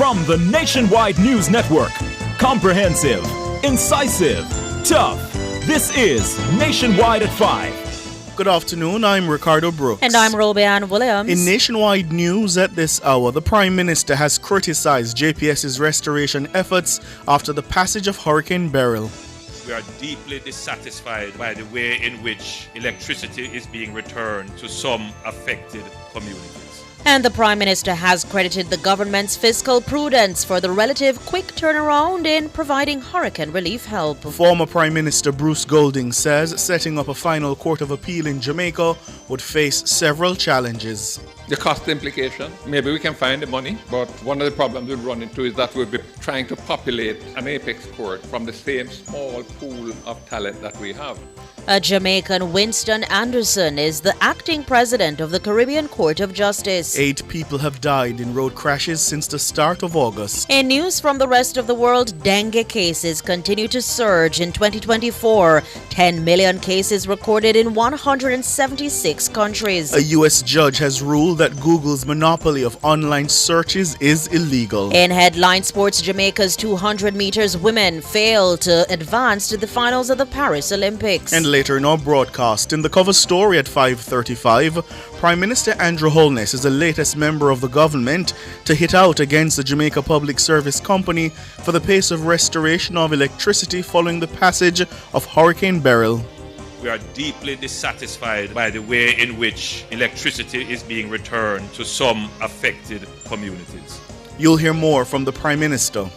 From the Nationwide News Network, comprehensive, incisive, tough. This is Nationwide at 5. Good afternoon, I'm Ricardo Brooks. And I'm Robianne Williams. In Nationwide News at this hour, the Prime Minister has criticized JPS's restoration efforts after the passage of Hurricane Beryl. We are deeply dissatisfied by the way in which electricity is being returned to some affected communities. And the Prime Minister has credited the government's fiscal prudence for the relative quick turnaround in providing hurricane relief help. Former Prime Minister Bruce Golding says setting up a final court of appeal in Jamaica would face several challenges. The cost implication, maybe we can find the money, but one of the problems we'll run into is that we'll be trying to populate an apex court from the same small pool of talent that we have. A Jamaican, Winston Anderson, is the acting president of the Caribbean Court of Justice. 8 people have died in road crashes since the start of August. In news from the rest of the world, dengue cases continue to surge in 2024. 10 million cases recorded in 176 countries. A U.S. judge has ruled that Google's monopoly of online searches is illegal. In headline sports, Jamaica's 200 meters women failed to advance to the finals of the Paris Olympics. And later in our broadcast, in the cover story at 5:35, Prime Minister Andrew Holness is the latest member of the government to hit out against the Jamaica Public Service Company for the pace of restoration of electricity following the passage of Hurricane Beryl. We are deeply dissatisfied by the way in which electricity is being returned to some affected communities. You'll hear more from the Prime Minister.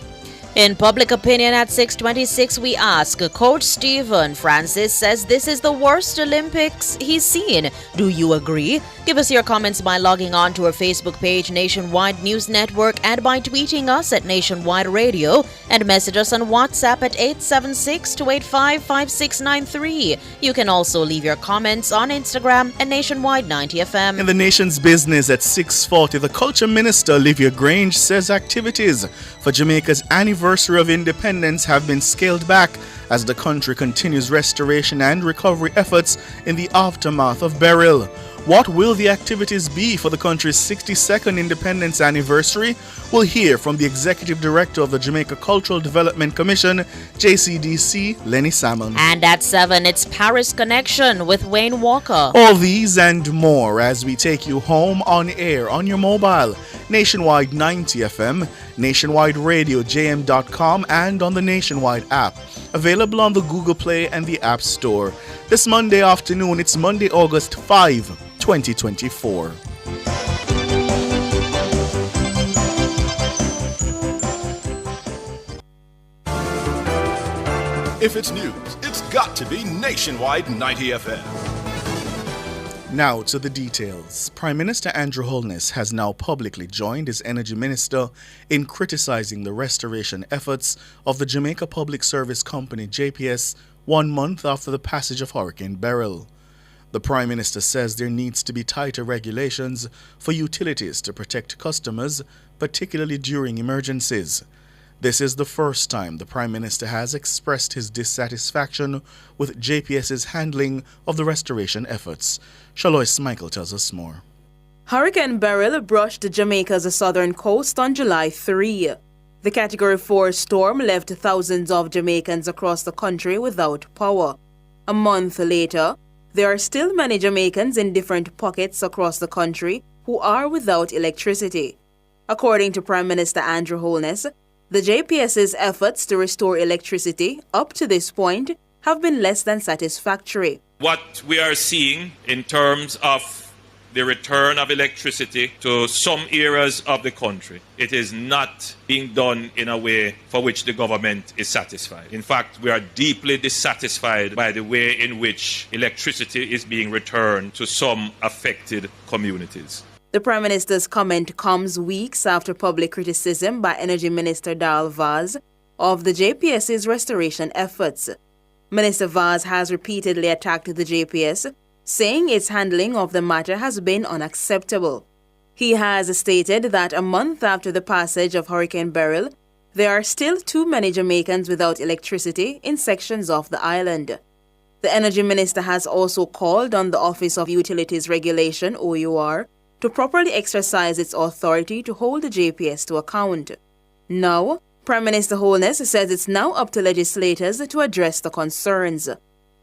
In public opinion at 6:26, we ask, Coach Stephen Francis says this is the worst Olympics he's seen. Do you agree? Give us your comments by logging on to our Facebook page, Nationwide News Network, and by tweeting us at Nationwide Radio, and message us on WhatsApp at 876-285-5693. You can also leave your comments on Instagram at Nationwide 90FM. In the nation's business at 6:40, the Culture Minister Olivia Grange says activities for Jamaica's anniversary of independence have been scaled back as the country continues restoration and recovery efforts in the aftermath of Beryl. What will the activities be for the country's 62nd independence anniversary? We'll hear from the Executive Director of the Jamaica Cultural Development Commission, JCDC, Lenny Salmon. And at 7, it's Paris Connection with Wayne Walker. All these and more as we take you home on air on your mobile, Nationwide 90 FM, Nationwide Radio, JM.com, and on the Nationwide app. Available on the Google Play and the App Store. This Monday afternoon, it's Monday, August 5, 2024. If it's news, it's got to be Nationwide 90 FM. Now to the details. Prime Minister Andrew Holness has now publicly joined his Energy Minister in criticizing the restoration efforts of the Jamaica Public Service Company, JPS, 1 month after the passage of Hurricane Beryl. The Prime Minister says there needs to be tighter regulations for utilities to protect customers, particularly during emergencies. This is the first time the Prime Minister has expressed his dissatisfaction with JPS's handling of the restoration efforts. Shalois Michael tells us more. Hurricane Beryl brushed Jamaica's southern coast on July 3. The Category 4 storm left thousands of Jamaicans across the country without power. A month later, there are still many Jamaicans in different pockets across the country who are without electricity. According to Prime Minister Andrew Holness, the JPS's efforts to restore electricity up to this point have been less than satisfactory. What we are seeing in terms of the return of electricity to some areas of the country, it is not being done in a way for which the government is satisfied. In fact, we are deeply dissatisfied by the way in which electricity is being returned to some affected communities. The Prime Minister's comment comes weeks after public criticism by Energy Minister Darl Vaz of the JPS's restoration efforts. Minister Vaz has repeatedly attacked the JPS, saying its handling of the matter has been unacceptable. He has stated that a month after the passage of Hurricane Beryl, there are still too many Jamaicans without electricity in sections of the island. The Energy Minister has also called on the Office of Utilities Regulation, OUR, to properly exercise its authority to hold the JPS to account. Now, Prime Minister Holness says it's now up to legislators to address the concerns.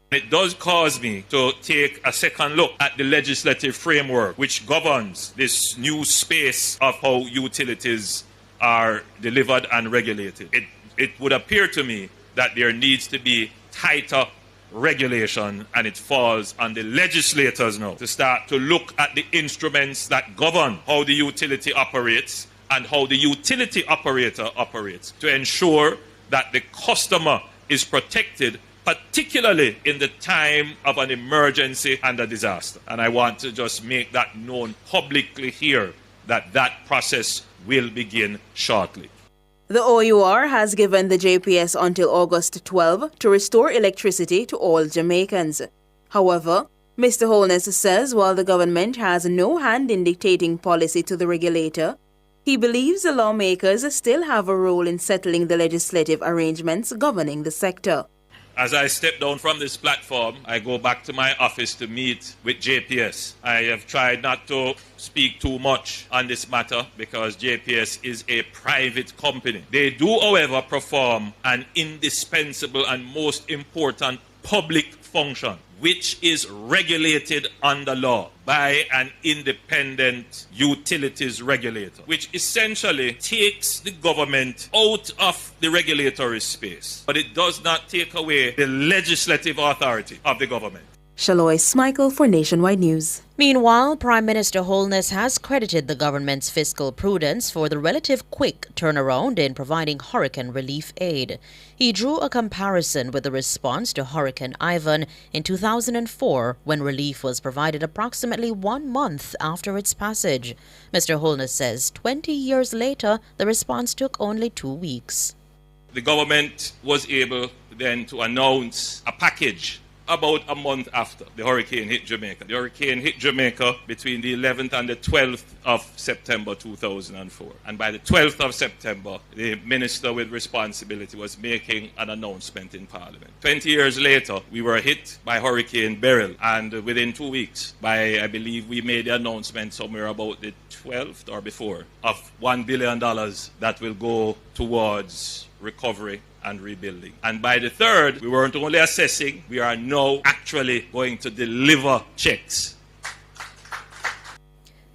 It does cause me to take a second look at the legislative framework which governs this new space of how utilities are delivered and regulated. It would appear to me that there needs to be tighter regulation, and it falls on the legislators now to start to look at the instruments that govern how the utility operates and how the utility operator operates to ensure that the customer is protected, particularly in the time of an emergency and a disaster. And I want to just make that known publicly here that that process will begin shortly. The OUR has given the JPS until August 12 to restore electricity to all Jamaicans. However, Mr. Holness says while the government has no hand in dictating policy to the regulator, he believes the lawmakers still have a role in settling the legislative arrangements governing the sector. As I step down from this platform, I go back to my office to meet with JPS. I have tried not to speak too much on this matter because JPS is a private company. They do, however, perform an indispensable and most important public function, which is regulated under law by an independent utilities regulator, which essentially takes the government out of the regulatory space, but it does not take away the legislative authority of the government. Shalois Michael for Nationwide News. Meanwhile, Prime Minister Holness has credited the government's fiscal prudence for the relative quick turnaround in providing hurricane relief aid. He drew a comparison with the response to Hurricane Ivan in 2004, when relief was provided approximately 1 month after its passage. Mr. Holness says 20 years later, the response took only 2 weeks. The government was able then to announce a package about a month after the hurricane hit Jamaica. The hurricane hit Jamaica between the 11th and the 12th of September 2004. And by the 12th of September, the minister with responsibility was making an announcement in Parliament. 20 years later, we were hit by Hurricane Beryl. And within 2 weeks, I believe we made the announcement somewhere about the 12th or before of $1 billion that will go towards recovery and rebuilding. And by the 3rd, we weren't only assessing, we are now actually going to deliver checks.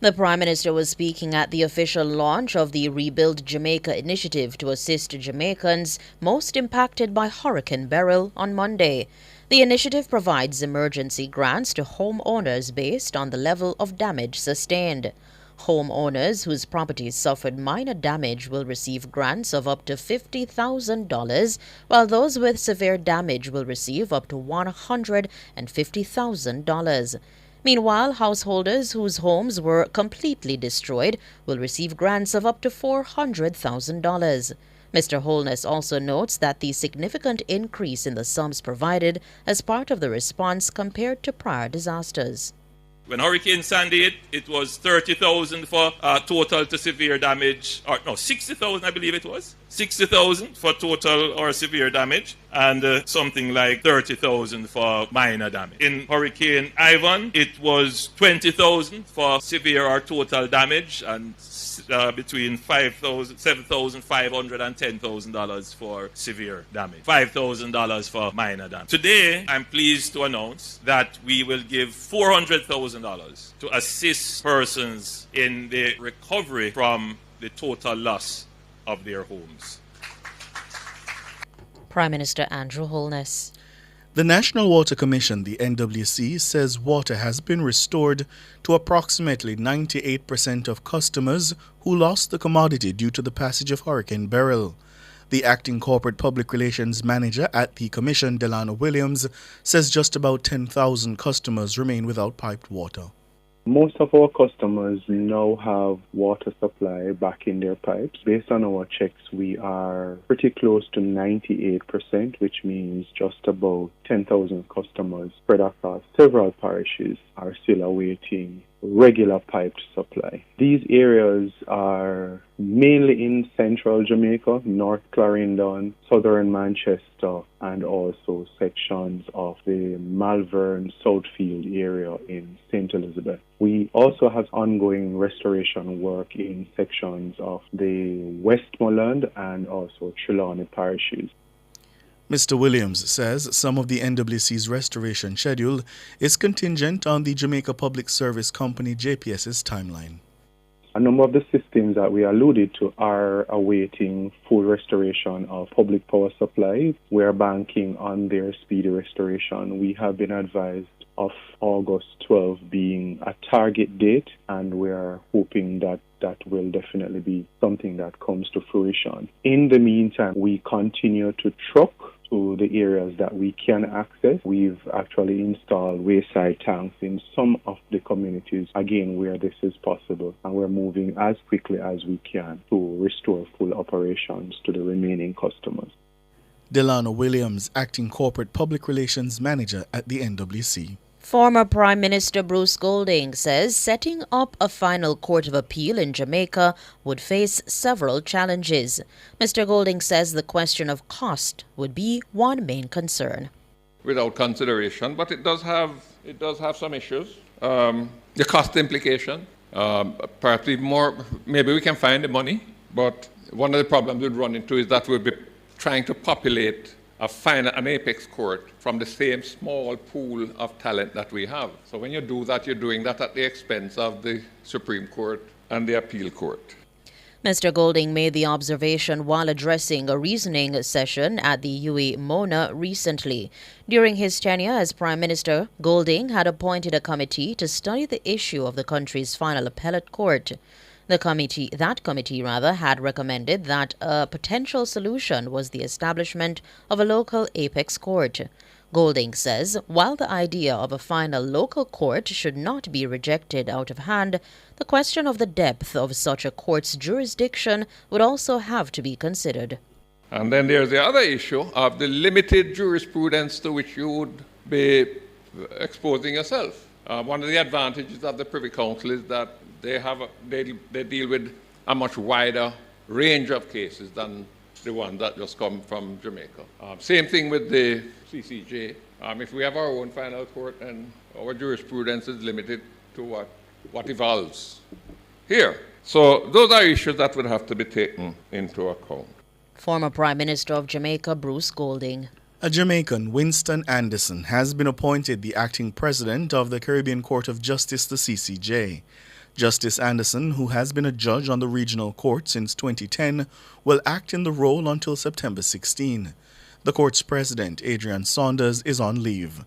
The Prime Minister was speaking at the official launch of the Rebuild Jamaica initiative to assist Jamaicans most impacted by Hurricane Beryl on Monday. The initiative provides emergency grants to homeowners based on the level of damage sustained. Homeowners whose properties suffered minor damage will receive grants of up to $50,000, while those with severe damage will receive up to $150,000. Meanwhile, householders whose homes were completely destroyed will receive grants of up to $400,000. Mr. Holness also notes that the significant increase in the sums provided as part of the response compared to prior disasters. When Hurricane Sandy hit, it was $30,000 for total to severe damage, or no, $60,000 I believe it was. $60,000 for total or severe damage, and something like $30,000 for minor damage. In Hurricane Ivan, it was $20,000 for severe or total damage, and between $7,500 and $10,000 for severe damage. $5,000 for minor damage. Today, I'm pleased to announce that we will give $400,000 to assist persons in the recovery from the total loss of their homes. Prime Minister Andrew Holness. The National Water Commission, the NWC, says water has been restored to approximately 98% of customers who lost the commodity due to the passage of Hurricane Beryl. The acting corporate public relations manager at the commission, Delano Williams, says just about 10,000 customers remain without piped water. Most of our customers now have water supply back in their pipes. Based on our checks, we are pretty close to 98%, which means just about 10,000 customers spread across several parishes are still awaiting regular piped supply. These areas are mainly in central Jamaica, North Clarendon, southern Manchester, and also sections of the Malvern Southfield area in St. Elizabeth. We also have ongoing restoration work in sections of the Westmoreland and also Trelawney parishes. Mr. Williams says some of the NWC's restoration schedule is contingent on the Jamaica Public Service Company JPS's timeline. A number of the systems that we alluded to are awaiting full restoration of public power supply. We are banking on their speedy restoration. We have been advised of August 12 being a target date, and we are hoping that that will definitely be something that comes to fruition. In the meantime, we continue to truck to the areas that we can access. We've actually installed wayside tanks in some of the communities, again, where this is possible, and we're moving as quickly as we can to restore full operations to the remaining customers. Delano Williams, Acting Corporate Public Relations Manager at the NWC. Former Prime Minister Bruce Golding says setting up a final court of appeal in Jamaica would face several challenges. Mr. Golding says the question of cost would be one main concern. Without consideration, but it does have some issues. The cost implication, perhaps even more, maybe we can find the money, but one of the problems we'd run into is that we'll be trying to populate an apex court from the same small pool of talent that we have. So when you do that, you're doing that at the expense of the Supreme Court and the Appeal Court. Mr. Golding made the observation while addressing a reasoning session at the UAE Mona recently. During his tenure as Prime Minister, Golding had appointed a committee to study the issue of the country's final appellate court. That committee had recommended that a potential solution was the establishment of a local apex court. Golding says while the idea of a final local court should not be rejected out of hand, the question of the depth of such a court's jurisdiction would also have to be considered. And then there's the other issue of the limited jurisprudence to which you would be exposing yourself. One of the advantages of the Privy Council is that they deal with a much wider range of cases than the ones that just come from Jamaica. Same thing with the CCJ. If we have our own final court, and our jurisprudence is limited to what evolves here. So those are issues that would have to be taken into account. Former Prime Minister of Jamaica, Bruce Golding. A Jamaican, Winston Anderson, has been appointed the acting president of the Caribbean Court of Justice, the CCJ. Justice Anderson, who has been a judge on the regional court since 2010, will act in the role until September 16. The court's president, Adrian Saunders, is on leave.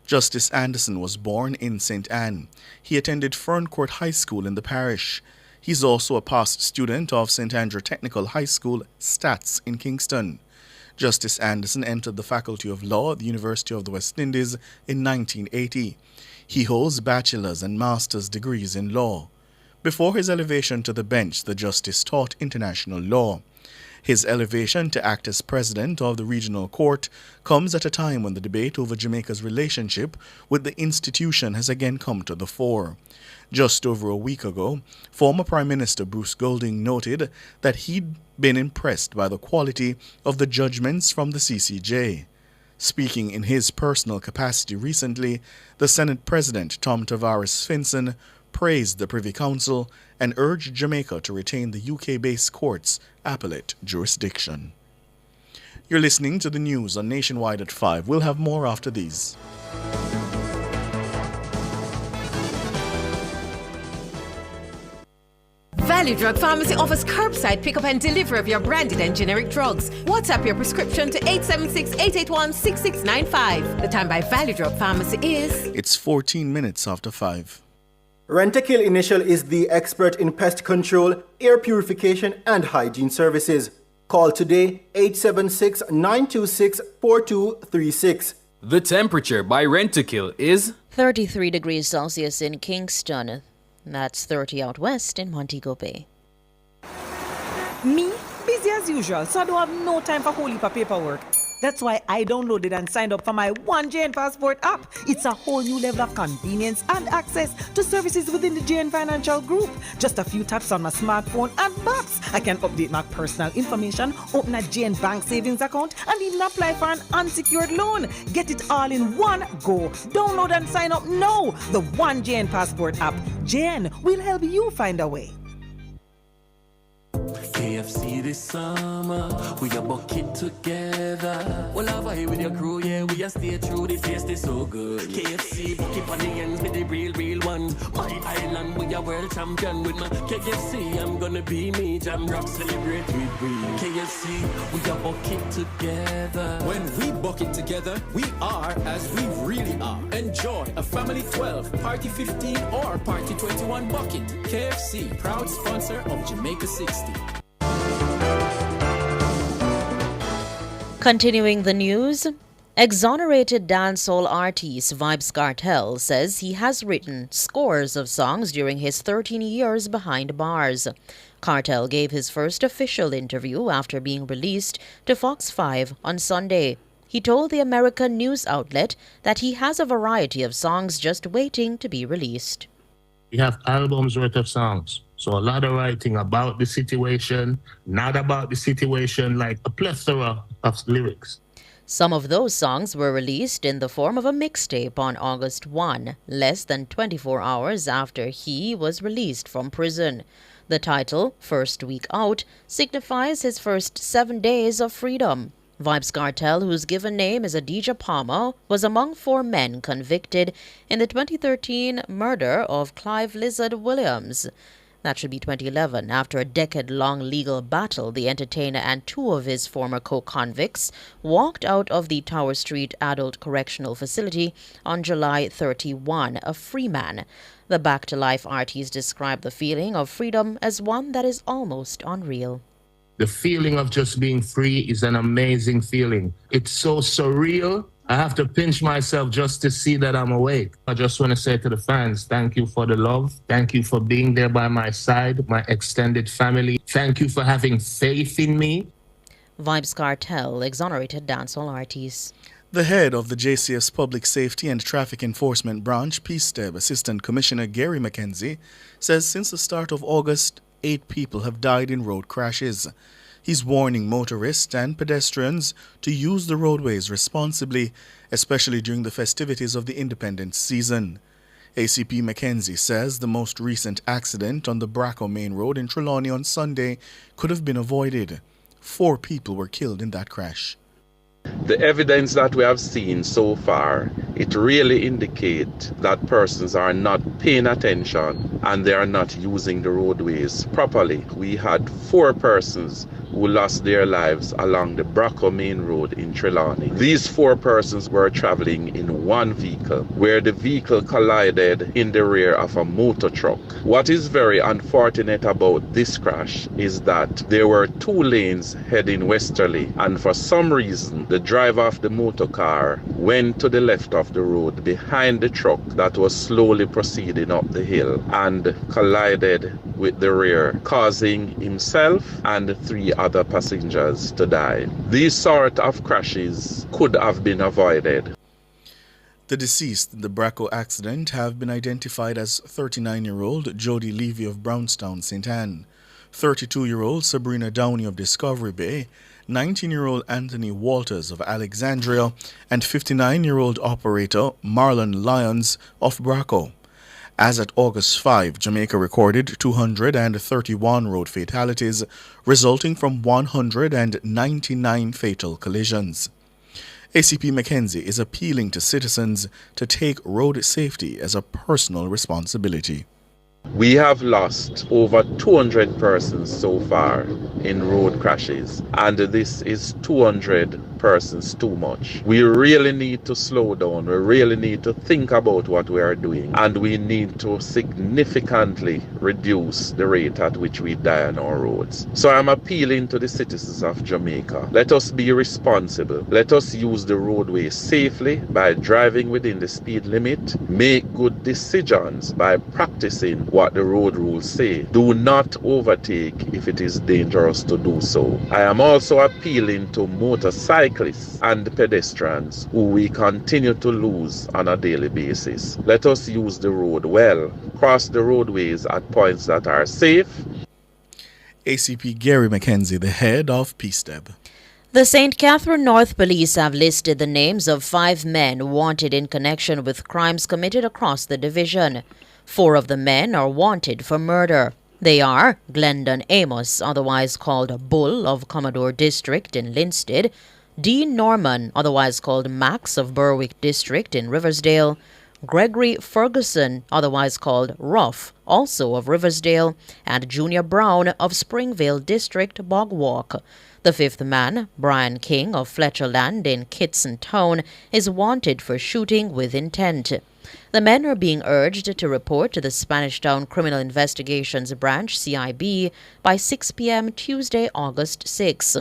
Justice Anderson was born in St. Anne. He attended Ferncourt High School in the parish. He's also a past student of St. Andrew Technical High School, Stats, in Kingston. Justice Anderson entered the Faculty of Law at the University of the West Indies in 1980. He holds bachelor's and master's degrees in law. Before his elevation to the bench, the justice taught international law. His elevation to act as president of the regional court comes at a time when the debate over Jamaica's relationship with the institution has again come to the fore. Just over a week ago, former Prime Minister Bruce Golding noted that he'd been impressed by the quality of the judgments from the CCJ. Speaking in his personal capacity recently, the Senate President Tom Tavares Finson praised the Privy Council and urged Jamaica to retain the UK-based court's appellate jurisdiction. You're listening to the news on Nationwide at 5. We'll have more after these. Value Drug Pharmacy offers curbside pickup and delivery of your branded and generic drugs. WhatsApp your prescription to 876-881-6695. The time by Value Drug Pharmacy is... It's 14 minutes after 5. Rent-A-Kill Initial is the expert in pest control, air purification and hygiene services. Call today 876-926-4236. The temperature by Rent-A-Kill is 33 degrees Celsius in Kingston. That's 30 out west in Montego Bay. Me? Busy as usual, so I don't have no time for whole heap of paperwork. That's why I downloaded and signed up for my One JN Passport app. It's a whole new level of convenience and access to services within the JN Financial Group. Just a few taps on my smartphone and box. I can update my personal information, open a JN Bank savings account, and even apply for an unsecured loan. Get it all in one go. Download and sign up now. The One JN Passport app. JN will help you find a way. KFC this summer, we a bucket together. Well, I vibe with your crew, yeah, we a stay true, the taste is so good. KFC, bucket on the ends with the real one. My island, we a world champion with my KFC. I'm gonna be me, jam rock, celebrate with we. KFC, we a bucket together. When we bucket together, we are as we really are. Enjoy a family 12, party 15, or party 21 bucket. KFC, proud sponsor of Jamaica 60. Continuing the news, exonerated dancehall artist Vybz Kartel says he has written scores of songs during his 13 years behind bars. Kartel gave his first official interview after being released to Fox 5 on Sunday. He told the American news outlet that he has a variety of songs just waiting to be released. We have albums worth of songs. So a lot of writing about the situation, not about the situation, like a plethora of lyrics. Some of those songs were released in the form of a mixtape on August 1, less than 24 hours after he was released from prison. The title, First Week Out, signifies his first 7 days of freedom. Vybz Kartel, whose given name is Adidja Palmer, was among 4 men convicted in the 2013 murder of Clive Lizard Williams. That should be 2011. After a decade-long legal battle, the entertainer and 2 of his former co-convicts walked out of the Tower Street Adult Correctional Facility on July 31, a free man. The back-to-life artist described the feeling of freedom as one that is almost unreal. The feeling of just being free is an amazing feeling. It's so surreal. I have to pinch myself just to see that I'm awake. I just want to say to the fans, thank you for the love. Thank you for being there by my side, my extended family. Thank you for having faith in me. Vybz Kartel, exonerated dancehall artist. The head of the JCS Public Safety and Traffic Enforcement Branch, PSTEB, Assistant Commissioner Gary McKenzie, says since the start of August, 8 people have died in road crashes. He's warning motorists and pedestrians to use the roadways responsibly, especially during the festivities of the Independence season. ACP McKenzie says the most recent accident on the Braco Main Road in Trelawney on Sunday could have been avoided. 4 people were killed in that crash. The evidence that we have seen so far, it really indicates that persons are not paying attention and they are not using the roadways properly. We had 4 persons who lost their lives along the Braco Main Road in Trelawney. These 4 persons were traveling in one vehicle, where the vehicle collided in the rear of a motor truck. What is very unfortunate about this crash is that there were 2 lanes heading westerly, and for some reason the driver of the motor car went to the left of the road behind the truck that was slowly proceeding up the hill and collided with the rear, causing himself and 3 other passengers to die. These sort of crashes could have been avoided. The deceased in the Braco accident have been identified as 39-year-old Jody Levy of Brownstown, St. Anne, 32-year-old Sabrina Downey of Discovery Bay, 19-year-old Anthony Walters of Alexandria, and 59-year-old operator Marlon Lyons of Braco. As at August 5, Jamaica recorded 231 road fatalities, resulting from 199 fatal collisions. ACP McKenzie is appealing to citizens to take road safety as a personal responsibility. We have lost over 200 persons so far in road crashes, and this is 200 persons too much. We really need to slow down. We really need to think about what we are doing, and we need to significantly reduce the rate at which we die on our roads. So I'm appealing to the citizens of Jamaica. Let us be responsible. Let us use the roadway safely by driving within the speed limit. Make good decisions by practicing what the road rules say. Do not overtake if it is dangerous to do so. I am also appealing to motorcyclists cyclists and pedestrians who we continue to lose on a daily basis. Let us use the road well, cross the roadways at points that are safe. ACP Gary McKenzie, the head of PSTEB. The St. Catherine North Police have listed the names of 5 men wanted in connection with crimes committed across the division. 4 of the men are wanted for murder. They are Glendon Amos, otherwise called Bull of Commodore District in Linstead, Dean Norman, otherwise called Max of Berwick District in Riversdale, Gregory Ferguson, otherwise called Ruff, also of Riversdale, and Junior Brown of Springvale District, Bogwalk. The 5th man, Brian King of Fletcherland in Kitson Town, is wanted for shooting with intent. The men are being urged to report to the Spanish Town Criminal Investigations Branch, CIB, by 6 p.m. Tuesday, August 6.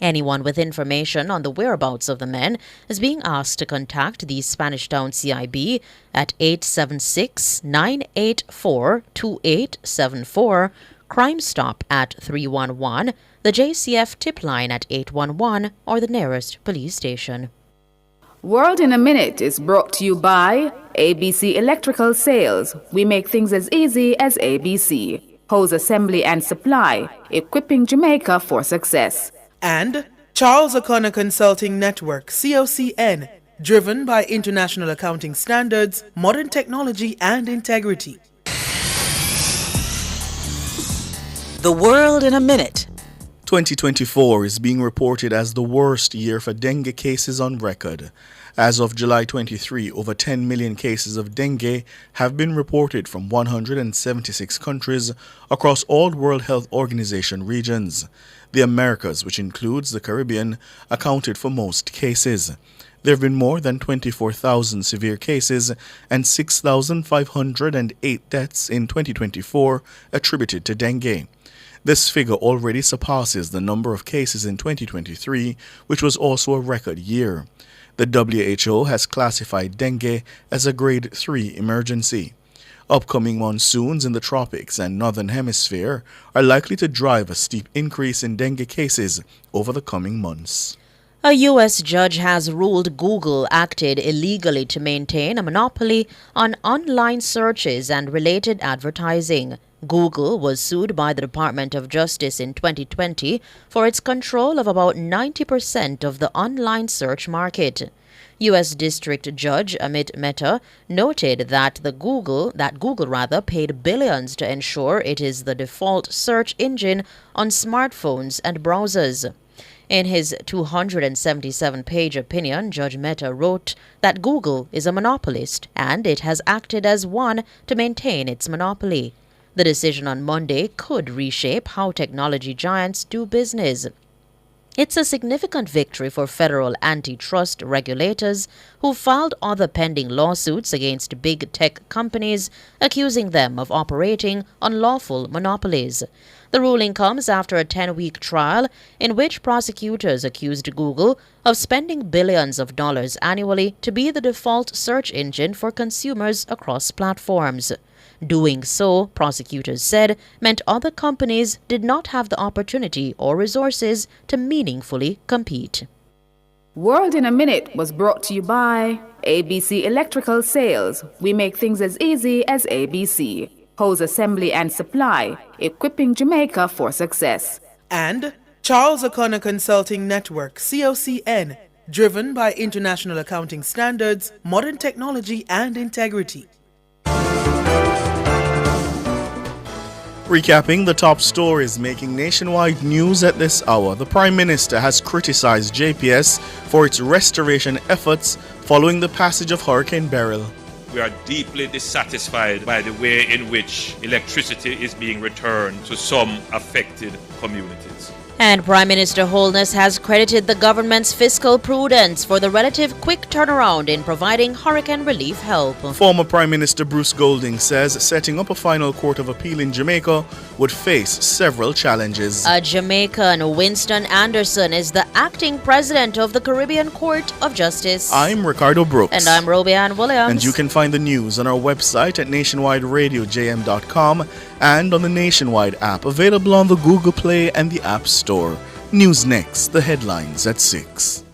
Anyone with information on the whereabouts of the men is being asked to contact the Spanish Town CIB at 876-984-2874, Crime Stop at 311, the JCF tip line at 811, or the nearest police station. World in a Minute is brought to you by ABC Electrical Sales. We make things as easy as ABC. Hose Assembly and Supply, equipping Jamaica for success. And Charles O'Connor Consulting Network, COCN, driven by international accounting standards, modern technology and integrity. The World in a Minute. 2024 is being reported as the worst year for dengue cases on record. As of July 23, over 10 million cases of dengue have been reported from 176 countries across all World Health Organization regions. The Americas, which includes the Caribbean, accounted for most cases. There have been more than 24,000 severe cases and 6,508 deaths in 2024 attributed to dengue. This figure already surpasses the number of cases in 2023, which was also a record year. The WHO has classified dengue as a grade 3 emergency. Upcoming monsoons in the tropics and northern hemisphere are likely to drive a steep increase in dengue cases over the coming months. A U.S. judge has ruled Google acted illegally to maintain a monopoly on online searches and related advertising. Google was sued by the Department of Justice in 2020 for its control of about 90% of the online search market. U.S. District Judge Amit Mehta noted that Google paid billions to ensure it is the default search engine on smartphones and browsers. In his 277-page opinion, Judge Mehta wrote that Google is a monopolist and it has acted as one to maintain its monopoly. The decision on Monday could reshape how technology giants do business. It's a significant victory for federal antitrust regulators who filed other pending lawsuits against big tech companies, accusing them of operating unlawful monopolies. The ruling comes after a 10-week trial in which prosecutors accused Google of spending billions of dollars annually to be the default search engine for consumers across platforms. Doing so, prosecutors said, meant other companies did not have the opportunity or resources to meaningfully compete. World in a Minute was brought to you by ABC Electrical Sales. We make things as easy as ABC. Hose Assembly and Supply, equipping Jamaica for success. And Charles O'Connor Consulting Network, COCN, driven by international accounting standards, modern technology and integrity. Recapping the top stories making nationwide news at this hour, the Prime Minister has criticized JPS for its restoration efforts following the passage of Hurricane Beryl. We are deeply dissatisfied by the way in which electricity is being returned to some affected communities. And Prime Minister Holness has credited the government's fiscal prudence for the relative quick turnaround in providing hurricane relief help. Former Prime Minister Bruce Golding says setting up a final court of appeal in Jamaica would face several challenges. A Jamaican, Winston Anderson, is the acting president of the Caribbean Court of Justice. I'm Ricardo Brooks. And I'm Robianne Williams. And you can find the news on our website at nationwideradiojm.com and on the Nationwide app, available on the Google Play and the App Store. News next, the headlines at 6.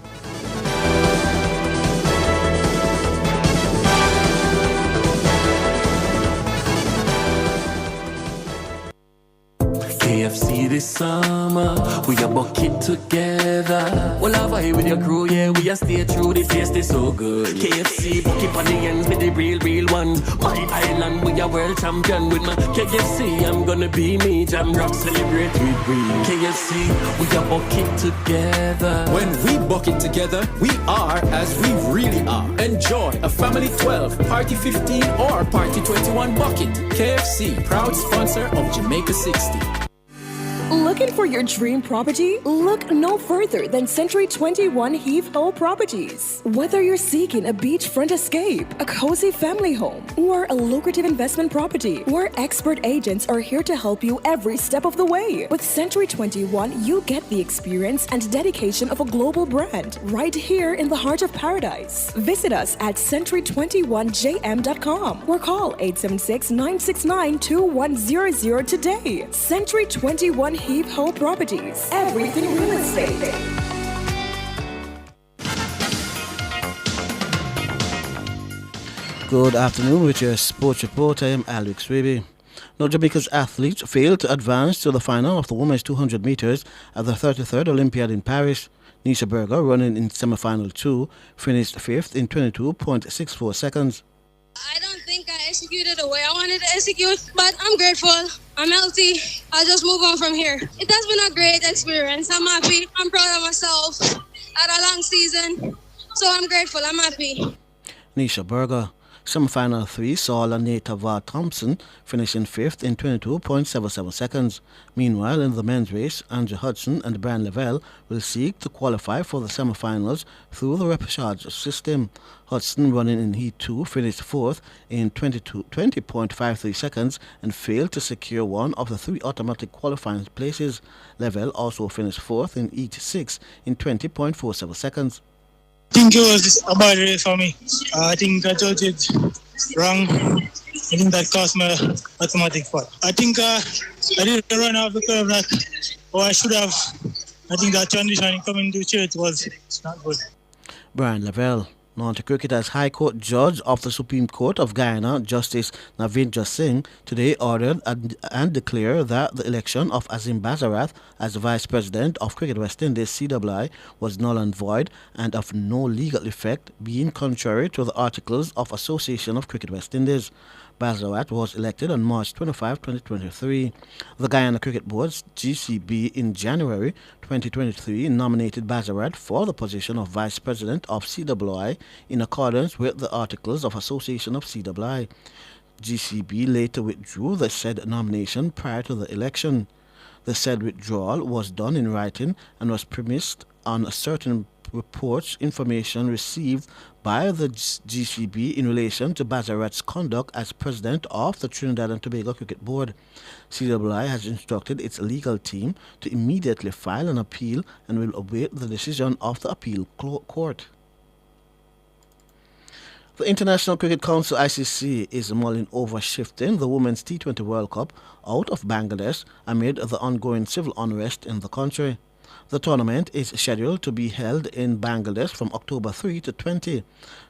KFC this summer, we a bucket together. Well, I vibe with your crew, yeah, we a stay true, this taste is so good. KFC, bucket on the ends with the real ones. My island, we a world champion with my KFC. I'm gonna be me, jam rock, celebrate with we. KFC, we a bucket together. When we bucket together, we are as we really are. Enjoy a family 12, party 15, or party 21 bucket. KFC, proud sponsor of Jamaica 60. Looking for your dream property? Look no further than Century 21 Heath-Ho Properties. Whether you're seeking a beachfront escape, a cozy family home, or a lucrative investment property, our expert agents are here to help you every step of the way. With Century 21, you get the experience and dedication of a global brand right here in the heart of paradise. Visit us at century21jm.com or call 876-969-2100 today. Century 21 Heath-Ho Properties. Everything real estate. Good afternoon with your sports report. I am Alex Raby. Now, Jamaica's athletes failed to advance to the final of the women's 200 meters at the 33rd Olympiad in Paris. Nisha Berger, running in semi-final 2, finished 5th in 22.64 seconds. I don't think I executed the way I wanted to execute, but I'm grateful. I'm healthy. I'll just move on from here. It has been a great experience. I'm happy. I'm proud of myself. I had a long season, so I'm grateful. I'm happy. Nisha Berger. Semi-final 3 saw Laneta Thompson finishing 5th in 22.77 seconds. Meanwhile, in the men's race, Andrew Hudson and Brian Lavelle will seek to qualify for the semi-finals through the repechage system. Hudson, running in Heat 2, finished 4th in 20.53 seconds and failed to secure one of the 3 automatic qualifying places. Lavelle also finished 4th in Heat 6 in 20.47 seconds. I think it was a bad race for me. I think I judged it wrong. I think that cost me automatic spot. I think I didn't run off the curve like I should have. I think that transition coming to church was not good. Brian Lavelle. Now to cricket, as High Court Judge of the Supreme Court of Guyana, Justice Navindra Singh, today ordered and declared that the election of Azim Bazarath as Vice President of Cricket West Indies CWI was null and void and of no legal effect, being contrary to the Articles of Association of Cricket West Indies. Bazarath was elected on March 25, 2023. The Guyana Cricket Board's GCB in January 2023 nominated Bazarath for the position of Vice President of CWI in accordance with the Articles of Association of CWI. GCB later withdrew the said nomination prior to the election. The said withdrawal was done in writing and was premised on certain reports, information received by the GCB in relation to Bazarath's conduct as president of the Trinidad and Tobago Cricket Board. CWI has instructed its legal team to immediately file an appeal and will await the decision of the appeal court. The International Cricket Council ICC is mulling over shifting the Women's T20 World Cup out of Bangladesh amid the ongoing civil unrest in the country. The tournament is scheduled to be held in Bangladesh from October 3 to 20.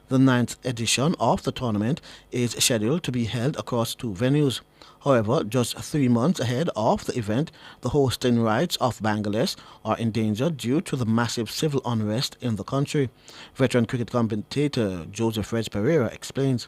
The 9th edition of the tournament is scheduled to be held across 2 venues. However, just 3 months ahead of the event, the hosting rights of Bangladesh are in danger due to the massive civil unrest in the country. Veteran cricket commentator Joseph Reg Pereira explains.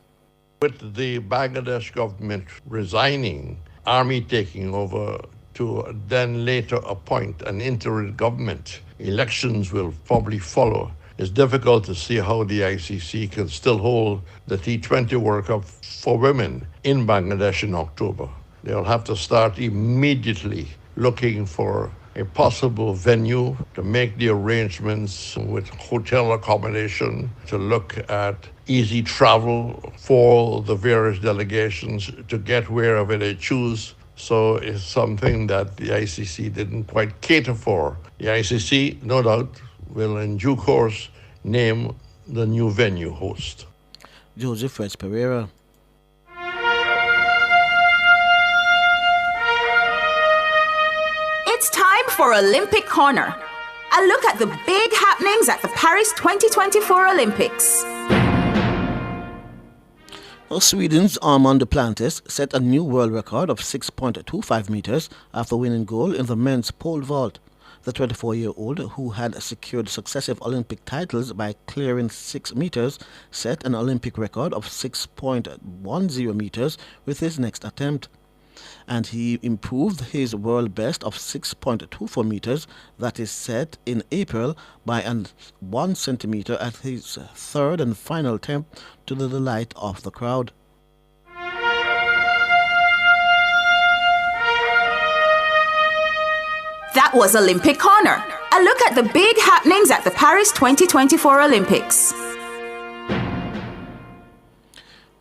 With the Bangladesh government resigning, army taking over to then later appoint an interim government, elections will probably follow. It's difficult to see how the ICC can still hold the T20 World Cup for women in Bangladesh in October. They'll have to start immediately looking for a possible venue to make the arrangements with hotel accommodation, to look at easy travel for the various delegations to get wherever they choose. So it's something that the ICC didn't quite cater for. The ICC, no doubt, will in due course name the new venue host. Joseph Reg Pereira. It's time for Olympic Corner. A look at the big happenings at the Paris 2024 Olympics. Sweden's Armand Duplantis set a new world record of 6.25 meters after winning gold in the men's pole vault. The 24-year-old, who had secured successive Olympic titles by clearing 6 meters, set an Olympic record of 6.10 meters with his next attempt. And he improved his world best of 6.24 meters that is set in April by 1 centimeter at his third and final attempt, to the delight of the crowd. That was Olympic Corner. A look at the big happenings at the Paris 2024 Olympics.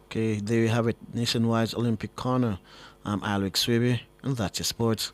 Okay, there you have it, Nationwide's Olympic Corner. I'm Alric Swaby, and that's your sports.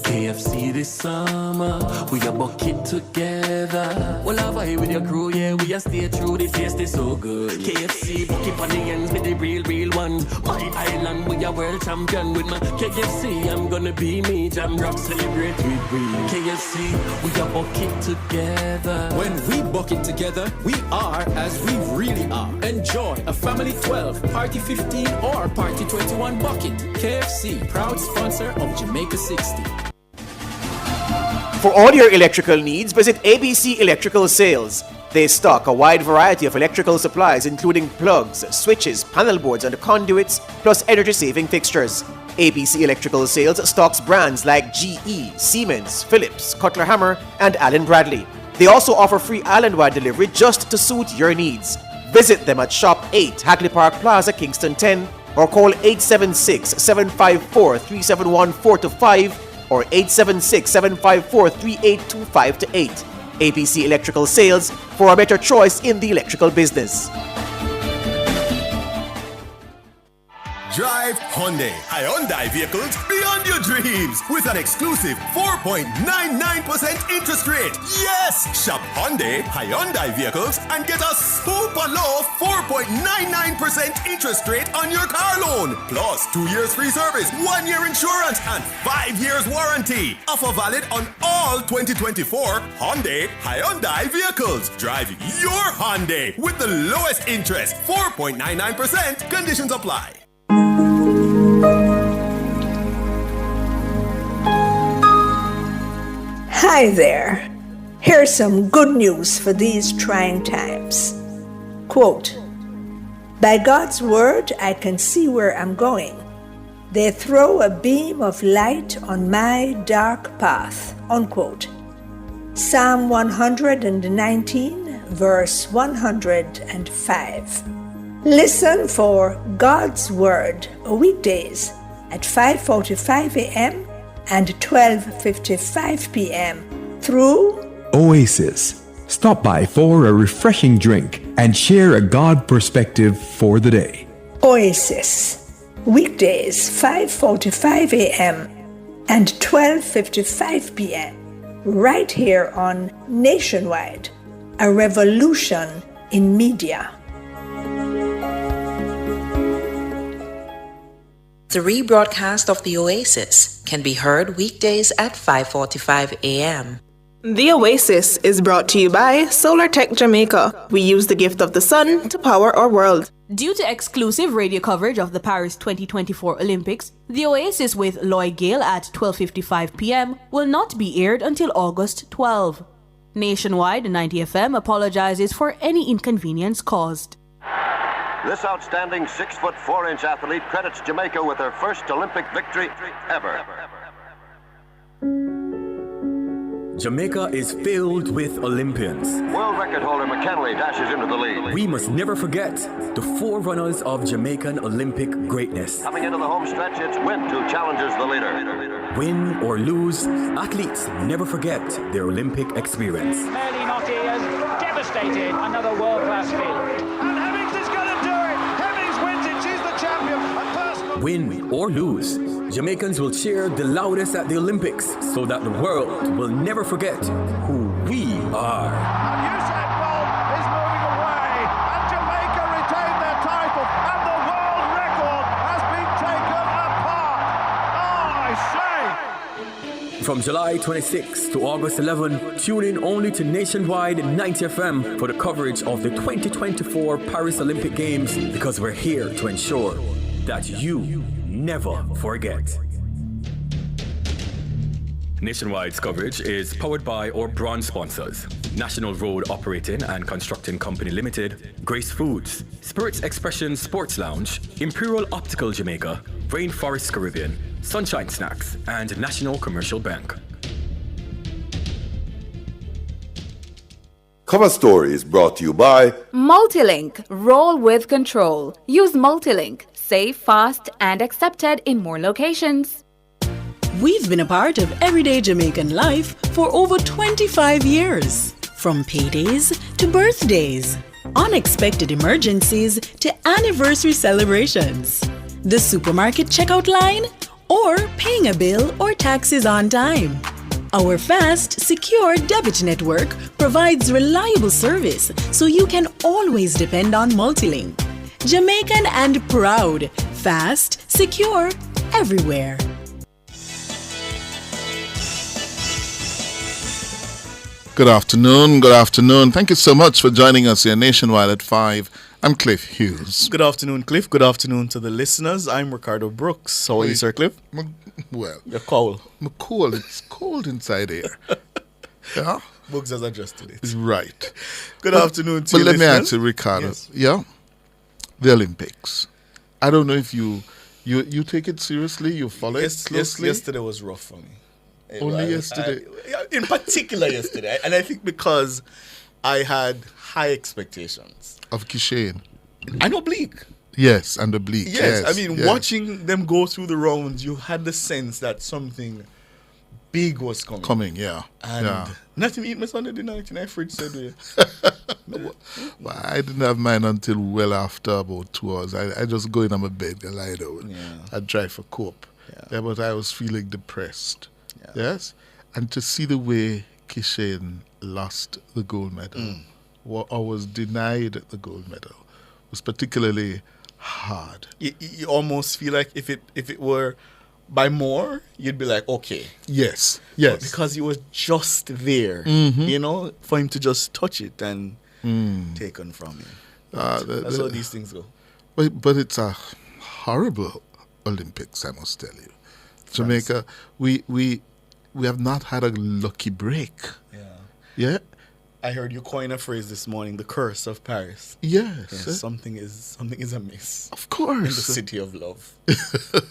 KFC this summer, we a bucket together. Well, I vibe with your crew, yeah, we a stay true, the taste is so good. KFC, bucket on the ends with the real one. My island, we a world champion with my KFC. I'm gonna be me, jam rock, celebrate with we. KFC, we a bucket together. When we bucket together, we are as we really are. Enjoy a family 12, party 15, or party 21 bucket. KFC, proud sponsor of Jamaica 60. For all your electrical needs, visit ABC Electrical Sales. They stock a wide variety of electrical supplies including plugs, switches, panel boards and conduits, plus energy-saving fixtures. ABC Electrical Sales stocks brands like GE, Siemens, Philips, Cutler Hammer and Allen Bradley. They also offer free island-wide delivery just to suit your needs. Visit them at Shop 8, Hagley Park Plaza, Kingston 10, or call 876-754-3714-5 or 876-754-3825-8. ABC Electrical Sales, for a better choice in the electrical business. Drive Hyundai. Hyundai vehicles beyond your dreams with an exclusive 4.99% interest rate. Yes! Shop Hyundai vehicles and get a super low 4.99% interest rate on your car loan. Plus 2 years free service, 1 year insurance, and 5 years warranty. Offer valid on all 2024 Hyundai vehicles. Drive your Hyundai with the lowest interest, 4.99%. Conditions apply. Hi there. Here's some good news for these trying times. Quote, "By God's word, I can see where I'm going. They throw a beam of light on my dark path." Unquote. Psalm 119, verse 105. Listen for God's Word weekdays at 5:45 a.m. and 12:55 p.m. through Oasis. Stop by for a refreshing drink and share a God perspective for the day. Oasis, weekdays 5:45 a.m. and 12:55 p.m. right here on Nationwide, a revolution in media. The rebroadcast of The Oasis can be heard weekdays at 5:45 a.m. The Oasis is brought to you by Solar Tech Jamaica. We use the gift of the sun to power our world. Due to exclusive radio coverage of the Paris 2024 Olympics, The Oasis with Lloyd Gale at 12:55 p.m. will not be aired until August 12. Nationwide 90 FM apologizes for any inconvenience caused. This outstanding 6'4" athlete credits Jamaica with her first Olympic victory ever. Jamaica is filled with Olympians. World record holder McKinley dashes into the lead. We must never forget the forerunners of Jamaican Olympic greatness. Coming into the home stretch, it's Wint who challenges the leader. Win or lose, athletes never forget their Olympic experience. Fairly knotty and devastated. Another world-class field. And Hemmings is going to do it. Hemmings wins it. She's the champion. Win or lose, Jamaicans will cheer the loudest at the Olympics so that the world will never forget who we are. And Usain Bolt is moving away, and Jamaica retain their title and the world record From July 26 to August 11, tune in only to Nationwide 90 FM for the coverage of the 2024 Paris Olympic Games, because we're here to ensure that you never forget. Nationwide's coverage is powered by our brand sponsors: National Road Operating and Constructing Company Limited, Grace Foods, Spirits Expression Sports Lounge, Imperial Optical Jamaica, Rainforest Caribbean, Sunshine Snacks, and National Commercial Bank. Cover Story is brought to you by Multilink. Roll with control. Use Multilink. Safe, fast, and accepted in more locations. We've been a part of everyday Jamaican life for over 25 years. From paydays to birthdays, unexpected emergencies to anniversary celebrations. The supermarket checkout line, or paying a bill or taxes on time. Our fast, secure debit network provides reliable service so you can always depend on Multilink. Jamaican and proud, fast, secure, everywhere. Good afternoon, good afternoon. Thank you so much for joining us here nationwide at 5. I'm Cliff Hughes. Good afternoon, Cliff. Good afternoon to the listeners. I'm Ricardo Brooks. How are you, Sir Cliff? Well, you're cold. I'm cold. It's cold inside here. Yeah? Brooks has adjusted it. Right. Good afternoon to you, But let me listeners. ask you, Ricardo. Yes. Yeah? The Olympics. I don't know if you take it seriously, you follow it closely. Yesterday was rough for me. Only yesterday. In particular yesterday. And I think because I had high expectations. Of Kishane. And oblique. Yes, and oblique. Yes. Yes, I mean, yes. watching them go through the rounds, you had the sense that something big was coming. Yeah. And yeah. nothing eat my Sunday night in my fridge said Well, I didn't have mine until well after about 2 hours. I just go in on my bed and lie down. Yeah. I'd try for cope. Yeah, but I was feeling depressed. Yes? And to see the way Kishane lost the gold medal or was denied the gold medal was particularly hard. You almost feel like if it were by more, you'd be like, okay. Yes. But because he was just there, you know, for him to just touch it and take on from him. That's how these things go. But it's a horrible Olympics, I must tell you. Jamaica, we have not had a lucky break. Yeah? I heard you coin a phrase this morning, the curse of Paris. Yes. Something is amiss. Of course. In the city of love.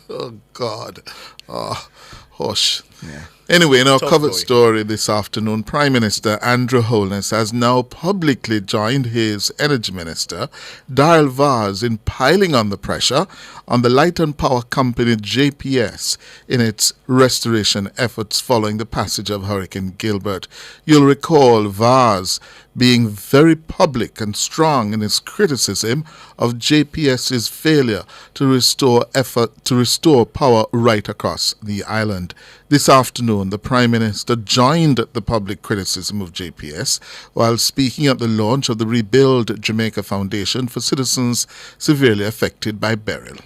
Oh, God. Oh, hush. Yeah. Anyway, in our Tough covered going. story this afternoon, Prime Minister Andrew Holness has now publicly joined his Energy Minister, Darrell Vaz, in piling on the pressure on the Light and Power Company JPS in its restoration efforts following the passage of Hurricane Gilbert. You'll recall Vaz being very public and strong in his criticism of JPS's failure to restore power right across the island. This afternoon, the Prime Minister joined the public criticism of JPS while speaking at the launch of the Rebuild Jamaica Foundation for citizens severely affected by Beryl.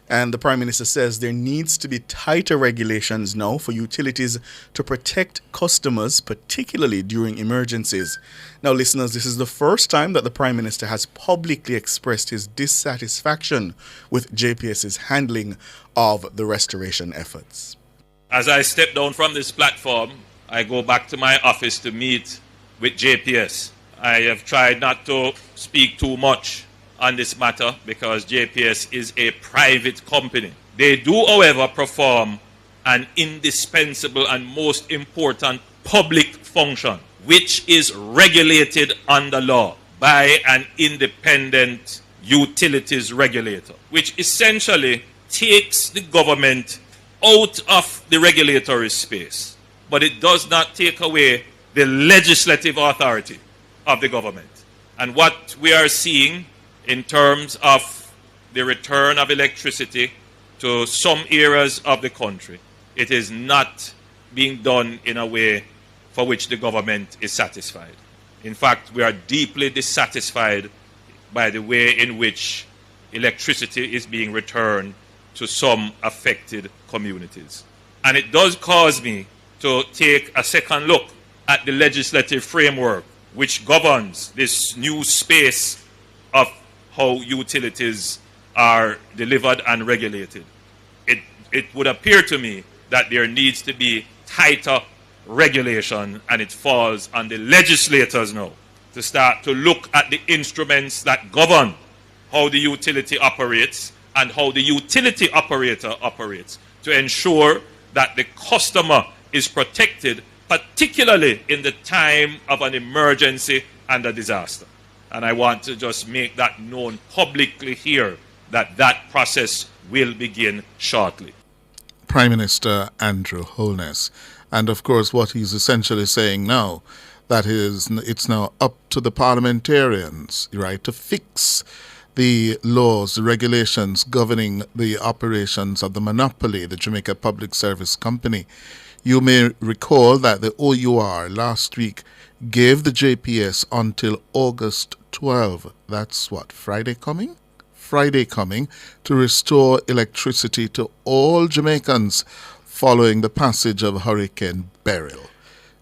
And the Prime Minister says there needs to be tighter regulations now for utilities to protect customers, particularly during emergencies. Now, listeners, this is the first time that the Prime Minister has publicly expressed his dissatisfaction with JPS's handling of the restoration efforts. As I step down from this platform, I go back to my office to meet with JPS. I have tried not to speak too much on this matter because JPS is a private company. They do, however, perform an indispensable and most important public function, which is regulated under law by an independent utilities regulator, which essentially takes the government out of the regulatory space, but it does not take away the legislative authority of the government. And what we are seeing in terms of the return of electricity to some areas of the country, it is not being done in a way for which the government is satisfied. In fact, we are deeply dissatisfied by the way in which electricity is being returned to some affected communities. And it does cause me to take a second look at the legislative framework which governs this new space of how utilities are delivered and regulated. It would appear to me that there needs to be tighter regulation, and it falls on the legislators now to start to look at the instruments that govern how the utility operates and how the utility operator operates to ensure that the customer is protected, particularly in the time of an emergency and a disaster. And I want to just make that known publicly here, that that process will begin shortly. Prime Minister Andrew Holness. And of course, what he's essentially saying now, that is, it's now up to the parliamentarians, right, to fix the laws, the regulations governing the operations of the monopoly, the Jamaica Public Service Company. You may recall that the OUR last week gave the JPS until August 12. That's what, Friday coming? Friday coming, to restore electricity to all Jamaicans following the passage of Hurricane Beryl.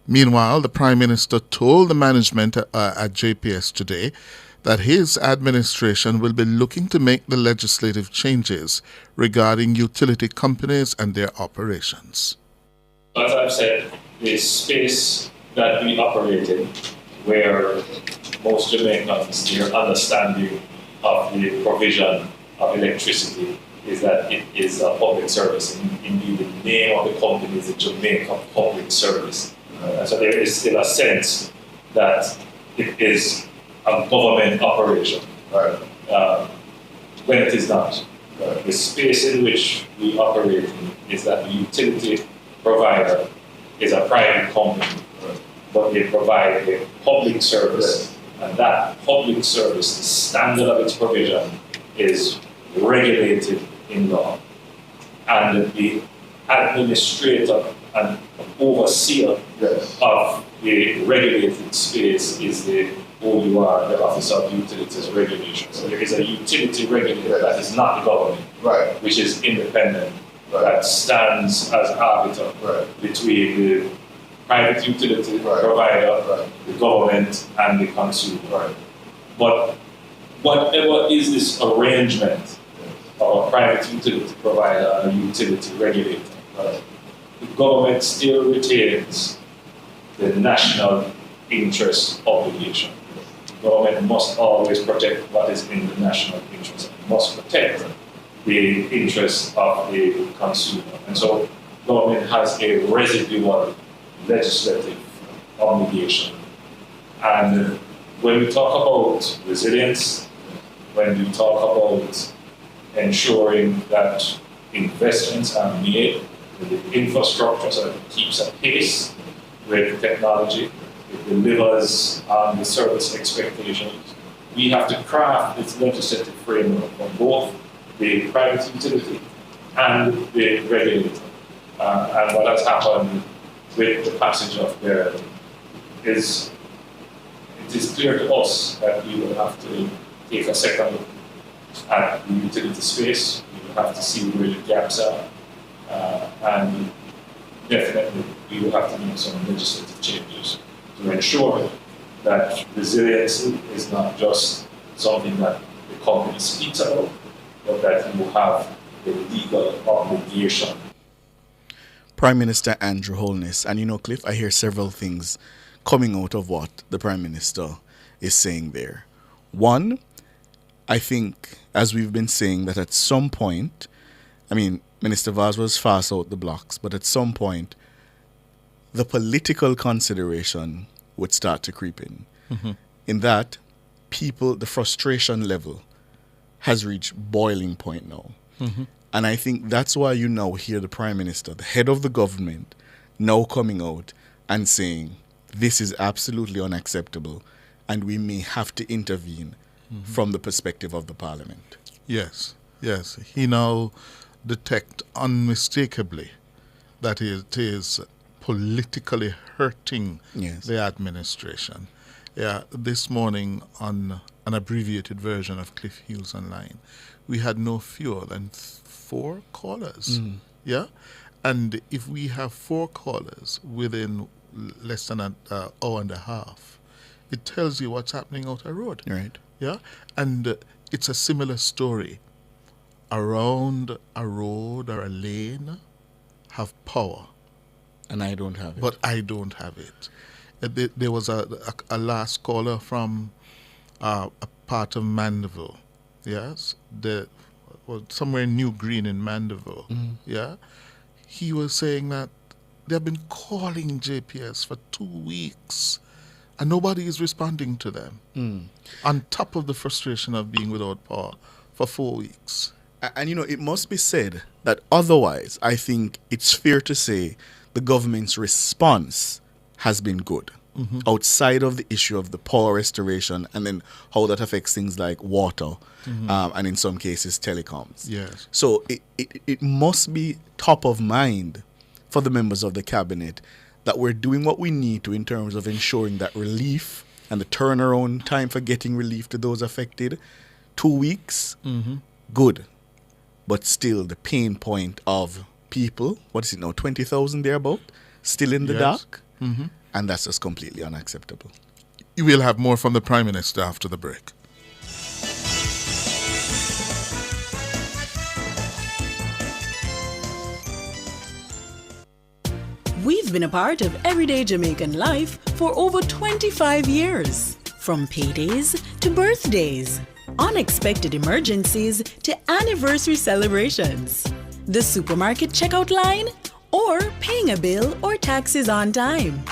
Meanwhile, the Prime Minister told the management at JPS today that his administration will be looking to make the legislative changes regarding utility companies and their operations. As I've said, the space that we operate in, where most Jamaicans, their understanding of the provision of electricity is that it is a public service. Indeed, the name of the company is the Jamaica Public Service. So there is still a sense that it is a government operation, when it is not. The space in which we operate in is that the utility provider is a private company, but they provide a public service. And that public service, the standard of its provision, is regulated in law. And the administrator and overseer of the regulated space is the OUR, the Office of Utilities Regulation. So there is a utility regulator that is not the government, which is independent, that stands as arbiter between the private utility provider, the government, and the consumer. But whatever is this arrangement of a private utility provider and a utility regulator, the government still retains the national interest obligation. The government must always protect what is in the national interest. It must protect the interests of the consumer. And so government has a residual legislative obligation. And when we talk about resilience, when we talk about ensuring that investments are made in the infrastructure so that it keeps a pace with technology, it delivers on the service expectations, we have to craft this legislative framework for both the private utility and the regulator. And what has happened with the passage of Beryl is, it is clear to us that we will have to take a second look at the utility space. We will have to see where the gaps are, and definitely we will have to make some legislative changes to ensure that resiliency is not just something that the company speaks about, but that you have the legal obligation. Prime Minister Andrew Holness. And you know, Cliff, I hear several things coming out of what the Prime Minister is saying there. One, I think, as we've been saying, that at some point, I mean, Minister Vaz was fast out the blocks, but at some point, the political consideration would start to creep in. Mm-hmm. In that, people, the frustration level has reached boiling point now. Mm-hmm. And I think that's why you now hear the Prime Minister, the head of the government, now coming out and saying, this is absolutely unacceptable and we may have to intervene from the perspective of the Parliament. Yes, yes. He now detects unmistakably that it is politically hurting the administration. Yeah, this morning on an abbreviated version of Cliff Hughes Online, we had no fewer than 4 callers. Mm. Yeah, And if we have 4 callers within less than an hour and a half, it tells you what's happening out the road. Right. Yeah? And it's a similar story. Around a road or a lane have power. And I don't have it. But I don't have it. There was a last caller from a part of Mandeville. Yes? Somewhere in New Green in Mandeville. Yeah? He was saying that they've been calling JPS for 2 weeks and nobody is responding to them. On top of the frustration of being without power for 4 weeks. And it must be said that otherwise, I think it's fair to say the government's response has been good. Outside of the issue of the power restoration and then how that affects things like water and in some cases telecoms. Yes. So it must be top of mind for the members of the cabinet that we're doing what we need to in terms of ensuring that relief and the turnaround time for getting relief to those affected, 2 weeks, good. But still the pain point of people, what is it now, 20,000 thereabout, still in the dark. And that's just completely unacceptable. You will have more from the Prime Minister after the break. We've been a part of everyday Jamaican life for over 25 years. From paydays to birthdays, unexpected emergencies to anniversary celebrations, the supermarket checkout line, or paying a bill or taxes on time.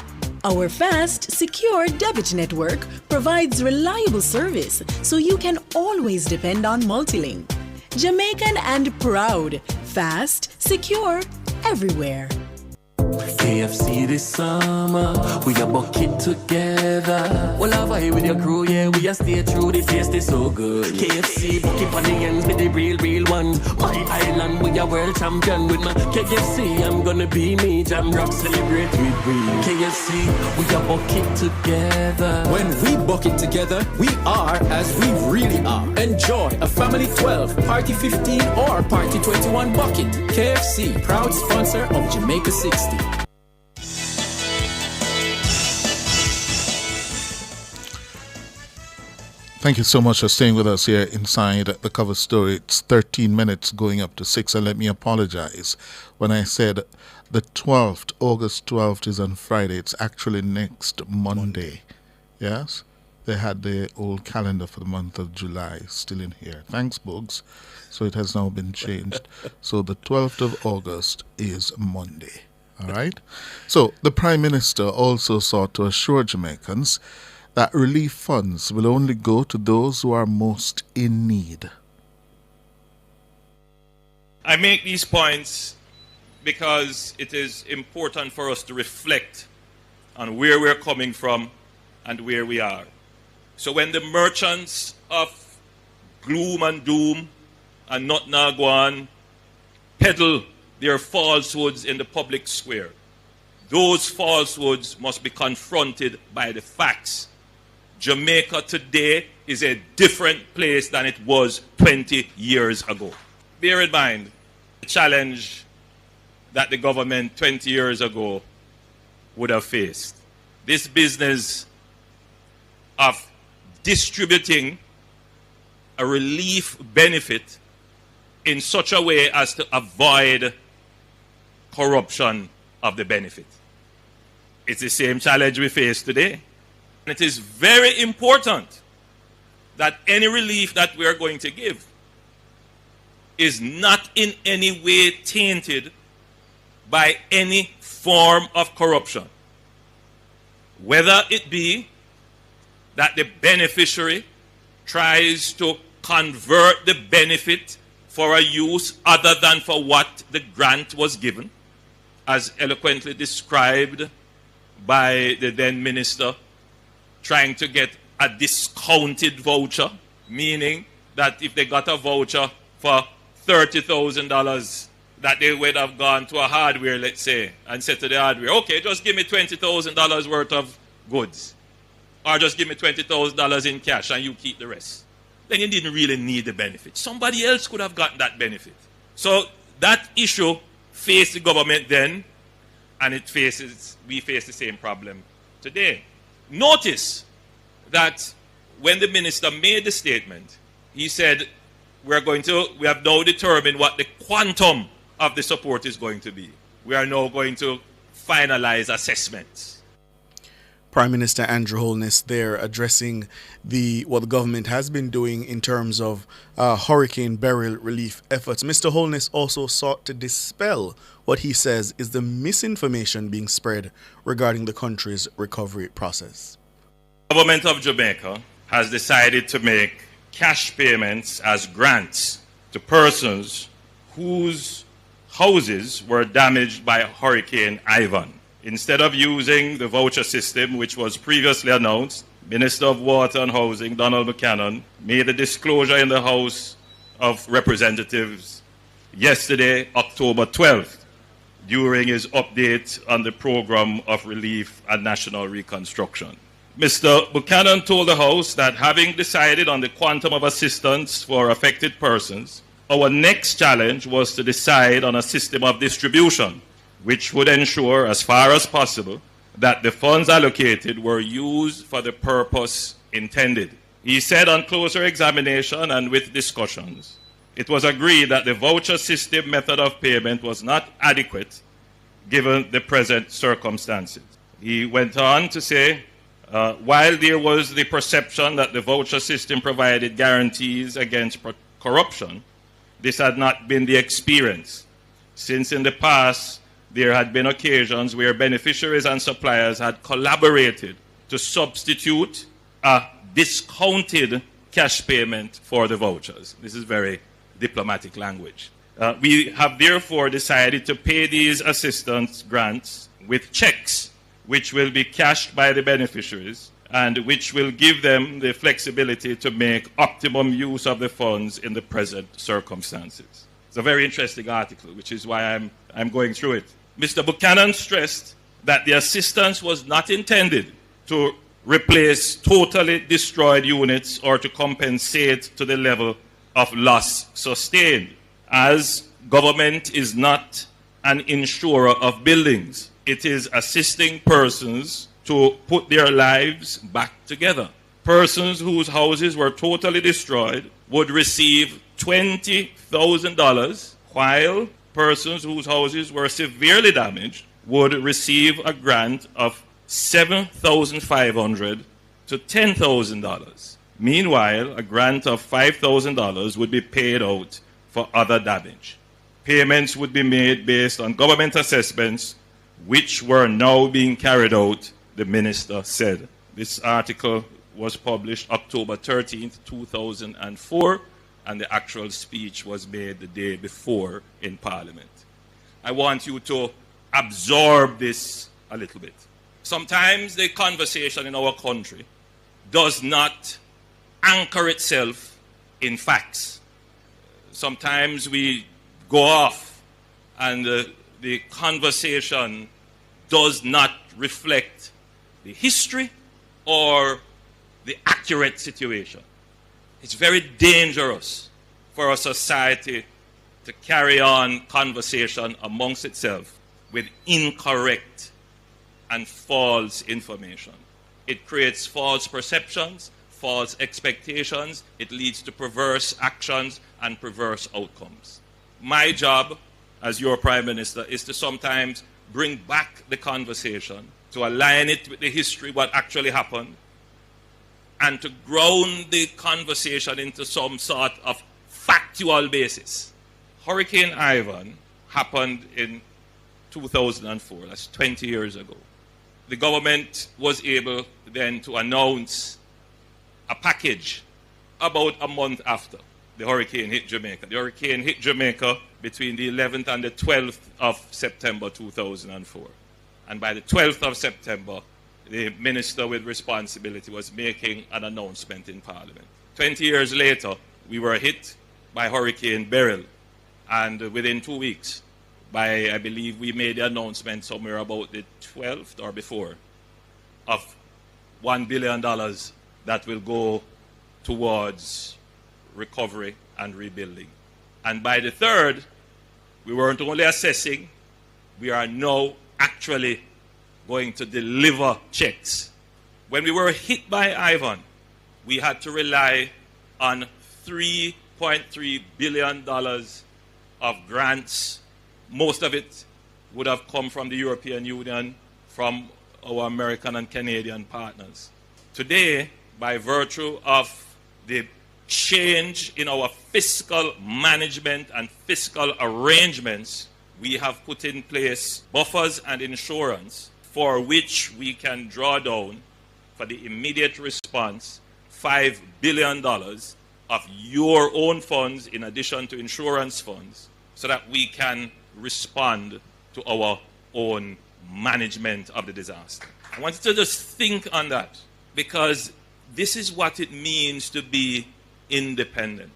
Our fast, secure debit network provides reliable service so you can always depend on Multilink. Jamaican and proud, fast, secure, everywhere. KFC this summer, we a bucket together. Well, have I with your crew, yeah, we a stay true, the taste is so good. KFC, bucket on the ends with the real one. My island, we a world champion with my KFC, I'm gonna be me, Jam Rock, celebrate with we. KFC, we a bucket together. When we bucket together, we are as we really are. Enjoy a family 12, party 15, or party 21 bucket. KFC, proud sponsor of Jamaica 60. Thank you so much for staying with us here inside the cover story. It's 13 minutes going up to 6, and let me apologize. When I said the 12th, August 12th is on Friday, it's actually next Monday. Yes? They had the old calendar for the month of July still in here. Thanks, Bugs. So it has now been changed. So the 12th of August is Monday. All right? So the Prime Minister also sought to assure Jamaicans that relief funds will only go to those who are most in need. I make these points because it is important for us to reflect on where we're coming from and where we are. So when the merchants of gloom and doom and not Nagwan peddle their falsehoods in the public square, those falsehoods must be confronted by the facts. Jamaica today is a different place than it was 20 years ago. Bear in mind the challenge that the government 20 years ago would have faced. This business of distributing a relief benefit in such a way as to avoid corruption of the benefit. It's the same challenge we face today. It is very important that any relief that we are going to give is not in any way tainted by any form of corruption. Whether it be that the beneficiary tries to convert the benefit for a use other than for what the grant was given, as eloquently described by the then minister, trying to get a discounted voucher, meaning that if they got a voucher for $30,000, that they would have gone to a hardware, let's say, and said to the hardware, okay, just give me $20,000 worth of goods, or just give me $20,000 in cash and you keep the rest. Then you didn't really need the benefit. Somebody else could have gotten that benefit. So that issue faced the government then, and we face the same problem today. Notice that when the minister made the statement, he said, we have now determined what the quantum of the support is going to be. We are now going to finalize assessments. Prime Minister Andrew Holness there addressing what the government has been doing in terms of Hurricane Beryl relief efforts. Mr. Holness also sought to dispel what he says is the misinformation being spread regarding the country's recovery process. The government of Jamaica has decided to make cash payments as grants to persons whose houses were damaged by Hurricane Ivan. Instead of using the voucher system, which was previously announced, Minister of Water and Housing, Donald Buchanan, made a disclosure in the House of Representatives yesterday, October 12th, during his update on the Program of Relief and National Reconstruction. Mr. Buchanan told the House that having decided on the quantum of assistance for affected persons, our next challenge was to decide on a system of distribution which would ensure, as far as possible, that the funds allocated were used for the purpose intended. He said on closer examination and with discussions, it was agreed that the voucher system method of payment was not adequate given the present circumstances. He went on to say, while there was the perception that the voucher system provided guarantees against corruption, this had not been the experience, since in the past there had been occasions where beneficiaries and suppliers had collaborated to substitute a discounted cash payment for the vouchers. This is very diplomatic language. We have therefore decided to pay these assistance grants with checks, which will be cashed by the beneficiaries and which will give them the flexibility to make optimum use of the funds in the present circumstances. It's a very interesting article, which is why I'm going through it. Mr. Buchanan stressed that the assistance was not intended to replace totally destroyed units or to compensate to the level of loss sustained, as government is not an insurer of buildings. It is assisting persons to put their lives back together. Persons whose houses were totally destroyed would receive $20,000, while persons whose houses were severely damaged would receive a grant of $7,500 to $10,000. Meanwhile, a grant of $5,000 would be paid out for other damage. Payments would be made based on government assessments, which were now being carried out, the minister said. This article was published October 13th, 2004, and the actual speech was made the day before in Parliament. I want you to absorb this a little bit. Sometimes the conversation in our country does not anchor itself in facts. Sometimes we go off and the conversation does not reflect the history or the accurate situation. It's very dangerous for a society to carry on conversation amongst itself with incorrect and false information. It creates false perceptions, false expectations. It leads to perverse actions and perverse outcomes. My job as your Prime Minister is to sometimes bring back the conversation, to align it with the history, what actually happened, and to ground the conversation into some sort of factual basis. Hurricane Ivan happened in 2004, that's 20 years ago. The government was able then to announce a package about a month after the hurricane hit Jamaica. The hurricane hit Jamaica between the 11th and the 12th of September 2004. And by the 12th of September, the minister with responsibility was making an announcement in Parliament. 20 years later, we were hit by Hurricane Beryl. And within 2 weeks, I believe we made the announcement somewhere about the 12th or before of $1 billion that will go towards recovery and rebuilding. And by the 3rd, We weren't only assessing, we are now actually going to deliver checks. When we were hit by Ivan, we had to rely on $3.3 billion of grants. Most of it would have come from the European Union, from our American and Canadian partners. Today, by virtue of the change in our fiscal management and fiscal arrangements, we have put in place buffers and insurance for which we can draw down for the immediate response $5 billion of your own funds in addition to insurance funds, so that we can respond to our own management of the disaster. I want you to just think on that, because this is what it means to be independent.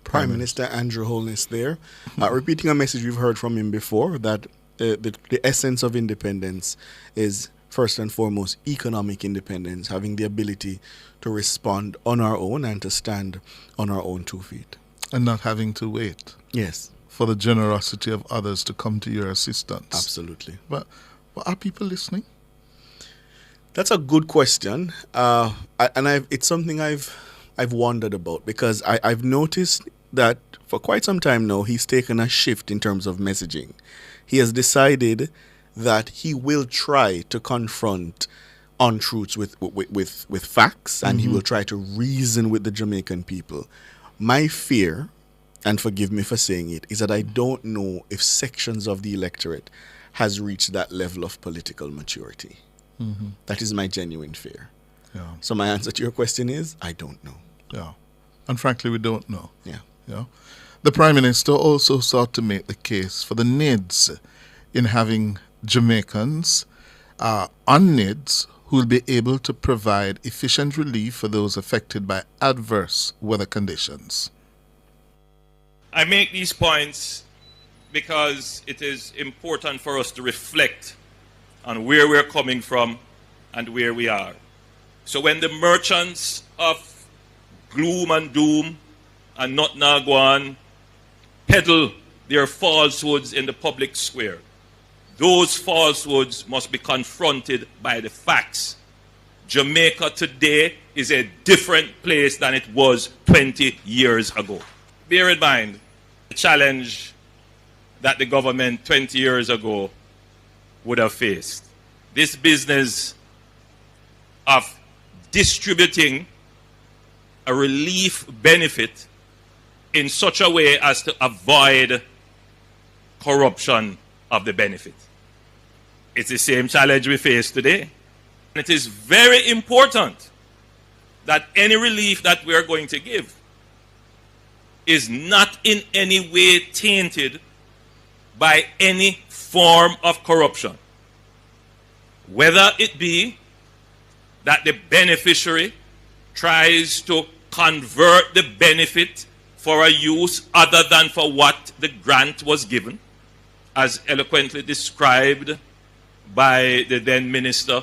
Prime Minister Andrew Holness there, repeating a message we've heard from him before, that the essence of independence is first and foremost economic independence, having the ability to respond on our own and to stand on our own 2 feet. And not having to wait. Yes. For the generosity of others to come to your assistance. Absolutely. But are people listening? That's a good question. It's something I've wondered about, because I've noticed that for quite some time now, he's taken a shift in terms of messaging. He has decided that he will try to confront untruths with facts, and he will try to reason with the Jamaican people. My fear, and forgive me for saying it, is that I don't know if sections of the electorate has reached that level of political maturity. That is my genuine fear. Yeah. So my answer to your question is, I don't know. Yeah. And frankly, we don't know. Yeah. Yeah. The Prime Minister also sought to make the case for the NIDS in having Jamaicans on NIDS who will be able to provide efficient relief for those affected by adverse weather conditions. I make these points because it is important for us to reflect on where we're coming from and where we are. So when the merchants of gloom and doom and not Nagwan peddle their falsehoods in the public square, those falsehoods must be confronted by the facts. Jamaica today is a different place than it was 20 years ago. Bear in mind the challenge that the government 20 years ago would have faced. This business of distributing a relief benefit in such a way as to avoid corruption of the benefit. It's the same challenge we face today. And it is very important that any relief that we are going to give is not in any way tainted by any form of corruption. Whether it be that the beneficiary tries to convert the benefit for a use other than for what the grant was given, as eloquently described by the then minister,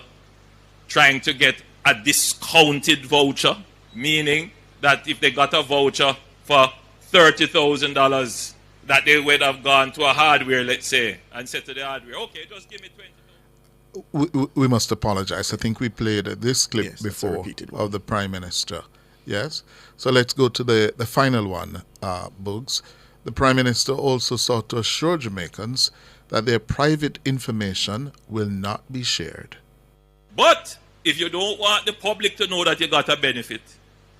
trying to get a discounted voucher, meaning that if they got a voucher for $30,000, that they would have gone to a hardware, let's say, and said to the hardware, okay, just give me 20,000. We must apologize. I think we played this clip before one. of the Prime Minister. Yes? So let's go to the final one, Boogs. The Prime Minister also sought to assure Jamaicans that their private information will not be shared. But if you don't want the public to know that you got a benefit,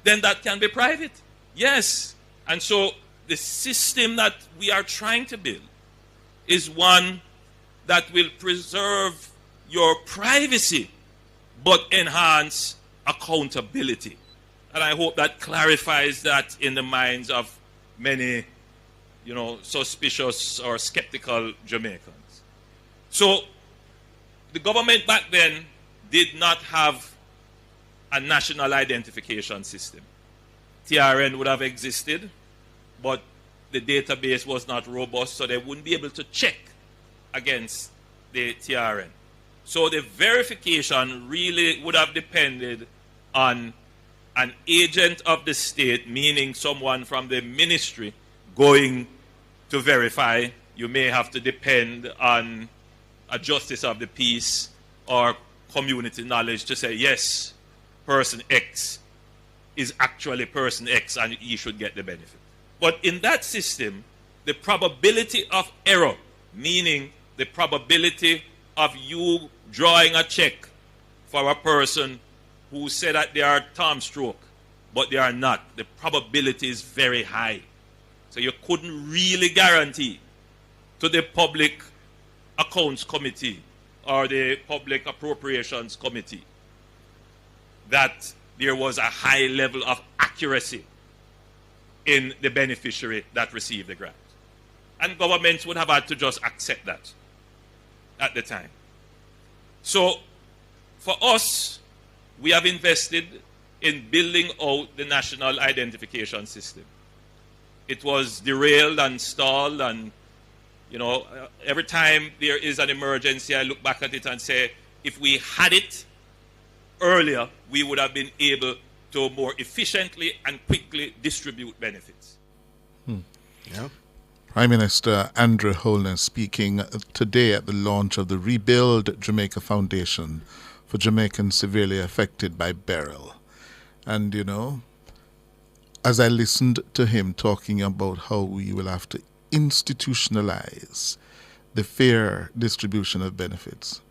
then that can be private. Yes. And so the system that we are trying to build is one that will preserve your privacy but enhance accountability. And I hope that clarifies that in the minds of many, suspicious or skeptical Jamaicans. So the government back then did not have a national identification system. TRN would have existed, but the database was not robust, so they wouldn't be able to check against the TRN. So the verification really would have depended on an agent of the state, meaning someone from the ministry, going to verify. You may have to depend on a justice of the peace or community knowledge to say, yes, person X is actually person X and he should get the benefit. But in that system, the probability of error, meaning the probability of you drawing a check for a person who said that they are Tom stroke, but they are not, the probability is very high. So you couldn't really guarantee to the Public Accounts Committee or the Public Appropriations Committee that there was a high level of accuracy in the beneficiary that received the grant. And governments would have had to just accept that at the time. So for us, we have invested in building out the national identification system. It was derailed and stalled, and every time there is an emergency, I look back at it and say, if we had it earlier, we would have been able to more efficiently and quickly distribute benefits. Yeah. Prime Minister Andrew Holness speaking today at the launch of the Rebuild Jamaica Foundation for Jamaicans severely affected by Beryl. And, as I listened to him talking about how we will have to institutionalize the fair distribution of benefits,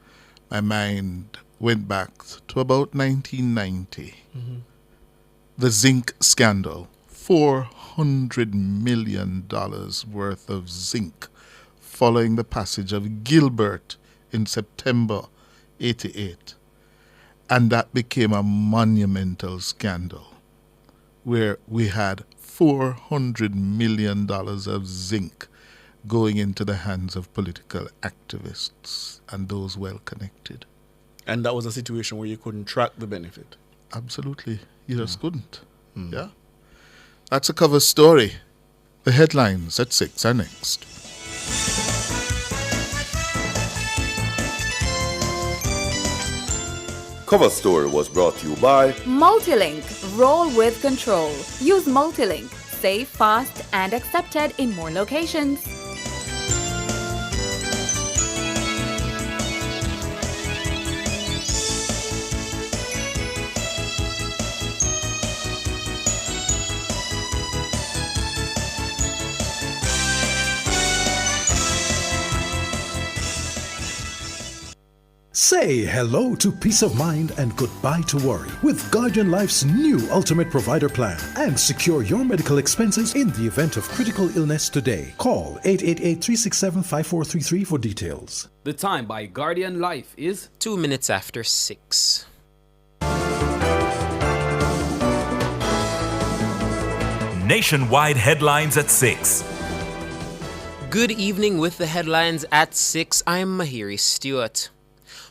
my mind went back to about 1990. Mm-hmm. The zinc scandal, $400 million worth of zinc following the passage of Gilbert in September 88. And that became a monumental scandal where we had $400 million of zinc going into the hands of political activists and those well connected. And that was a situation where you couldn't track the benefit. Absolutely. You just couldn't. Yeah. That's a cover story. The headlines at 6 are next. Cover Story was brought to you by Multilink. Roll with control. Use Multilink. Safe, fast, and accepted in more locations. Say hello to peace of mind and goodbye to worry with Guardian Life's new Ultimate Provider Plan, and secure your medical expenses in the event of critical illness today. Call 888-367-5433 for details. The time by Guardian Life is 2 minutes after 6. Nationwide headlines at 6. Good evening with the headlines at 6. I'm Mahiri Stewart.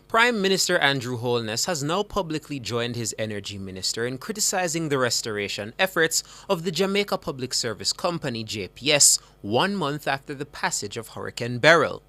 Prime Minister Andrew Holness has now publicly joined his energy minister in criticizing the restoration efforts of the Jamaica Public Service Company, JPS, 1 month after the passage of Hurricane Beryl.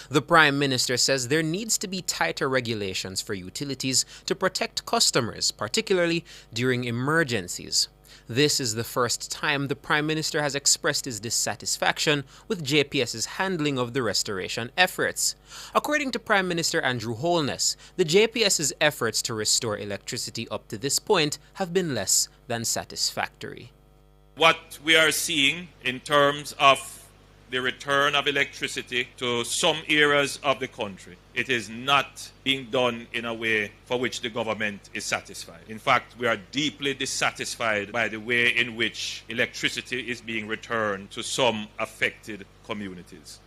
The Prime Minister says there needs to be tighter regulations for utilities to protect customers, particularly during emergencies. This is the first time the Prime Minister has expressed his dissatisfaction with JPS's handling of the restoration efforts. According to Prime Minister Andrew Holness, the JPS's efforts to restore electricity up to this point have been less than satisfactory. What we are seeing in terms of the return of electricity to some areas of the country, it is not being done in a way for which the government is satisfied. In fact, we are deeply dissatisfied by the way in which electricity is being returned to some affected communities.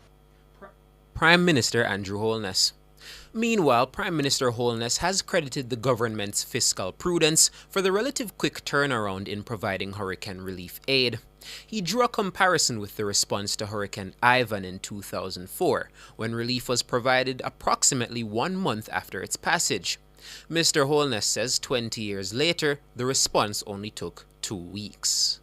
Prime Minister Andrew Holness. Meanwhile, Prime Minister Holness has credited the government's fiscal prudence for the relative quick turnaround in providing hurricane relief aid. He drew a comparison with the response to Hurricane Ivan in 2004, when relief was provided approximately 1 month after its passage. Mr. Holness says 20 years later, the response only took 2 weeks.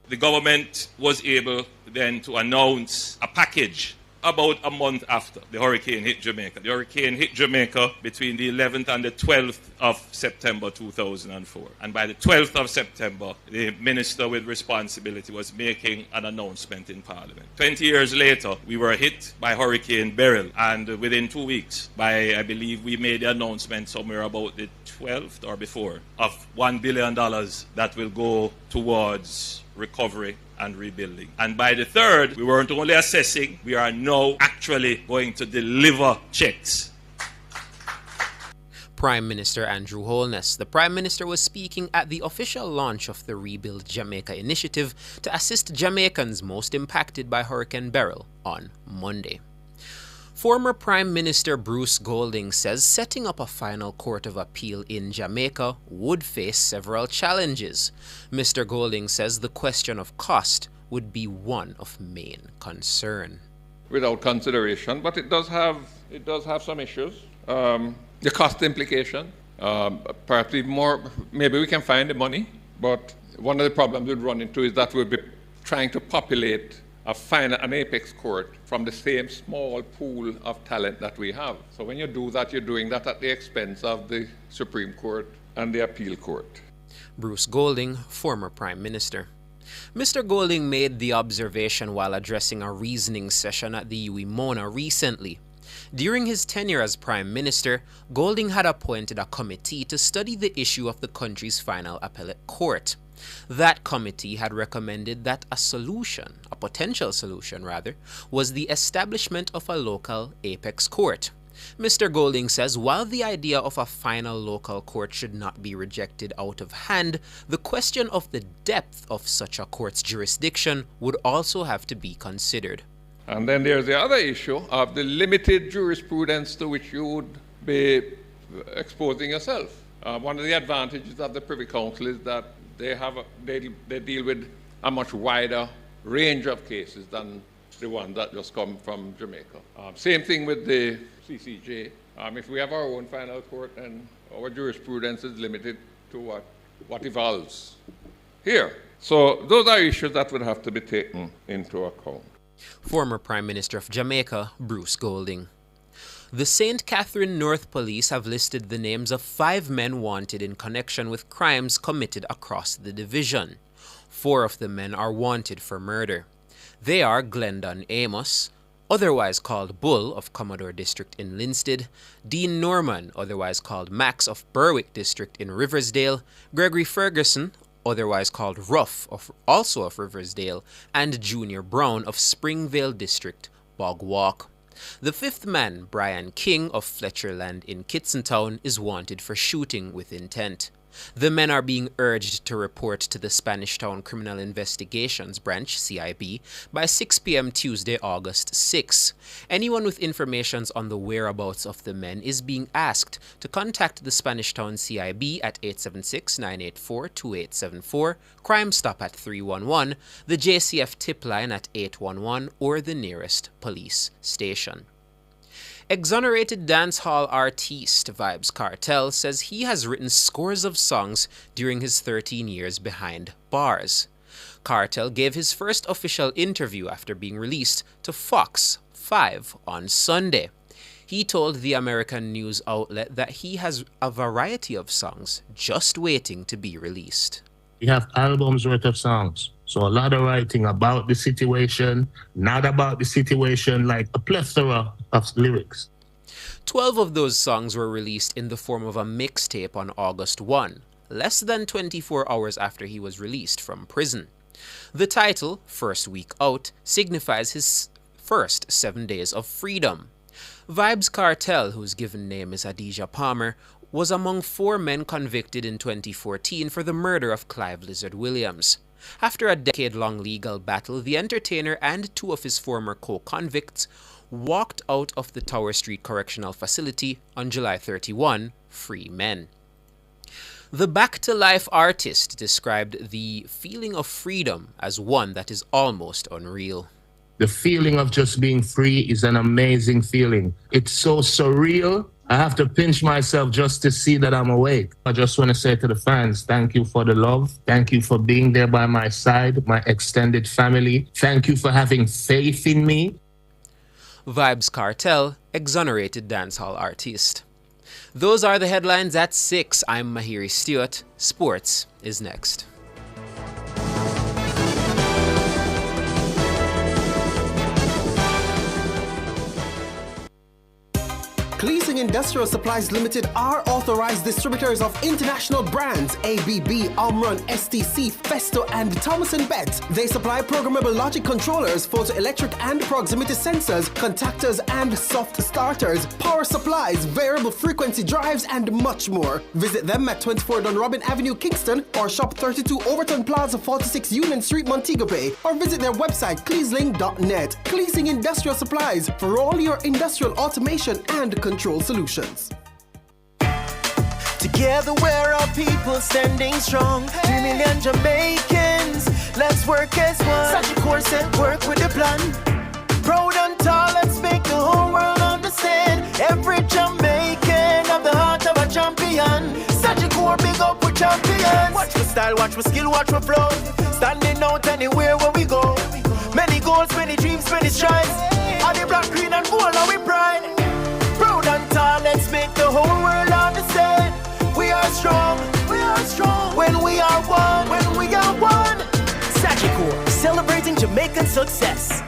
The government was able then to announce a package about a month after the hurricane hit Jamaica. The hurricane hit Jamaica between the 11th and the 12th of September 2004. And by the 12th of September, the minister with responsibility was making an announcement in Parliament. 20 years later, we were hit by Hurricane Beryl. And within 2 weeks, I believe we made the announcement somewhere about the 12th or before of $1 billion that will go towards recovery and rebuilding. And by the 3rd, we weren't only assessing, we are now actually going to deliver checks. Prime Minister Andrew Holness. The Prime Minister was speaking at the official launch of the Rebuild Jamaica initiative to assist Jamaicans most impacted by Hurricane Beryl on Monday. Former Prime Minister Bruce Golding says setting up a final court of appeal in Jamaica would face several challenges. Mr. Golding says the question of cost would be one of main concern. Without consideration, but it does have some issues. The cost implication, perhaps even more, maybe we can find the money, but one of the problems we'd run into is that we'll be trying to populate an apex court from the same small pool of talent that we have. So when you do that, you're doing that at the expense of the Supreme Court and the Appeal Court. Bruce Golding, former Prime Minister. Mr. Golding made the observation while addressing a reasoning session at the UEMONA recently. During his tenure as Prime Minister, Golding had appointed a committee to study the issue of the country's final appellate court. That committee had recommended that a potential solution rather, was the establishment of a local apex court. Mr. Golding says while the idea of a final local court should not be rejected out of hand, the question of the depth of such a court's jurisdiction would also have to be considered. And then there's the other issue of the limited jurisprudence to which you would be exposing yourself. One of the advantages of the Privy Council is that they deal with a much wider range of cases than the one that just come from Jamaica. Same thing with the CCJ. If we have our own final court, then our jurisprudence is limited to what evolves here. So those are issues that would have to be taken into account. Former Prime Minister of Jamaica, Bruce Golding. The St. Catherine North Police have listed the names of 5 men wanted in connection with crimes committed across the division. 4 of the men are wanted for murder. They are Glendon Amos, otherwise called Bull of Commodore District in Linstead, Dean Norman, otherwise called Max of Berwick District in Riversdale, Gregory Ferguson, otherwise called Ruff, also of Riversdale, and Junior Brown of Springvale District, Bog Walk. The 5th man, Brian King of Fletcherland in Kitsentown, is wanted for shooting with intent. The men are being urged to report to the Spanish Town Criminal Investigations Branch, CIB, by 6 p.m. Tuesday, August 6. Anyone with information on the whereabouts of the men is being asked to contact the Spanish Town CIB at 876-984-2874, Crime Stop at 311, the JCF tip line at 811, or the nearest police station. Exonerated dancehall artiste Vybz Kartel says he has written scores of songs during his 13 years behind bars. Kartel gave his first official interview after being released to Fox 5 on Sunday. He told the American news outlet that he has a variety of songs just waiting to be released. We have albums worth of songs. So a lot of writing about the situation, not about the situation, like a plethora of lyrics. 12 of those songs were released in the form of a mixtape on August 1, less than 24 hours after he was released from prison. The title, First Week Out, signifies his first 7 days of freedom. Vybz Kartel, whose given name is Adidja Palmer, was among 4 men convicted in 2014 for the murder of Clive Lizard Williams. After a decade-long legal battle, the entertainer and 2 of his former co-convicts walked out of the Tower Street Correctional Facility on July 31, free men. The back-to-life artist described the feeling of freedom as one that is almost unreal. The feeling of just being free is an amazing feeling. It's so surreal. I have to pinch myself just to see that I'm awake. I just want to say to the fans, thank you for the love. Thank you for being there by my side, my extended family. Thank you for having faith in me. Vibes Cartel exonerated dancehall artist. Those are the headlines at 6. I'm Mahiri Stewart. Sports is next. Cleasing Industrial Supplies Limited are authorized distributors of international brands ABB, Omron, STC, Festo, and Thomas & Betts. They supply programmable logic controllers, photoelectric and proximity sensors, contactors and soft starters, power supplies, variable frequency drives, and much more. Visit them at 24 Dunrobin Avenue, Kingston, or shop 32 Overton Plaza, 46 Union Street, Montego Bay, or visit their website cleasling.net. Cleasing Industrial Supplies for all your industrial automation and control solutions. Together we're all people standing strong. 3 million Jamaicans, let's work as one. Such a course and work with a plan. Proud and tall, let's make the whole world understand. Every Jamaican have the heart of a champion. Such a core, big up with champions. Watch my style, watch my skill, watch my flow. Standing out anywhere where we go. Many goals, many dreams, many strides. All the black, green and gold, and we pride. Proud and tall, let's make the whole world understand. We are strong when we are one, Sagicor, celebrating Jamaican success.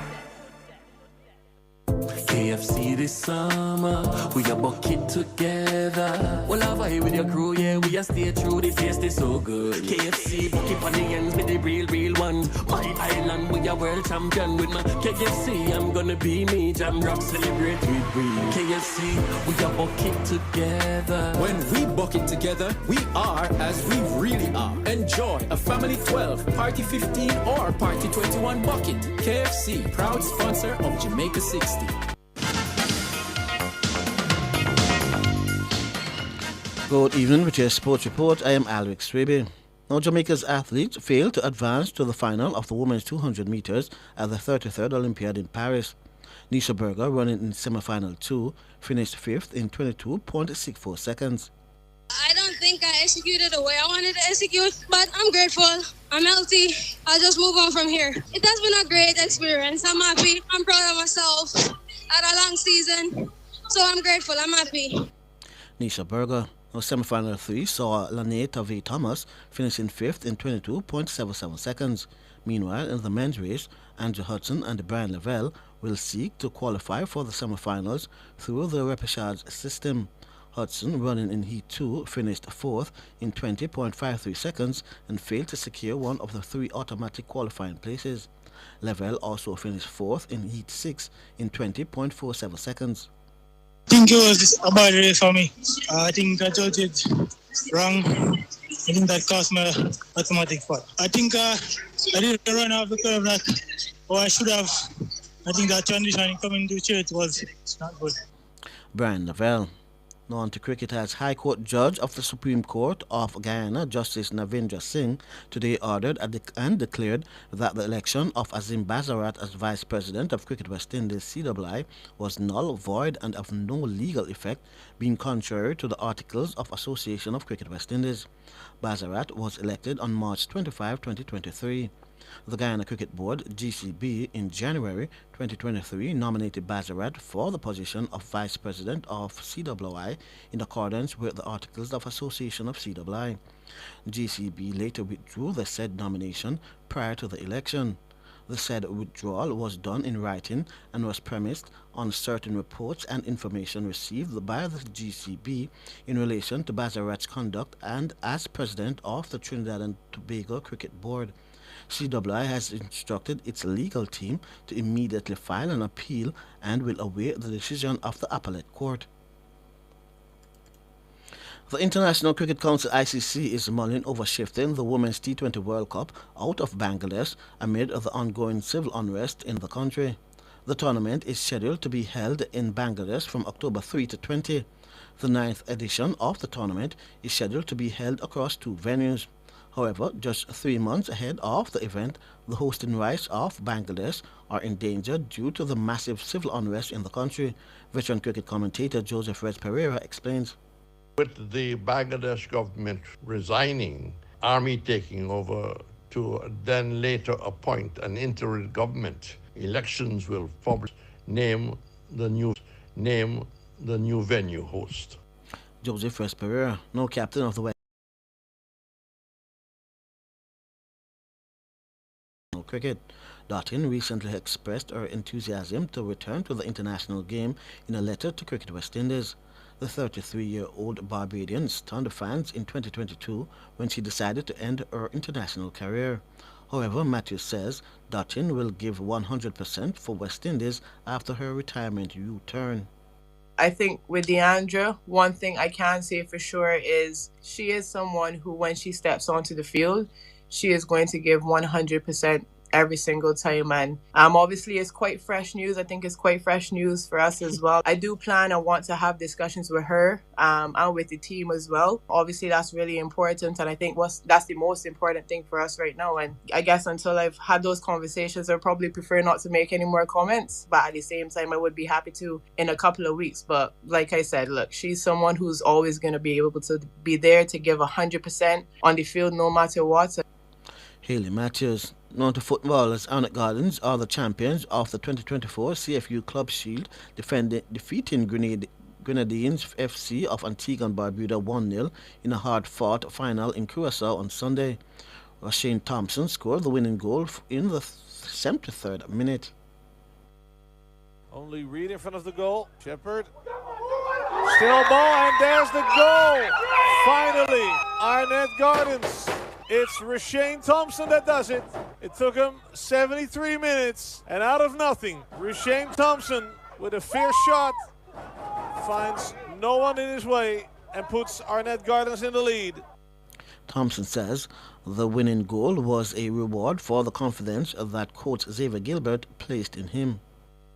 KFC this summer, we a bucket together. Well, I vibe with your crew, yeah, we a stay true, the taste is so good. KFC, bucket on the ends with the real one. My island, we a world champion with my KFC. I'm gonna be me, Jam Rock, celebrate with we. KFC, we a bucket together. When we bucket together, we are as we really are. Enjoy a family 12, party 15, or party 21 bucket. KFC, proud sponsor of Jamaica 60. Good evening with your sports report. I am Alric Swaby. Now, Jamaica's athletes failed to advance to the final of the women's 200 meters at the 33rd Olympiad in Paris. Nisha Berger, running in semi-final 2, finished 5th in 22.64 seconds. I don't think I executed the way I wanted to execute, but I'm grateful. I'm healthy. I'll just move on from here. It has been a great experience. I'm happy. I'm proud of myself. I had a long season, so I'm grateful. I'm happy. Nisha Berger. Now, semi-final 3 saw Lanae Tavie Thomas finishing 5th in 22.77 seconds. Meanwhile, in the men's race, Andrew Hudson and Brian Lavelle will seek to qualify for the semi-finals through the repechage system. Hudson, running in Heat 2, finished 4th in 20.53 seconds and failed to secure one of the 3 automatic qualifying places. Lavelle also finished 4th in Heat 6 in 20.47 seconds. I think it was a bad race for me. I think I judged it wrong. I think that cost me automatic spot. I think I did run off the curve like I should have. I think that transition coming to church was not good. Brian Lavelle. Now on to cricket, as High Court Judge of the Supreme Court of Guyana, Justice Navindra Singh, today ordered and declared that the election of Azim Bazarat as Vice President of Cricket West Indies CWI was null, void, and of no legal effect, being contrary to the Articles of Association of Cricket West Indies. Bazarat was elected on March 25, 2023. The Guyana Cricket Board, GCB, in January 2023 nominated Bazarat for the position of Vice President of CWI in accordance with the Articles of Association of CWI. GCB later withdrew the said nomination prior to the election. The said withdrawal was done in writing and was premised on certain reports and information received by the GCB in relation to Bazarat's conduct and as President of the Trinidad and Tobago Cricket Board. CWI has instructed its legal team to immediately file an appeal and will await the decision of the appellate court. The International Cricket Council ICC is mulling over shifting the Women's T20 World Cup out of Bangladesh amid the ongoing civil unrest in the country. The tournament is scheduled to be held in Bangladesh from October 3 to 20. The 9th edition of the tournament is scheduled to be held across 2 venues. However, just 3 months ahead of the event, the hosting rights of Bangladesh are in danger due to the massive civil unrest in the country. Veteran cricket commentator Joseph Rez Pereira explains. With the Bangladesh government resigning, army taking over to then later appoint an interim government, elections will probably name the new venue host. Joseph Pereira, no captain of the West cricket. Dottin recently expressed her enthusiasm to return to the international game in a letter to Cricket West Indies. The 33-year-old Barbadian stunned fans in 2022 when she decided to end her international career. However, Matthews says Dottin will give 100% for West Indies after her retirement U-turn. I think with Deandra, one thing I can say for sure is she is someone who, when she steps onto the field, she is going to give 100% every single time. And obviously it's quite fresh news. I think it's quite fresh news for us as well. I do plan and want to have discussions with her and with the team as well. Obviously that's really important, and I think that's the most important thing for us right now. And I guess until I've had those conversations, I'd probably prefer not to make any more comments, but at the same time I would be happy to in a couple of weeks. But like I said, look, she's someone who's always going to be able to be there to give 100% on the field no matter what. Haley Matthews. Known to footballers, Arnott Gardens are the champions of the 2024 CFU Club Shield, defeating Grenadines FC of Antigua and Barbuda 1-0 in a hard-fought final in Curacao on Sunday. Rashane Thompson scored the winning goal in the 73rd minute. Only Reed in front of the goal. Shepherd. Still ball, and there's the goal. Finally, Arnott Gardens. It's Rashane Thompson that does it. It took him 73 minutes, and out of nothing, Rashane Thompson with a fierce shot finds no one in his way and puts Arnott Gardens in the lead. Thompson says the winning goal was a reward for the confidence that coach Xavier Gilbert placed in him.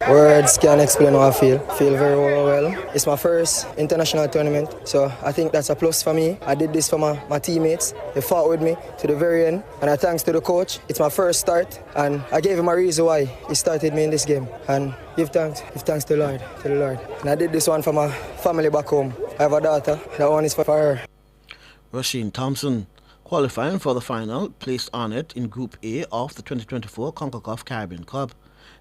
Words can't explain how I feel. Feel very well. It's my first international tournament, so I think that's a plus for me. I did this for my teammates. They fought with me to the very end, and thanks to the coach. It's my first start, and I gave him a reason why he started me in this game. And give thanks to the Lord. And I did this one for my family back home. I have a daughter. That one is for her. Rashane Thompson, qualifying for the final, placed Arnott in Group A of the 2024 CONCACAF Caribbean Cup.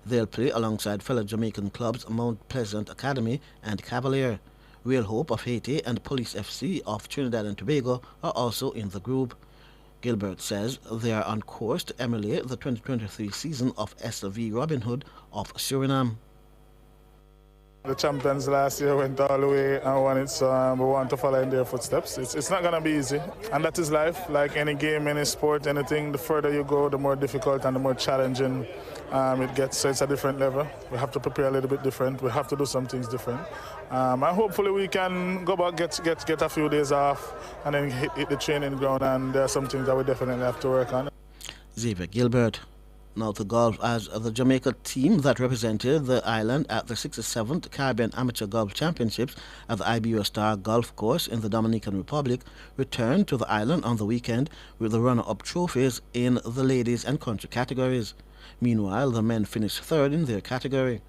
They'll play alongside fellow Jamaican clubs Mount Pleasant Academy and Cavalier. Real Hope of Haiti and Police FC of Trinidad and Tobago are also in the group. Gilbert says they are on course to emulate the 2023 season of SV Robin Hood of Suriname. The champions last year went all the way and won it, so we want to follow in their footsteps. It's not going to be easy, and that is life. Like any game, any sport, anything, the further you go, the more difficult and the more challenging it gets. So it's a different level. We have to prepare a little bit different. We have to do some things different. And hopefully we can go back, get a few days off, and then hit the training ground, and there are some things that we definitely have to work on. Xavier Gilbert. Now to golf, as the Jamaica team that represented the island at the 67th Caribbean Amateur Golf Championships at the Iberia Star Golf Course in the Dominican Republic returned to the island on the weekend with the runner-up trophies in the ladies and country categories. Meanwhile, the men finished third in their category.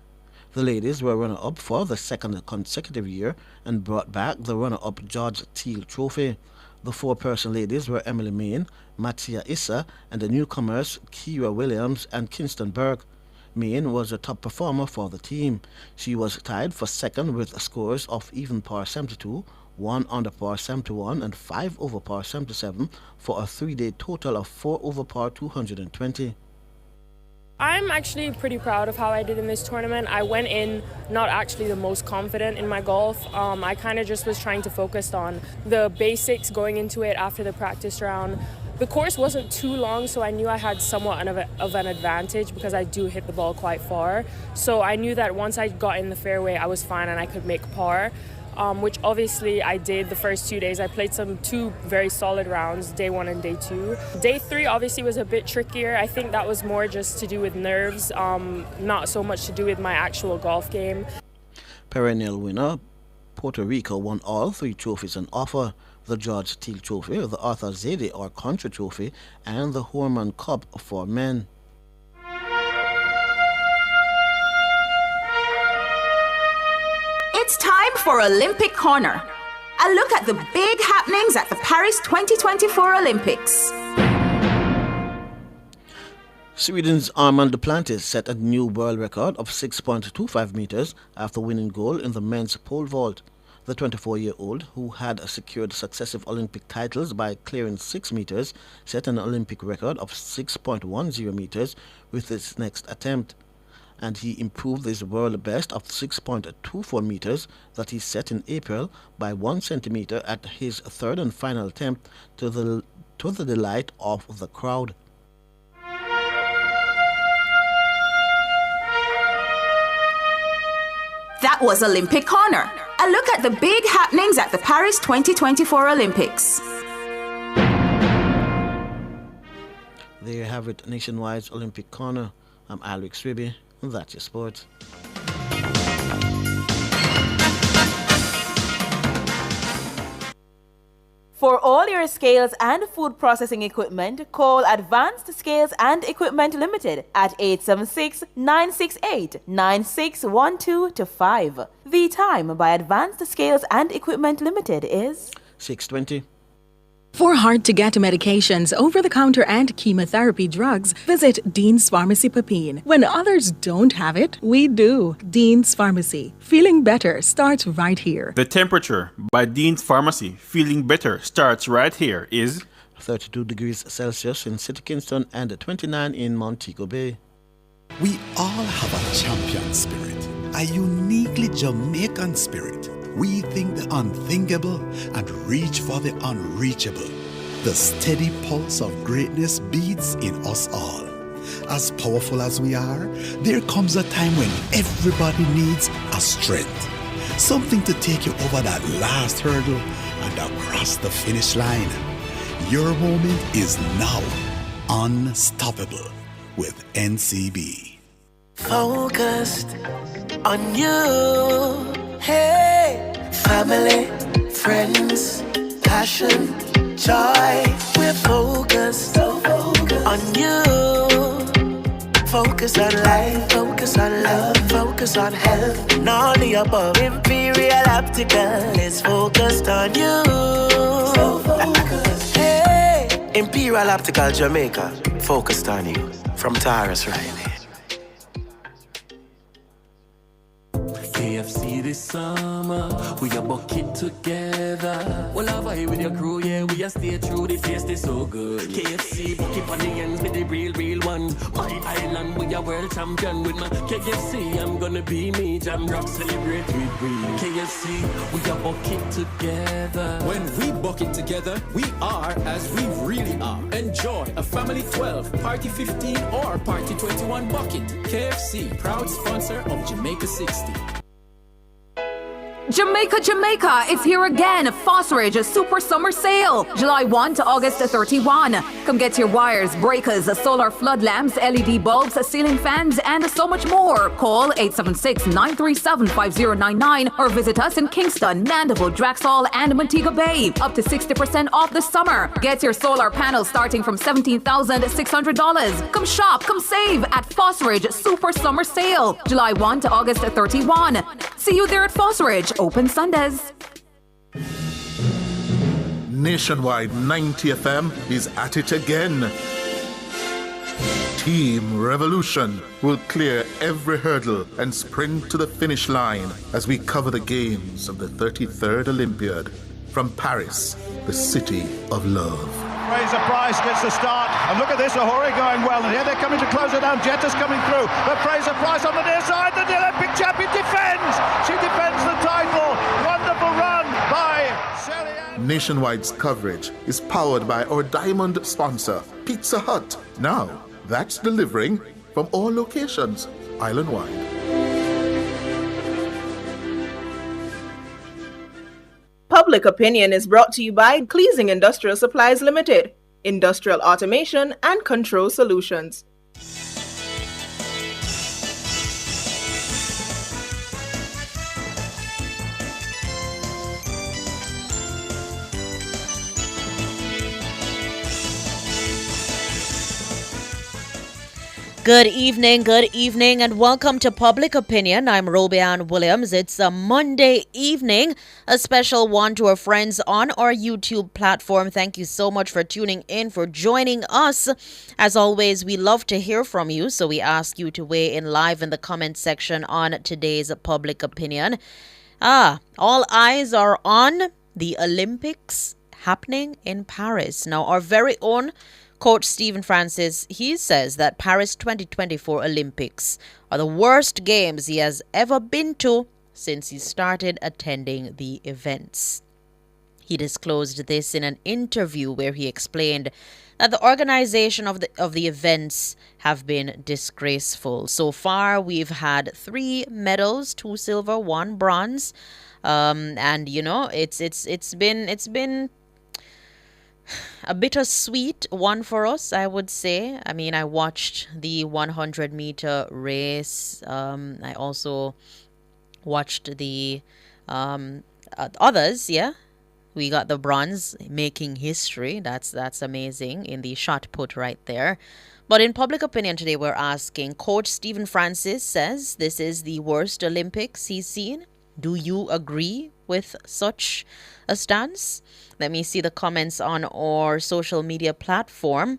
The ladies were runner-up for the second consecutive year and brought back the runner-up George Teal Trophy. The four-person ladies were Emily Main, Matia Issa, and the newcomers Kira Williams and Kingston Burke. Main was the top performer for the team. She was tied for second with scores of even par 72, 1 under par 71, and 5 over par 77 for a 3-day total of 4 over par 220. I'm actually pretty proud of how I did in this tournament. I went in not actually the most confident in my golf. I kind of just was trying to focus on the basics going into it after the practice round. The course wasn't too long, so I knew I had somewhat of an advantage because I do hit the ball quite far. So I knew that once I got in the fairway, I was fine and I could make par. Which obviously I did the first 2 days. I played two very solid rounds, day 1 and day 2. Day 3 obviously was a bit trickier. I think that was more just to do with nerves, not so much to do with my actual golf game. Perennial winner, Puerto Rico won all 3 trophies on offer: the George Teal Trophy, the Arthur Zade or Country Trophy, and the Horman Cup for men. It's time for Olympic Corner. A look at the big happenings at the Paris 2024 Olympics. Sweden's Armand Duplantis set a new world record of 6.25 meters after winning gold in the men's pole vault. The 24-year-old, who had secured successive Olympic titles by clearing 6 meters, set an Olympic record of 6.10 meters with his next attempt. And he improved his world best of 6.24 meters that he set in April by 1 centimeter at his third and final attempt, to the delight of the crowd. That was Olympic Corner. A look at the big happenings at the Paris 2024 Olympics. There you have it, Nationwide's Olympic Corner. I'm Alex Ribby, and that's your sport. For all your scales and food processing equipment, call Advanced Scales and Equipment Limited at 876-968-9612-5. The time by Advanced Scales and Equipment Limited is 6:20. For hard-to-get medications, over-the-counter and chemotherapy drugs, visit Dean's Pharmacy Pepin. When others don't have it, we do. Dean's Pharmacy. Feeling better starts right here. The temperature by Dean's Pharmacy, feeling better, starts right here is 32 degrees Celsius in City Kingston and 29 in Montego Bay. We all have a champion spirit, a uniquely Jamaican spirit. We think the unthinkable and reach for the unreachable. The steady pulse of greatness beats in us all. As powerful as we are, there comes a time when everybody needs a strength. Something to take you over that last hurdle and across the finish line. Your moment is now. Unstoppable with NCB. Focused on you. Hey, family, friends, passion, joy. We're focused on you. Focus on life, focus on love, focus on health, and all the above. Imperial Optical is focused on you. So focused. Hey, Imperial Optical Jamaica, focused on you. From Taurus Riley. KFC this summer, we a bucket together. Well, I vibe with your crew, yeah, we a stay true, the taste is so good. KFC, bucket on the ends with the real one. My island, we a world champion with my KFC. I'm gonna be me, Jam Rock, celebrate with we. KFC, we a bucket together. When we bucket together, we are as we really are. Enjoy a family 12, party 15, or party 21 bucket. KFC, proud sponsor of Jamaica 60. Jamaica, it's here again. Phosphorage, a super summer sale. July 1 to August 31. Come get your wires, breakers, solar flood lamps, LED bulbs, ceiling fans, and so much more. Call 876-937-5099 or visit us in Kingston, Mandeville, Draxall, and Montego Bay. Up to 60% off this summer. Get your solar panels starting from $17,600. Come shop, come save at Phosphorage Super Summer Sale. July 1 to August 31. See you there at Phosphorage. Open Sundays. Nationwide 90 FM is at it again. Team Revolution will clear every hurdle and sprint to the finish line as we cover the games of the 33rd Olympiad from Paris, the city of love. Fraser Price gets the start, and look at this, Ahura going well, and here they're coming to close it down. Jetta's coming through, but Fraser Price on the near side, the Olympic champion defends! She defends the title! Wonderful run by Shelly Ann. Nationwide's coverage is powered by our diamond sponsor, Pizza Hut. Now, that's delivering from all locations, island-wide. Public Opinion is brought to you by Cleasing Industrial Supplies Limited, Industrial Automation and Control Solutions. Good evening, and welcome to Public Opinion. I'm Robian Williams. It's a Monday evening, a special one to our friends on our YouTube platform. Thank you so much for tuning in, for joining us. As always, we love to hear from you, so we ask you to weigh in live in the comment section on today's Public Opinion. All eyes are on the Olympics happening in Paris. Now, our very own Coach Stephen Francis, he says that Paris 2024 Olympics are the worst games he has ever been to since he started attending the events. He disclosed this in an interview where he explained that the organization of the events have been disgraceful. So far, we've had 3 medals, 2 silver, 1 bronze, and you know it's been a bittersweet one for us, I would say. I mean, I watched the 100-meter race. I also watched the others, yeah. We got the bronze, making history. That's amazing in the shot put right there. But in Public Opinion today, we're asking, Coach Stephen Francis says this is the worst Olympics he's seen. Do you agree with such a stance? Let me see the comments on our social media platform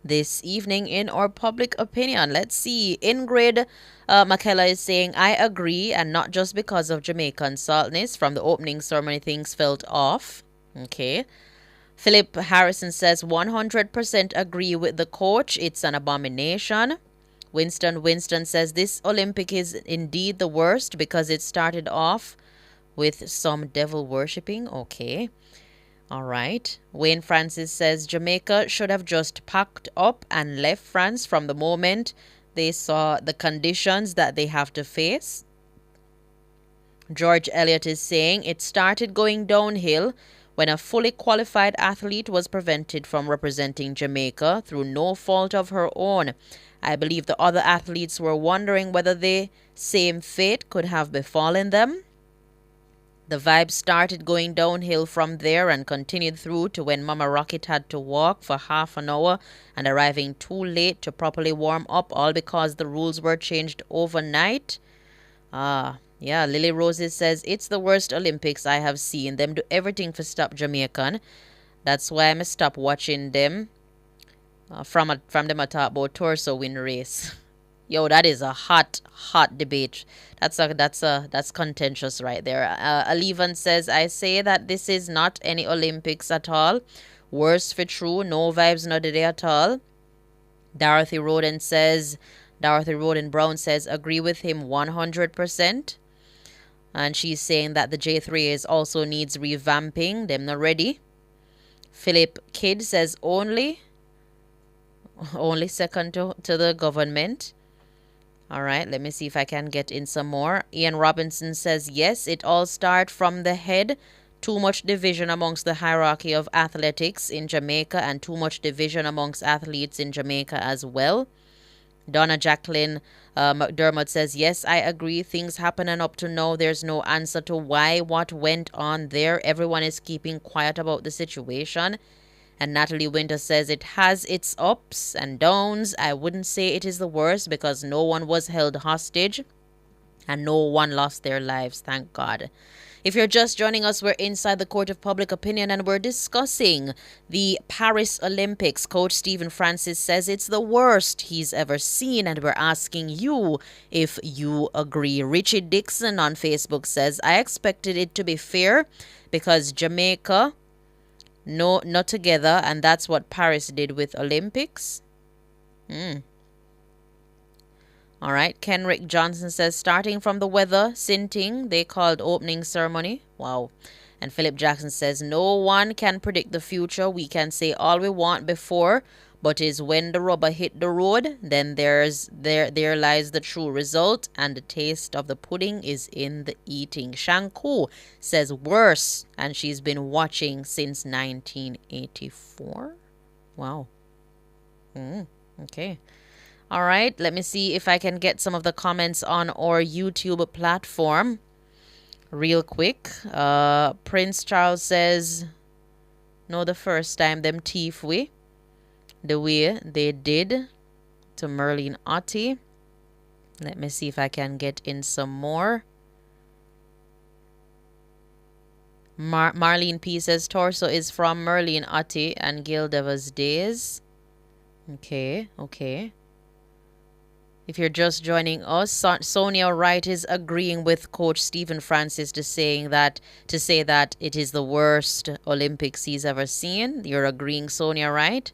this evening in our Public Opinion. Let's see. Ingrid McKellar is saying, I agree, and not just because of Jamaican saltness. From the opening ceremony, things felt off. Okay. Philip Harrison says, 100% agree with the coach. It's an abomination. Winston says, this Olympic is indeed the worst because it started off with some devil worshipping. Okay. All right. Wayne Francis says Jamaica should have just packed up and left France from the moment they saw the conditions that they have to face. George Elliott is saying it started going downhill when a fully qualified athlete was prevented from representing Jamaica through no fault of her own. I believe the other athletes were wondering whether the same fate could have befallen them. The vibe started going downhill from there and continued through to when Mama Rocket had to walk for half an hour and arriving too late to properly warm up, all because the rules were changed overnight. Yeah, Lily Roses says, it's the worst Olympics I have seen. Them do everything for stop Jamaican. That's why I'm stop watching them. From them I talk about torso win race. Yo, that is a hot debate. That's contentious right there. Alivan says, I say that this is not any Olympics at all. Worse for true. No vibes not today at all. Dorothy Roden Brown says, agree with him 100%. And she's saying that the J3 also needs revamping. Them not ready. Philip Kidd says only second to the government. All right, let me see if I can get in some more. Ian Robinson says, yes, it all starts from the head. Too much division amongst the hierarchy of athletics in Jamaica and too much division amongst athletes in Jamaica as well. Donna Jacqueline McDermott says, yes, I agree. Things happen and up to now, there's no answer to what went on there. Everyone is keeping quiet about the situation. And Natalie Winter says it has its ups and downs. I wouldn't say it is the worst because no one was held hostage and no one lost their lives, thank God. If you're just joining us, we're inside the Court of Public Opinion and we're discussing the Paris Olympics. Coach Stephen Francis says it's the worst he's ever seen and we're asking you if you agree. Richie Dixon on Facebook says, I expected it to be fair because Jamaica not together, and that's what Paris did with Olympics. All right. Kenrick Johnson says, starting from the weather, Sinting, they called opening ceremony. Wow. And Philip Jackson says, no one can predict the future. We can say all we want before, but is when the rubber hit the road, then there lies the true result, and the taste of the pudding is in the eating. Shanku says worse, and she's been watching since 1984. Wow. Okay. All right, let me see if I can get some of the comments on our YouTube platform real quick. Prince Charles says, no, the first time them thief we, the way they did to Merlene Otti. Let me see if I can get in some more. Marlene P says torso is from Merlene Otti and Gil Devers Days. Okay. If you're just joining us, Sonia Wright is agreeing with Coach Stephen Francis to say that it is the worst Olympics he's ever seen. You're agreeing, Sonia Wright?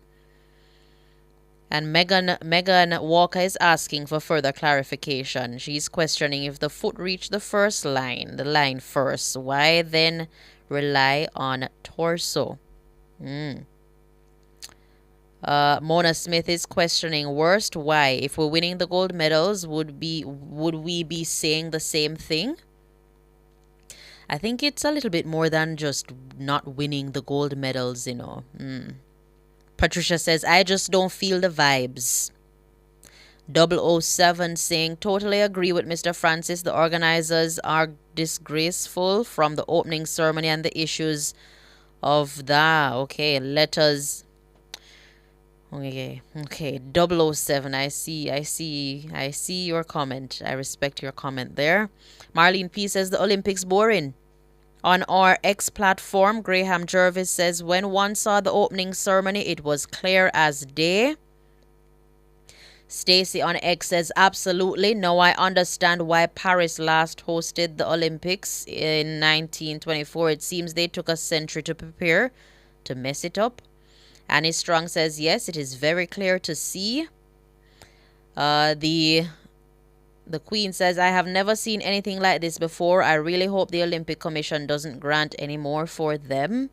And Megan Walker is asking for further clarification. She's questioning if the foot reached the line first. Why then rely on torso? Mona Smith is questioning worst. Why? If we're winning the gold medals, would we be saying the same thing? I think it's a little bit more than just not winning the gold medals, Patricia says, I just don't feel the vibes. 007 saying, totally agree with Mr. Francis. The organizers are disgraceful from the opening ceremony and the issues of that. Okay, letters. Okay. 007. I see your comment. I respect your comment there. Marlene P says the Olympics boring. On our X platform, Graham Jervis says when one saw the opening ceremony, it was clear as day. Stacy on X says absolutely. Now I understand why Paris last hosted the Olympics in 1924. It seems they took a century to prepare to mess it up. Annie Strong says, yes, it is very clear to see. The Queen says, I have never seen anything like this before. I really hope the Olympic Commission doesn't grant any more for them.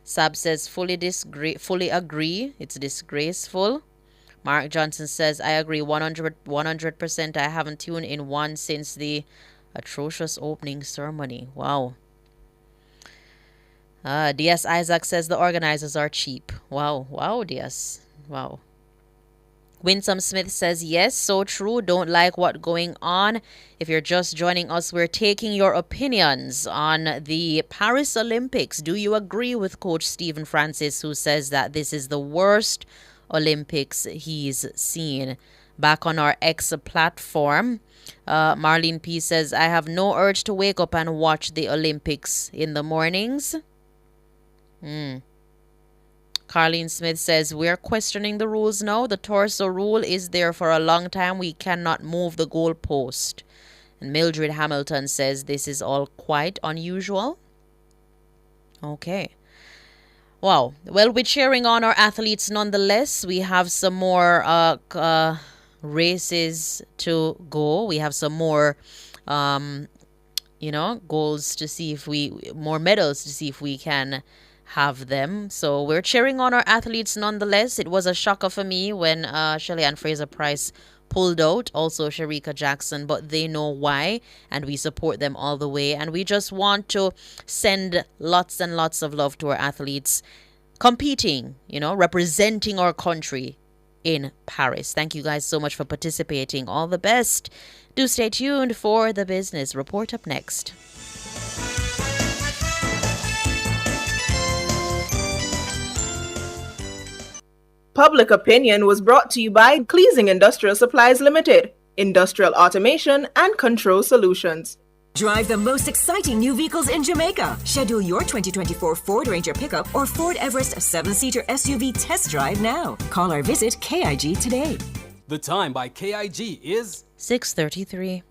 Sab says, fully agree. It's disgraceful. Mark Johnson says, I agree 100%. I haven't tuned in one since the atrocious opening ceremony. Wow. DS Isaac says the organizers are cheap. Wow, DS. Wow. Winsome Smith says, yes, so true. Don't like what's going on. If you're just joining us, we're taking your opinions on the Paris Olympics. Do you agree with Coach Stephen Francis, who says that this is the worst Olympics he's seen? Back on our X platform, Marlene P says, I have no urge to wake up and watch the Olympics in the mornings. Carlene Smith says, we're questioning the rules now. The torso rule is there for a long time. We cannot move the goalpost. And Mildred Hamilton says, this is all quite unusual. Okay. Wow. Well, we're cheering on our athletes nonetheless. We have some more races to go. We have some more goals to see if more medals to see if we can have them. So we're cheering on our athletes nonetheless. It was a shocker for me when Shelly Ann Fraser-Price pulled out, also Sharika Jackson, but they know why, and we support them all the way. And we just want to send lots and lots of love to our athletes competing, representing our country in Paris. Thank you guys so much for participating. All the best. Do stay tuned for the business report up next. Public Opinion was brought to you by Cleasing Industrial Supplies Limited, industrial automation and control solutions. Drive the most exciting new vehicles in Jamaica. Schedule your 2024 Ford Ranger pickup or Ford Everest 7-seater SUV test drive now. Call or visit KIG today. The time by KIG is 6:33.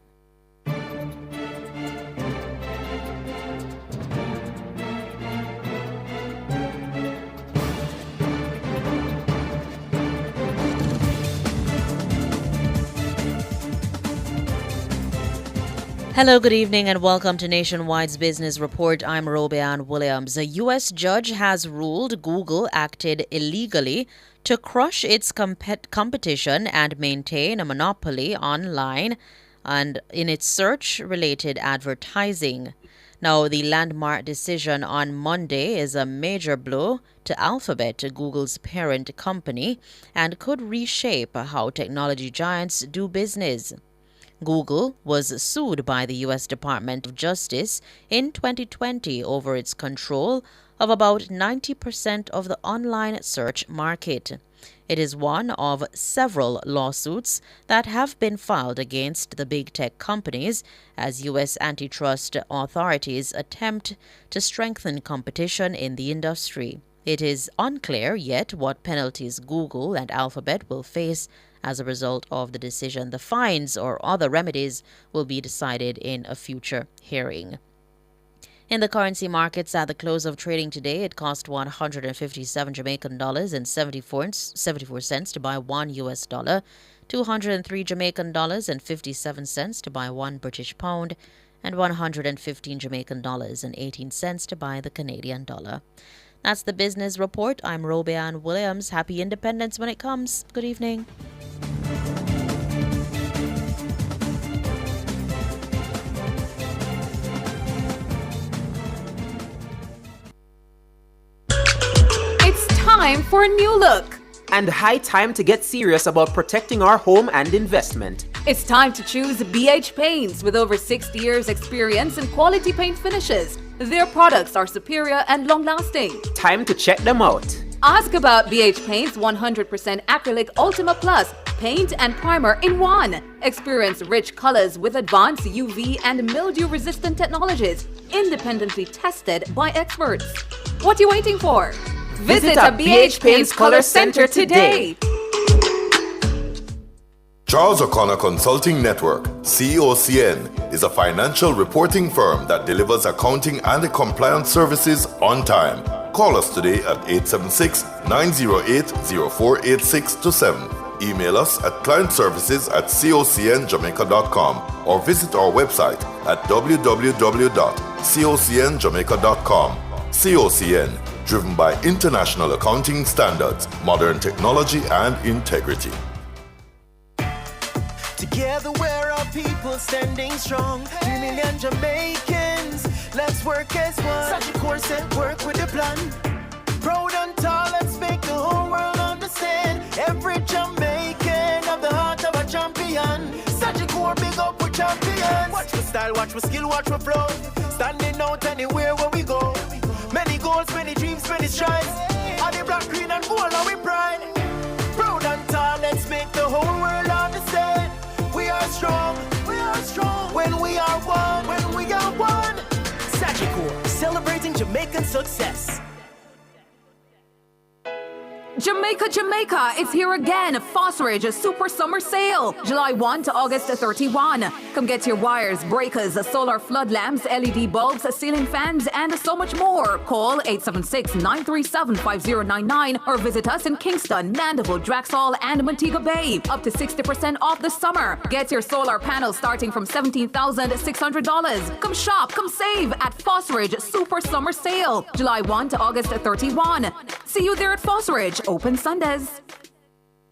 Hello, good evening, and welcome to Nationwide's Business Report. I'm Robianne Williams. A U.S. judge has ruled Google acted illegally to crush its competition and maintain a monopoly online and in its search-related advertising. Now, the landmark decision on Monday is a major blow to Alphabet, Google's parent company, and could reshape how technology giants do business. Google was sued by the U.S. Department of Justice in 2020 over its control of about 90% of the online search market. It is one of several lawsuits that have been filed against the big tech companies as U.S. antitrust authorities attempt to strengthen competition in the industry. It is unclear yet what penalties Google and Alphabet will face as a result of the decision. The fines or other remedies will be decided in a future hearing. In the currency markets at the close of trading today, it cost 157 Jamaican dollars and 74 cents to buy $1, 203 Jamaican dollars and 57 cents to buy £1 British, and 115 Jamaican dollars and 18 cents to buy the Canadian dollar. That's the business report. I'm Robianne Williams. Happy Independence when it comes. Good evening. Time for a new look. And high time to get serious about protecting our home and investment. It's time to choose BH Paints with over 60 years experience in quality paint finishes. Their products are superior and long-lasting. Time to check them out. Ask about BH Paint's 100% acrylic Ultima Plus paint and primer in one. Experience rich colors with advanced UV and mildew-resistant technologies, independently tested by experts. What are you waiting for? Visit a BH Paints Color Center today. Charles O'Connor Consulting Network, COCN, is a financial reporting firm that delivers accounting and compliance services on time. Call us today at 876-908-0486 to 7. Email us at clientservices@cocnjamaica.com or visit our website at www.cocnjamaica.com. COCN, driven by international accounting standards, modern technology, and integrity. Together we're our people standing strong. 3 million Jamaicans, let's work as one. Such a course and work with a plan. Proud and tall, let's make the whole world understand. Every Jamaican have the heart of a champion. Such a core, big up with champions. Watch my style, watch my skill, watch my flow. Standing out anywhere where we go. Many goals, many dreams, many strides. All the black, green, and gold, and we pride. Proud and tall, let's make the whole world understand. We are strong when we are one, Sagicor, celebrating Jamaican success. Jamaica, it's here again. Phosphorage Super Summer Sale, July 1 to August 31. Come get your wires, breakers, solar flood lamps, LED bulbs, ceiling fans, and so much more. Call 876-937-5099 or visit us in Kingston, Mandeville, Draxall, and Montego Bay. Up to 60% off this summer. Get your solar panels starting from $17,600. Come shop, come save at Phosphorage Super Summer Sale, July 1 to August 31. See you there at Phosphorage. Open Sundays.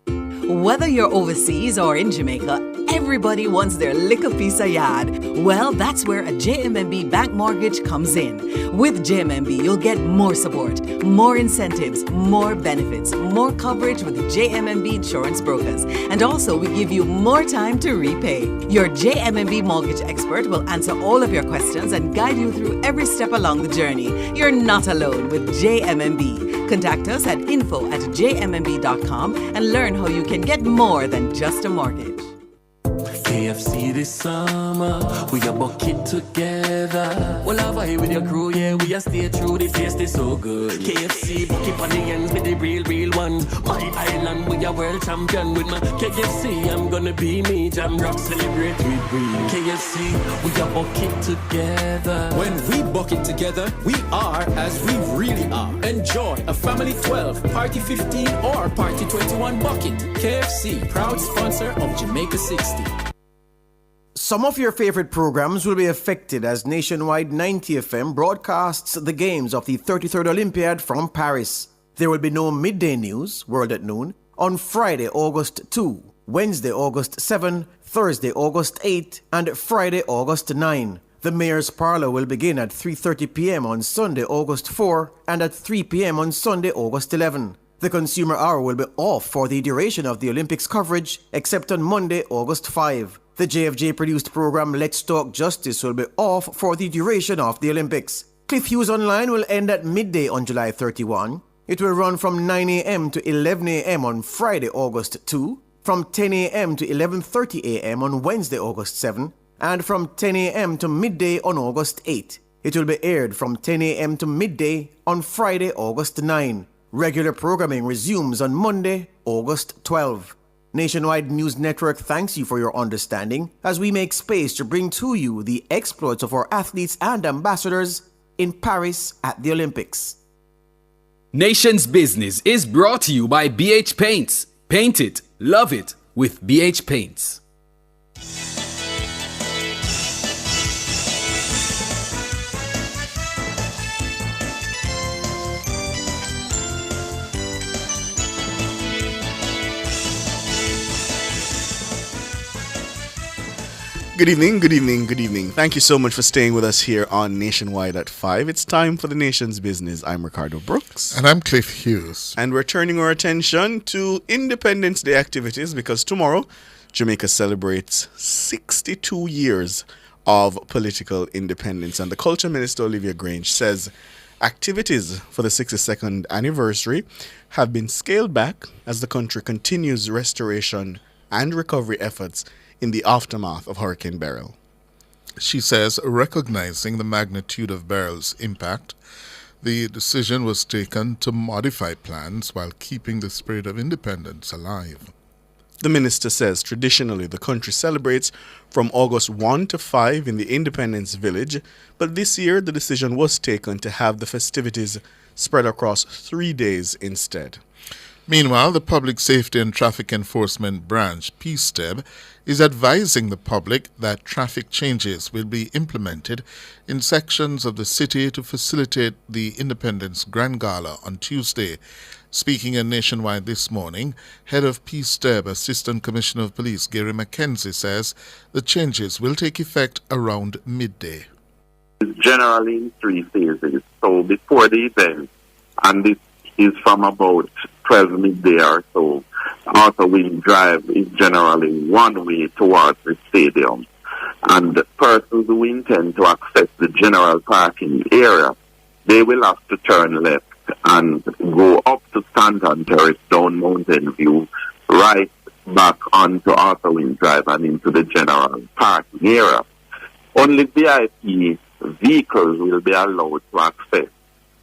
Whether you're overseas or in Jamaica, everybody wants their little piece of yard. Well, that's where a JMMB bank mortgage comes in. With JMMB, you'll get more support, more incentives, more benefits, more coverage with JMMB insurance brokers. And also, we give you more time to repay. Your JMMB mortgage expert will answer all of your questions and guide you through every step along the journey. You're not alone with JMMB. Contact us at info@jmmb.com and learn how you can get more than just a mortgage. KFC this summer, we a bucket together. Well, I vibe with your crew, yeah, we a stay true, the taste is so good. KFC, bucket on the ends with the real one. My island, we a world champion with my KFC, I'm gonna be me, jam rock, celebrate with we. KFC, we a bucket together. When we bucket together, we are as we really are. Enjoy a family 12, party 15, or party 21 bucket. KFC, proud sponsor of Jamaica 60. Some of your favorite programs will be affected as Nationwide 90 FM broadcasts the games of the 33rd Olympiad from Paris. There will be no midday news, World at Noon, on Friday, August 2, Wednesday, August 7, Thursday, August 8, and Friday, August 9. The Mayor's Parlor will begin at 3:30 p.m. on Sunday, August 4, and at 3 p.m. on Sunday, August 11. The Consumer Hour will be off for the duration of the Olympics coverage, except on Monday, August 5. The JFJ-produced program Let's Talk Justice will be off for the duration of the Olympics. Cliff Hughes Online will end at midday on July 31. It will run from 9 a.m. to 11 a.m. on Friday, August 2, from 10 a.m. to 11:30 a.m. on Wednesday, August 7, and from 10 a.m. to midday on August 8. It will be aired from 10 a.m. to midday on Friday, August 9. Regular programming resumes on Monday, August 12. Nationwide News Network thanks you for your understanding as we make space to bring to you the exploits of our athletes and ambassadors in Paris at the Olympics. Nation's Business is brought to you by BH Paints. Paint it, love it with BH Paints. Good evening, good evening, good evening. Thank you so much for staying with us here on Nationwide at 5. It's time for the Nation's Business. I'm Ricardo Brooks. And I'm Cliff Hughes. And we're turning our attention to Independence Day activities because tomorrow, Jamaica celebrates 62 years of political independence. And the Culture Minister, Olivia Grange, says activities for the 62nd anniversary have been scaled back as the country continues restoration and recovery efforts in the aftermath of Hurricane Beryl. She says, recognizing the magnitude of Beryl's impact, the decision was taken to modify plans while keeping the spirit of independence alive. The minister says traditionally the country celebrates from August 1 to 5 in the Independence Village, but this year the decision was taken to have the festivities spread across 3 days instead. Meanwhile, the Public Safety and Traffic Enforcement Branch, PSTEB, is advising the public that traffic changes will be implemented in sections of the city to facilitate the Independence Grand Gala on Tuesday. Speaking in Nationwide this morning, head of PSTEB, Assistant Commissioner of Police Gary McKenzie, says the changes will take effect around midday. Generally in 3 phases. So before the event, and this is from about 12 midday or so. Also, Wing Drive is generally one way towards the stadium. And persons who intend to access the general parking area, they will have to turn left and go up to Stanton Terrace, down Mountain View, right back onto Arthur Wing Drive and into the general parking area. Only VIP vehicles will be allowed to access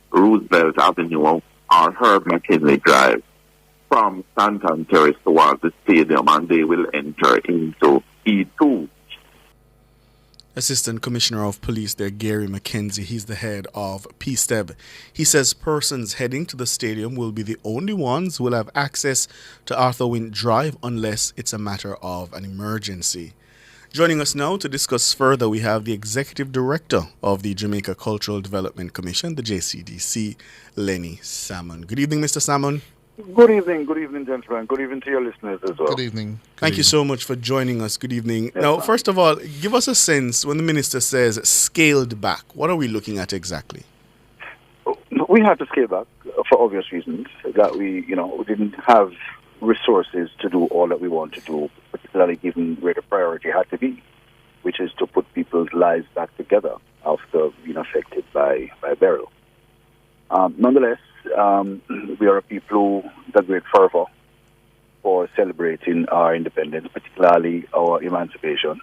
Roosevelt Avenue or Herb McKinley Drive from Stanton Terrace towards the stadium, and they will enter into E2. Assistant Commissioner of Police there, Gary McKenzie, he's the head of PSTEB. He says persons heading to the stadium will be the only ones who will have access to Arthur Wynne Drive unless it's a matter of an emergency. Joining us now to discuss further, we have the Executive Director of the Jamaica Cultural Development Commission, the JCDC, Lenny Salmon. Good evening, Mr. Salmon. Good evening, gentlemen. Good evening to your listeners as well. Good evening. Thank you so much for joining us. Good evening. Now, first of all, give us a sense when the minister says scaled back. What are we looking at exactly? We had to scale back for obvious reasons. That we didn't have resources to do all that we want to do, particularly given where the priority had to be, which is to put people's lives back together after being affected by Beryl. Nonetheless, we are a people who have great fervor for celebrating our independence, particularly our emancipation,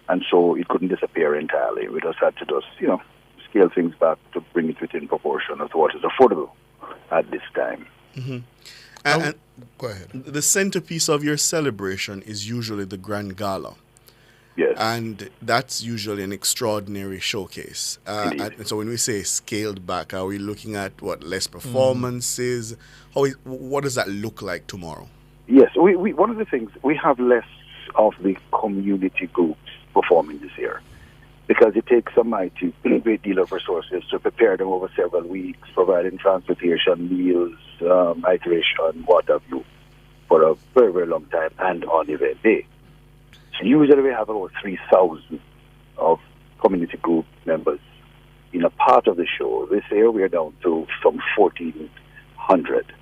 and so it couldn't disappear entirely. We just had to scale things back to bring it within proportion of what is affordable at this time. Mm-hmm. And go ahead. The centerpiece of your celebration is usually the Grand Gala. Yes. And that's usually an extraordinary showcase. And so when we say scaled back, are we looking at less performances? What does that look like tomorrow? Yes. We one of the things, we have less of the community groups performing this year because it takes a mighty great deal of resources to prepare them over several weeks, providing transportation, meals, iteration, what have you, for a very, very long time and on event day. So usually we have about 3,000 of community group members in a part of the show. This year we are down to some 1,400.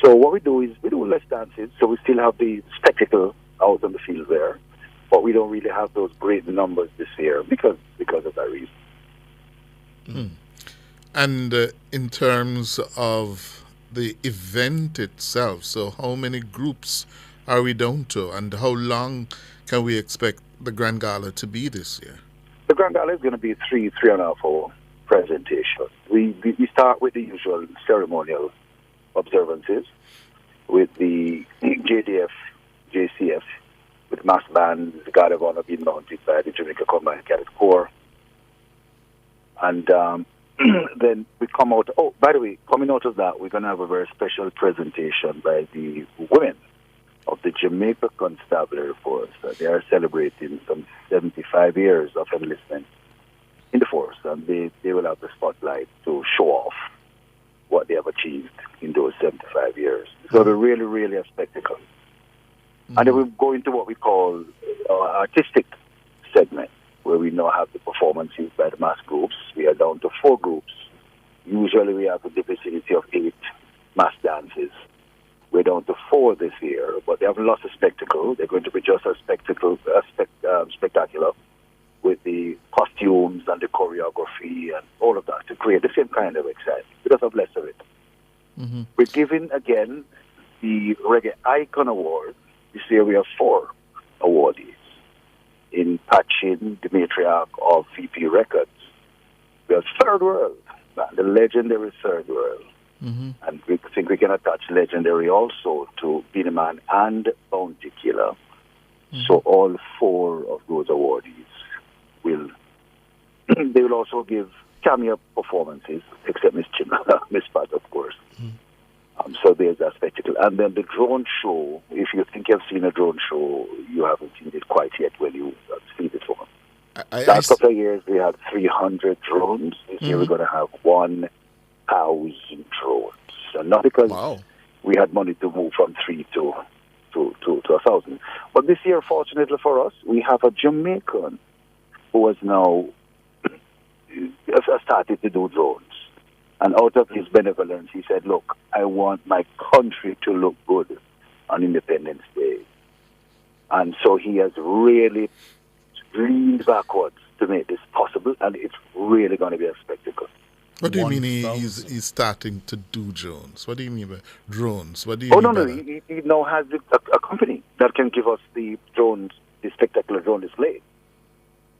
So what we do is we do less dances, so we still have the spectacle out on the field there, but we don't really have those great numbers this year because of that reason. And in terms of the event itself, so how many groups are we down to, and how long can we expect the Grand Gala to be this year? The Grand Gala is going to be 3.5 hour presentation. We start with the usual ceremonial observances with the JDF, JCF, with mass band, the Guard of Honor being mounted by the Jamaica Combined Cadet Corps. And then we come out, oh, by the way, coming out of that, we're going to have a very special presentation by the women of the Jamaica Constabulary Force. They are celebrating some 75 years of enlistment in the force, and they will have the spotlight to show off what they have achieved in those 75 years. So they're really, really a spectacle. And then we go into what we call artistic segment, where we now have the performances by the mass groups. We are down to 4 groups. Usually we have a diversity of 8 mass dances. We're down to 4 this year, but they have lots of spectacle. They're going to be just as spectacular with the costumes and the choreography and all of that to create the same kind of excitement because of less of it. Mm-hmm. We're giving, again, the Reggae Icon Award. This year we have 4 awardees in Patchin, the matriarch of VP Records. We have Third World, the legendary Third World. Mm-hmm. And we think we can attach legendary also to Beenie Man and Bounty Killer. Mm-hmm. So all 4 of those awardees will they will also give cameo performances, except Miss Pat, of course. Mm-hmm. So there's that spectacle. And then the drone show, if you think you've seen a drone show, you haven't seen it quite yet when you see this one. Last couple of years, we had 300 drones. This year, we're going to have 1,000 drones. And not because we had money to move from 3 to 1,000. But this year, fortunately for us, we have a Jamaican who has now started to do drones. And out of his benevolence, he said, look, I want my country to look good on Independence Day. And so he has really leaned backwards to make this possible, and it's really going to be a spectacle. What do you mean he's starting to do drones? What do you mean by drones? What do you Oh, mean no, by no. that? He now has a company that can give us the drones, the spectacular drone display.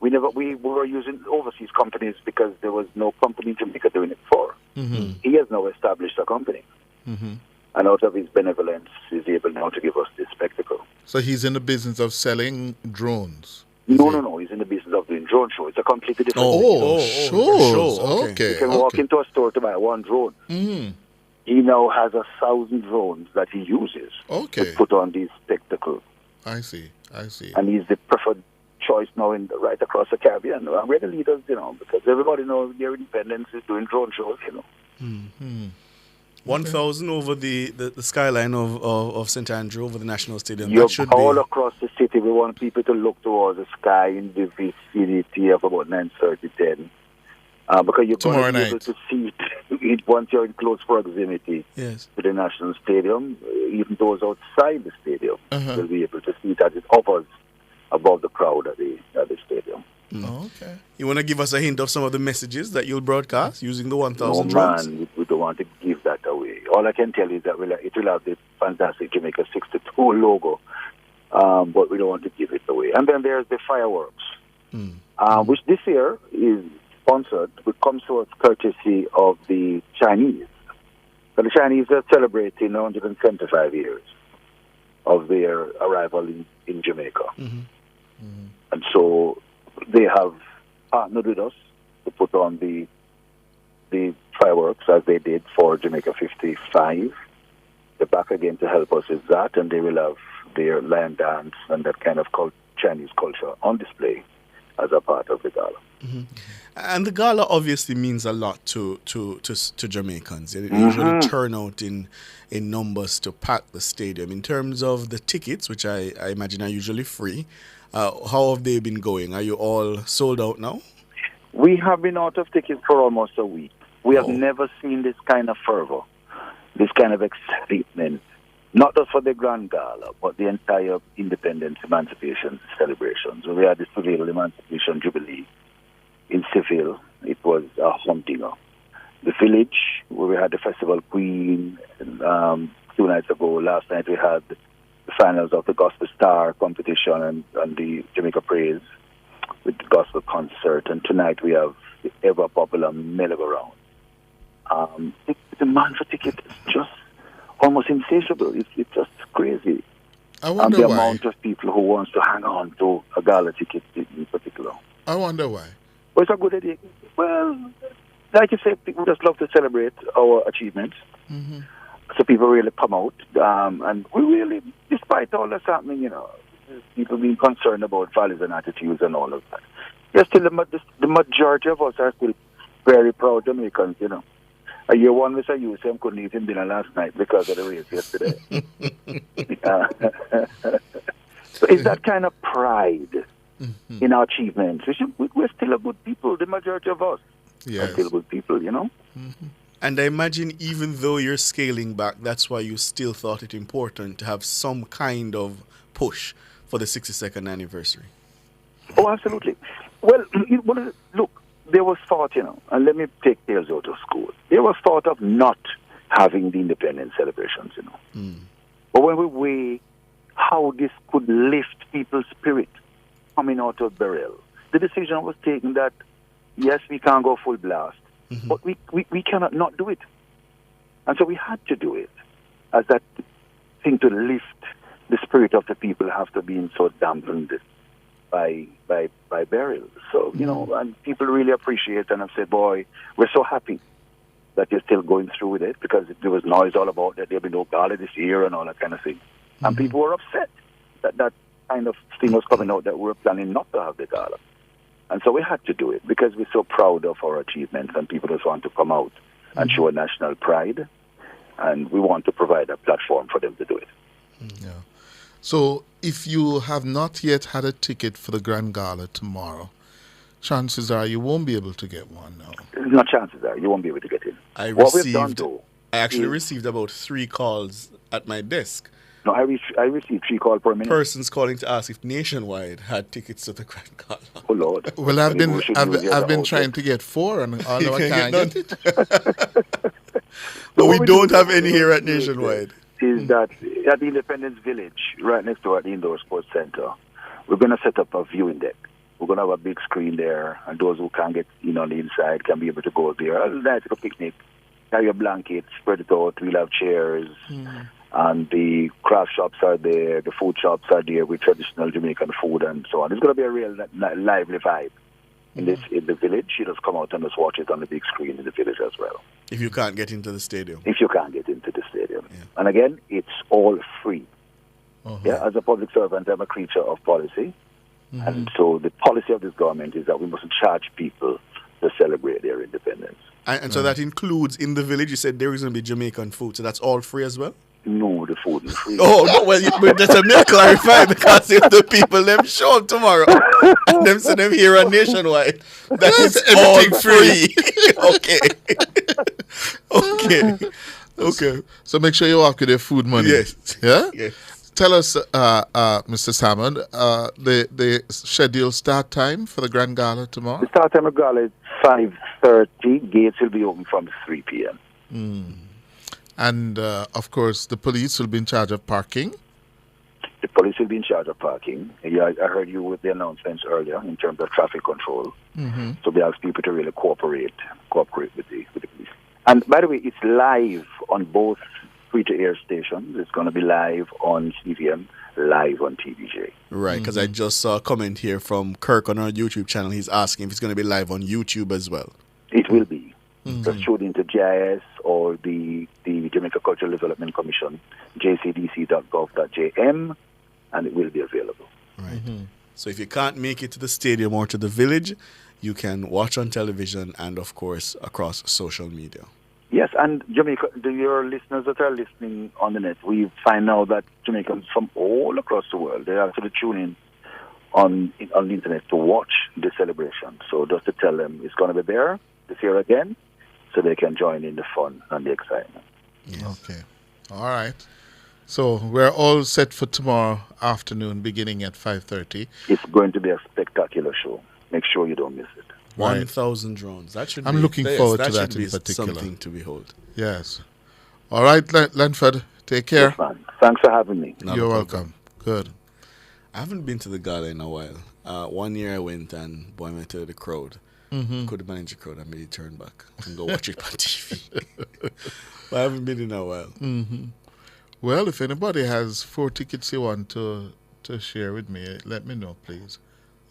We were using overseas companies because there was no company in Jamaica doing it before. Mm-hmm. He has now established a company. Mm-hmm. And out of his benevolence, he's able now to give us this spectacle. So he's in the business of selling drones? No. He's in the business of doing drone shows. It's a completely different shows. Okay. You can walk into a store to buy 1 drone. Mm. He now has 1,000 drones that he uses to put on these spectacles. I see. And he's the preferred choice now right across the Caribbean. We're the leaders, because everybody knows their independence is doing drone shows, Mm-hmm. 1,000 over the skyline of St. Andrew, over the National Stadium. You're That should all be across the city. We want people to look towards the sky in the vicinity of about 9:30, 10. Because you're going to be able to see it once you're in close proximity to the National Stadium. Even those outside the stadium will be able to see it as it hovers above the crowd at the stadium. Okay. You want to give us a hint of some of the messages that you'll broadcast using the 1,000 No, drones? man, we don't want to give that away. All I can tell you is that it will have the fantastic Jamaica 62 logo, but we don't want to give it away. And then there's the fireworks, which this year is sponsored, which comes to us courtesy of the Chinese. So the Chinese are celebrating 175 years of their arrival in Jamaica. And so they have partnered with us to put on the fireworks as they did for Jamaica 55. They're back again to help us with that, and they will have their lion dance and that kind of Chinese culture on display as a part of the gala. Mm-hmm. And the gala obviously means a lot to Jamaicans. They usually turn out in numbers to pack the stadium. In terms of the tickets, which I imagine are usually free, how have they been going? Are you all sold out now? We have been out of tickets for almost a week. We have never seen this kind of fervor, this kind of excitement, not just for the Grand Gala, but the entire independence emancipation celebrations. We had the Seville Emancipation Jubilee in Seville. It was a humdinger. the Village, where we had the Festival Queen 2 nights ago. Last night we had the finals of the Gospel Star competition and the Jamaica Praise with the gospel concert. And tonight we have the ever popular merry-go-round. The demand for tickets is just almost insatiable. It's just crazy. I wonder and the why. amount of people who wants to hang on to a gala ticket in particular. I wonder why. Well, it's a good idea. Well, like you said, people just love to celebrate our achievements. Mm-hmm. So people really come out. And we really, despite all that's happening, people being concerned about values and attitudes and all of that. Yes, still the majority of us are still very proud Jamaicans, A year one, Mr. USM couldn't eat him dinner last night because of the race yesterday. So it's that kind of pride in our achievements. We're still a good people, the majority of us. Yes. Are still good people, And I imagine even though you're scaling back, that's why you still thought it important to have some kind of push for the 62nd anniversary. Oh, absolutely. Well, look, there was thought, and let me take Tales out of school. There was thought of not having the independence celebrations, But when we weigh how this could lift people's spirit coming out of burial, the decision was taken that, yes, we can't go full blast, but we cannot not do it. And so we had to do it as that thing to lift the spirit of the people after being so dampened by burial. So, and people really appreciate and have said, boy, we're so happy that you're still going through with it because there was noise all about that there'll be no gala this year and all that kind of thing. And people were upset that that kind of thing was coming out that we were planning not to have the gala. And so we had to do it because we're so proud of our achievements and people just want to come out and show a national pride. And we want to provide a platform for them to do it. Yeah. So if you have not yet had a ticket for the Grand Gala tomorrow, chances are you won't be able to get one now. No, chances are you won't be able to get in. I actually received about 3 calls at my desk. No, I received 3 calls per minute. Persons calling to ask if Nationwide had tickets to the Grand Gala. Oh Lord! Well, I've been trying to get 4 and all I can't get it. But we don't have any here at Nationwide. Is that at the Independence Village, right next door at the Indoor Sports Center, we're going to set up a viewing deck. We're going to have a big screen there, and those who can't get in on the inside can be able to go there. A nice little picnic, carry a blanket, spread it out. We'll have chairs, and the craft shops are there, the food shops are there with traditional Jamaican food and so on. It's going to be a real lively vibe in the village. You just come out and just watch it on the big screen in the village as well. If you can't get into the stadium. If you can't get into the stadium. Yeah. And again, it's all free. Yeah, as a public servant, I'm a creature of policy. And so the policy of this government is that we mustn't charge people to celebrate their independence. And so that includes in the village, you said there is going to be Jamaican food. So that's all free as well? No, the food is free. Oh, no, well, that's a me clarify because if the people them show up tomorrow and them say them here on Nationwide, that is everything free. Okay. So make sure you walk with your food money. Yes. Yeah? Yes. Tell us, Mr. Salmon, the scheduled start time for the Grand Gala tomorrow? The start time of Gala is 5:30. Gates will be open from 3 p.m. And, of course, the police will be in charge of parking. The police will be in charge of parking. Yeah, I heard you with the announcements earlier in terms of traffic control. So we ask people to really cooperate with the police. And by the way, it's live on both free-to-air stations. It's going to be live on CVM, live on TVJ. Right, because I just saw a comment here from Kirk on our YouTube channel. He's asking if it's going to be live on YouTube as well. It will be. Just tune into GIS or the Jamaica Cultural Development Commission, jcdc.gov.jm, and it will be available. Right. So if you can't make it to the stadium or to the village, you can watch on television and, of course, across social media. Yes, and Jamaica, your listeners that are listening on the net, we find now that Jamaicans from all across the world, they actually tune in on the internet to watch the celebration. So just to tell them it's going to be there this year again, so they can join in the fun and the excitement. Yes. Okay. All right. So we're all set for tomorrow afternoon, beginning at 5:30. It's going to be a spectacular show. Make sure you don't miss it. 1,000 drones. That should I'm be, looking forward to that that should in be particular. something to behold. Yes. All right, Lenford, take care. Yes, man. Thanks for having me. Not a You're problem. welcome. Good. I haven't been to the gala in a while. 1 year I went and boy, I went to the crowd. Mhm. Could manage the crowd and maybe turn back and go watch it on TV. But I haven't been in a while. Hmm. Well, if anybody has 4 tickets you want to share with me, let me know, please.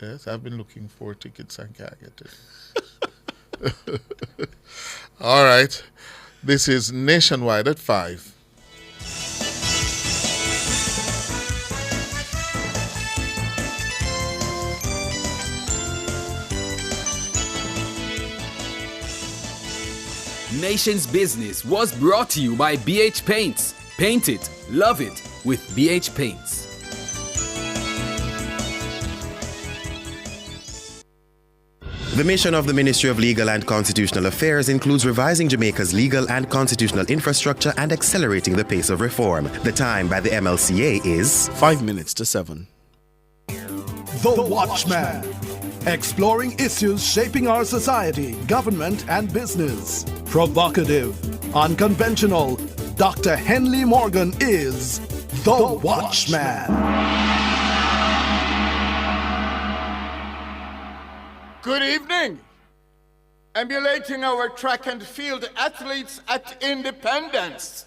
Yes, I've been looking for tickets and can't get it. All right. This is Nationwide at 5. Nation's Business was brought to you by BH Paints. Paint it, love it with BH Paints. The mission of the Ministry of Legal and Constitutional Affairs includes revising Jamaica's legal and constitutional infrastructure and accelerating the pace of reform. The time by the MLCA is 5 minutes to 7. The Watchman. Exploring issues shaping our society, government, and business. Provocative, unconventional. Dr. Henley Morgan is The Watchman. Good evening. Emulating our track and field athletes at Independence.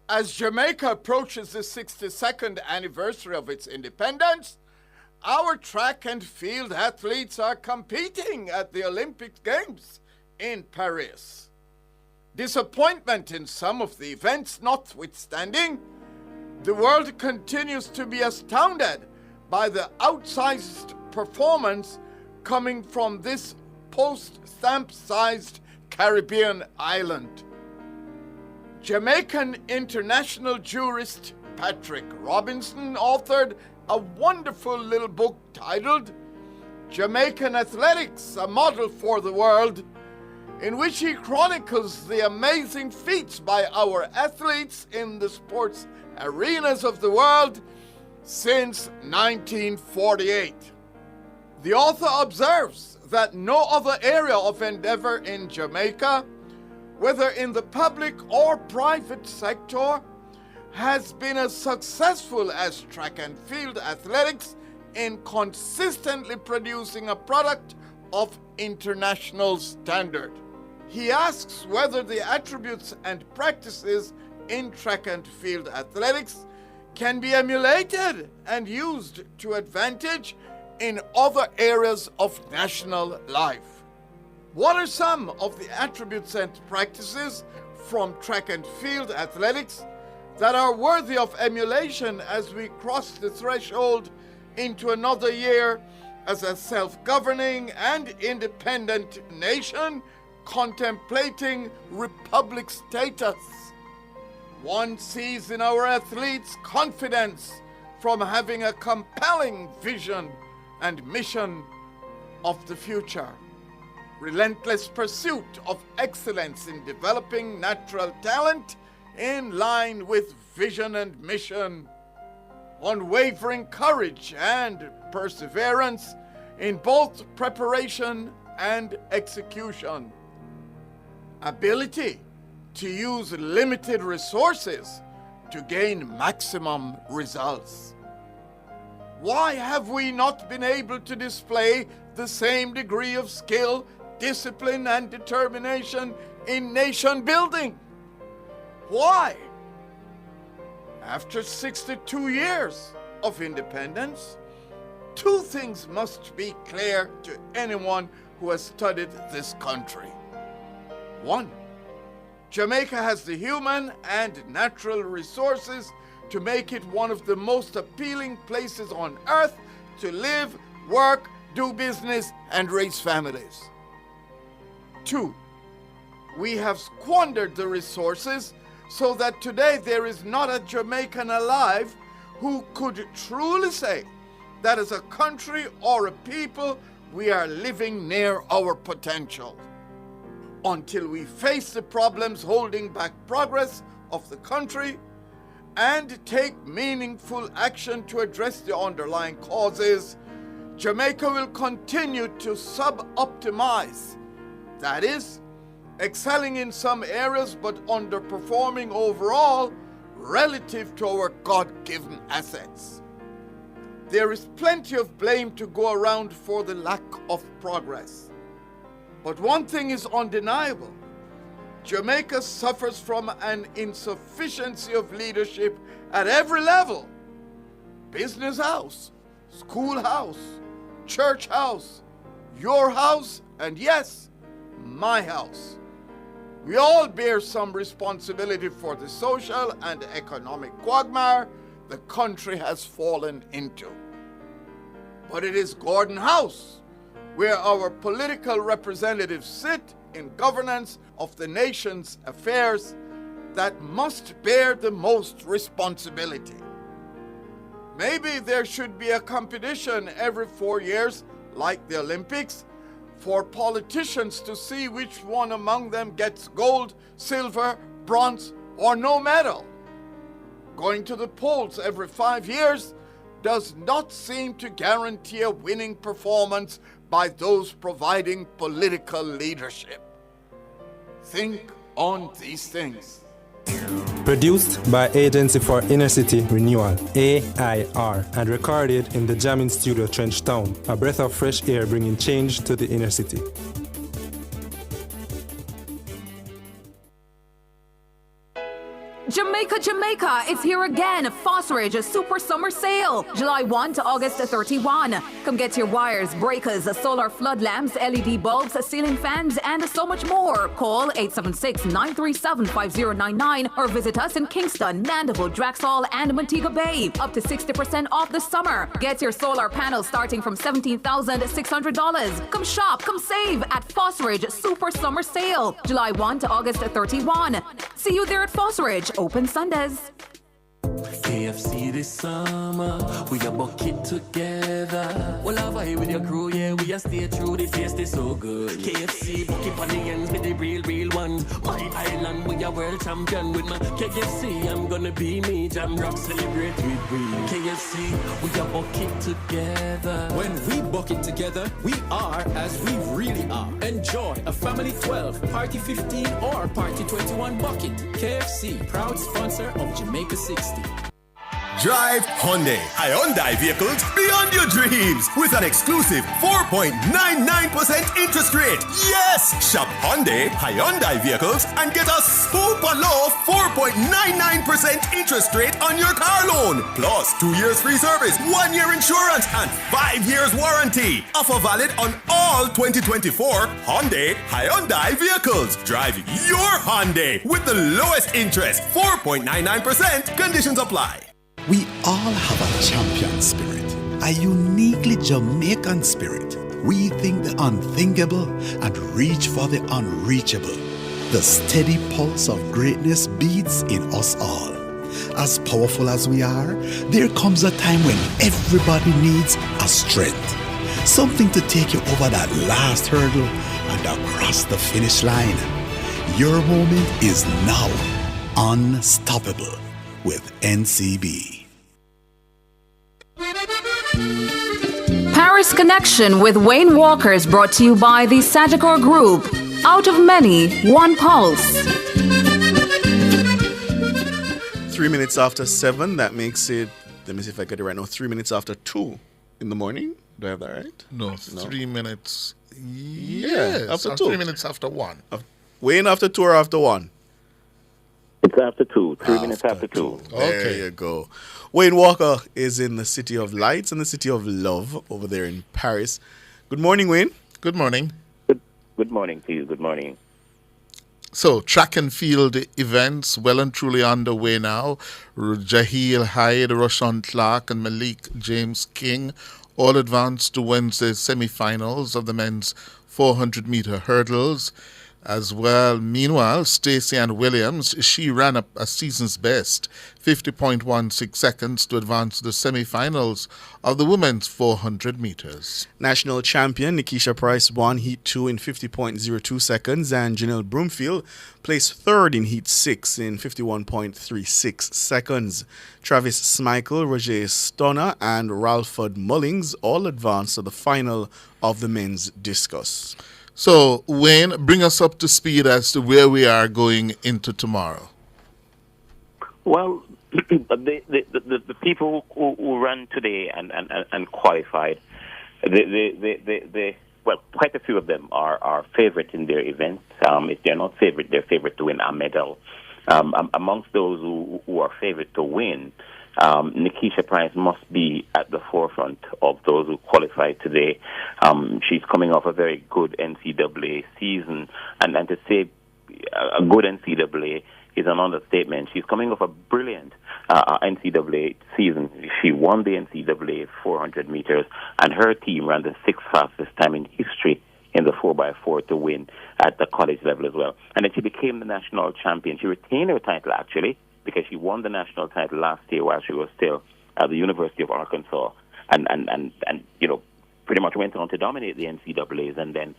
As Jamaica approaches the 62nd anniversary of its independence, our track and field athletes are competing at the Olympic Games in Paris. Disappointment in some of the events notwithstanding, the world continues to be astounded by the outsized performance coming from this post-stamp-sized Caribbean island. Jamaican international jurist Patrick Robinson authored a wonderful little book titled Jamaican Athletics, a Model for the World, in which he chronicles the amazing feats by our athletes in the sports arenas of the world since 1948. The author observes that no other area of endeavor in Jamaica, whether in the public or private sector, has been as successful as track and field athletics in consistently producing a product of international standard. He asks whether the attributes and practices in track and field athletics can be emulated and used to advantage in other areas of national life. What are some of the attributes and practices from track and field athletics that are worthy of emulation as we cross the threshold into another year as a self-governing and independent nation contemplating republic status? One sees in our athletes confidence from having a compelling vision and mission of the future. Relentless pursuit of excellence in developing natural talent in line with vision and mission. Unwavering courage and perseverance in both preparation and execution. Ability to use limited resources to gain maximum results. Why have we not been able to display the same degree of skill, discipline, and determination in nation building? Why? After 62 years of independence, two things must be clear to anyone who has studied this country. One, Jamaica has the human and natural resources to make it one of the most appealing places on earth to live, work, do business, and raise families. Two, we have squandered the resources so that today there is not a Jamaican alive who could truly say that as a country or a people we are living near our potential. Until we face the problems holding back progress of the country and take meaningful action to address the underlying causes, Jamaica will continue to sub-optimize. That is, excelling in some areas but underperforming overall relative to our God-given assets. There is plenty of blame to go around for the lack of progress. But one thing is undeniable. Jamaica suffers from an insufficiency of leadership at every level. Business house, school house, church house, your house, and yes, my house. We all bear some responsibility for the social and economic quagmire the country has fallen into. But it is Gordon House where our political representatives sit in governance of the nation's affairs that must bear the most responsibility. Maybe there should be a competition every 4 years, like the Olympics, for politicians to see which one among them gets gold, silver, bronze, or no medal. Going to the polls every 5 years does not seem to guarantee a winning performance by those providing political leadership. Think on these things. Produced by Agency for Inner City Renewal, AIR, and recorded in the Jamming Studio Trenchtown, a breath of fresh air bringing change to the inner city. Jamaica, it's here again. Phosphorage Super Summer Sale, July 1 to August 31. Come get your wires, breakers, solar flood lamps, LED bulbs, ceiling fans, and so much more. Call 876-937-5099 or visit us in Kingston, Mandeville, Draxall, and Montego Bay. Up to 60% off the summer. Get your solar panels starting from $17,600. Come shop, come save at Phosphorage Super Summer Sale, July 1 to August 31. See you there at Phosphorage. Open Sundays. KFC this summer, we a bucket together. Well, I vibe with your crew, yeah, we a stay true, the taste is so good. KFC, bucket on the ends with the real ones. My island, we a world champion with my KFC, I'm gonna be me, jam rock, celebrate with we. KFC, we a bucket together. When we bucket together, we are as we really are. Enjoy a family 12, party 15, or party 21 bucket. KFC, proud sponsor of Jamaica 60. Drive Hyundai vehicles beyond your dreams with an exclusive 4.99% interest rate. Yes! Shop Hyundai vehicles and get a super low 4.99% interest rate on your car loan. Plus 2 years free service, 1 year insurance, and 5 years warranty. Offer valid on all 2024 Hyundai vehicles. Drive your Hyundai with the lowest interest, 4.99%. Conditions apply. We all have a champion spirit, a uniquely Jamaican spirit. We think the unthinkable and reach for the unreachable. The steady pulse of greatness beats in us all. As powerful as we are, there comes a time when everybody needs a strength. Something to take you over that last hurdle and across the finish line. Your moment is now. Unstoppable with NCB. Paris Connection with Wayne Walker is brought to you by the Sagicor Group. Out of many, one pulse. 3 minutes after 7, that makes it, let me see if I get it right now, 3 minutes after 2 in the morning. Do I have that right? No, 3 minutes. Yeah, after 2. 3 minutes after 1. Wayne after 2 or after 1? It's after 2. 3 minutes after 2. There you go. Wayne Walker is in the City of Lights and the City of Love over there in Paris. Good morning, Wayne. Good morning. Good morning to you. Good morning. So, track and field events well and truly underway now. Jaheel Hyde, Roshan Clark, and Malik James King all advanced to Wednesday's semi-finals of the men's 400-meter hurdles. as well. Meanwhile, Stacey Ann Williams, she ran up a season's best, 50.16 seconds to advance to the semi-finals of the women's 400 meters. National champion Nikisha Price won Heat 2 in 50.02 seconds, and Janelle Broomfield placed third in Heat 6 in 51.36 seconds. Travis Smichael, Roger Stonner, and Ralford Mullings all advanced to the final of the men's discus. So, Wayne, bring us up to speed as to where we are going into tomorrow. Well, the people who ran today and qualified, well, quite a few of them are favorite in their events. If they're not favorite, they're favorite to win a medal. Amongst those who are favorite to win, Nikisha Price must be at the forefront of those who qualified today. She's coming off a very good NCAA season, and to say a good NCAA is an understatement. She's coming off a brilliant NCAA season. She won the NCAA 400 meters, and her team ran the sixth fastest time in history in the 4x4 to win at the college level as well. And then she became the national champion. She retained her title, actually, because she won the national title last year while she was still at the University of Arkansas, and you know, pretty much went on to dominate the NCAAs, and then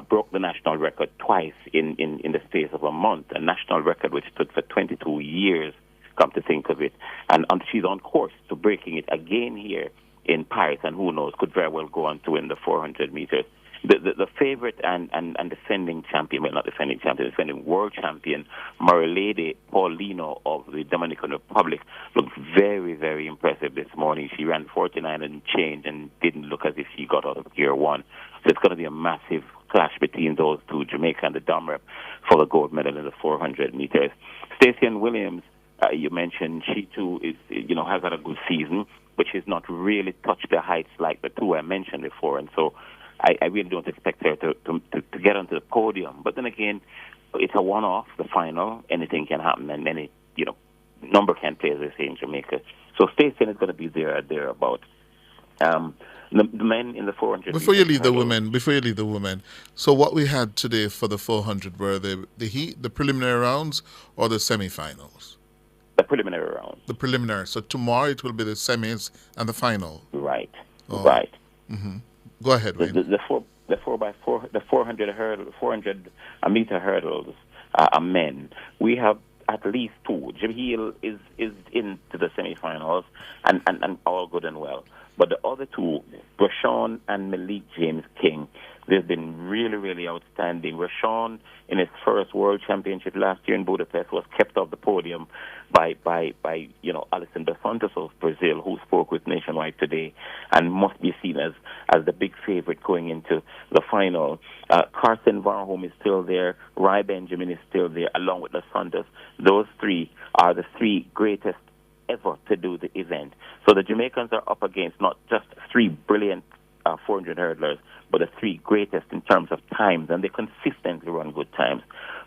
broke the national record twice in the space of a month, a national record which stood for 22 years, come to think of it. And she's on course to breaking it again here in Paris, and who knows, could very well go on to win the 400 meters. The favorite and defending champion, well, not defending champion, defending world champion, Marilady Paulino of the Dominican Republic, looked very, very impressive this morning. She ran 49 and change and didn't look as if she got out of gear one. So it's going to be a massive clash between those two, Jamaica and the Dom Rep, for the gold medal in the 400 meters. Stacey Ann Williams, you mentioned, she too is, has had a good season, but she's not really touched the heights like the two I mentioned before, and so I really don't expect her to get onto the podium. But then again, it's a one-off, the final. Anything can happen, and any number can play, as they say in Jamaica. So Stacey is going to be thereabout. The men in the 400. Before you leave the women, so what we had today for the 400 were the heat, the preliminary rounds, or the semi-finals? The preliminary rounds. The preliminary. So tomorrow it will be the semis and the final. Right. Oh. Right. Mm-hmm. Go ahead, Wayne. The 4x4, the 400 meter hurdles are men. We have at least two. Jim Heel is into the semifinals, and all good and well. But the other two, Rashawn and Malik James King, they've been really, really outstanding. Rashawn, in his first World Championship last year in Budapest, was kept off the podium by Alison dos Santos of Brazil, who spoke with Nationwide today, and must be seen as the big favorite going into the final. Carson Varholm is still there. Rai Benjamin is still there, along with dos Santos. Those three are the three greatest ever to do the event. So the Jamaicans are up against not just three brilliant 400 hurdlers, but the three greatest in terms of times, and they consistently run good times.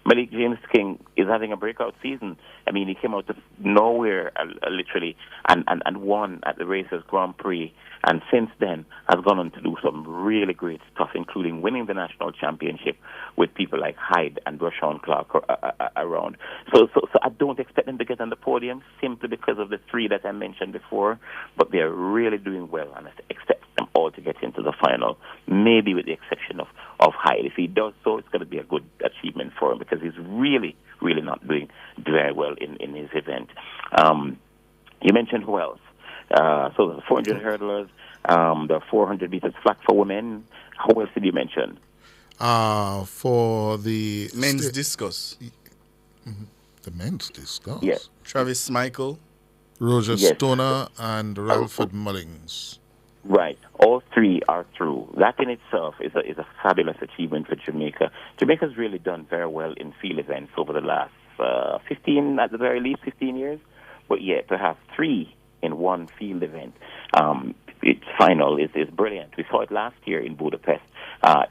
Malik James King is having a breakout season. I mean, he came out of nowhere, literally, and won at the Racers Grand Prix, and since then has gone on to do some really great stuff, including winning the national championship with people like Hyde and Rashawn Clark around. So I don't expect them to get on the podium simply because of the three that I mentioned before, but they're really doing well, and I expect them all to get into the final, maybe with the exception of Hyde. If he does so, it's going to be a good achievement for him, because he's really, really not doing very well in his event. You mentioned who else? So the 400 hurdlers, the 400 meters flat for women. Who else did you mention? For the men's discus. Mm-hmm. The men's discus? Yes. Travis Smichael, Roger Stoner, and Ralford Mullings. Right. All three are through. That in itself is a fabulous achievement for Jamaica. Jamaica's really done very well in field events over the last 15, at the very least 15 years. But yet to have three in one field event, its final is brilliant. We saw it last year in Budapest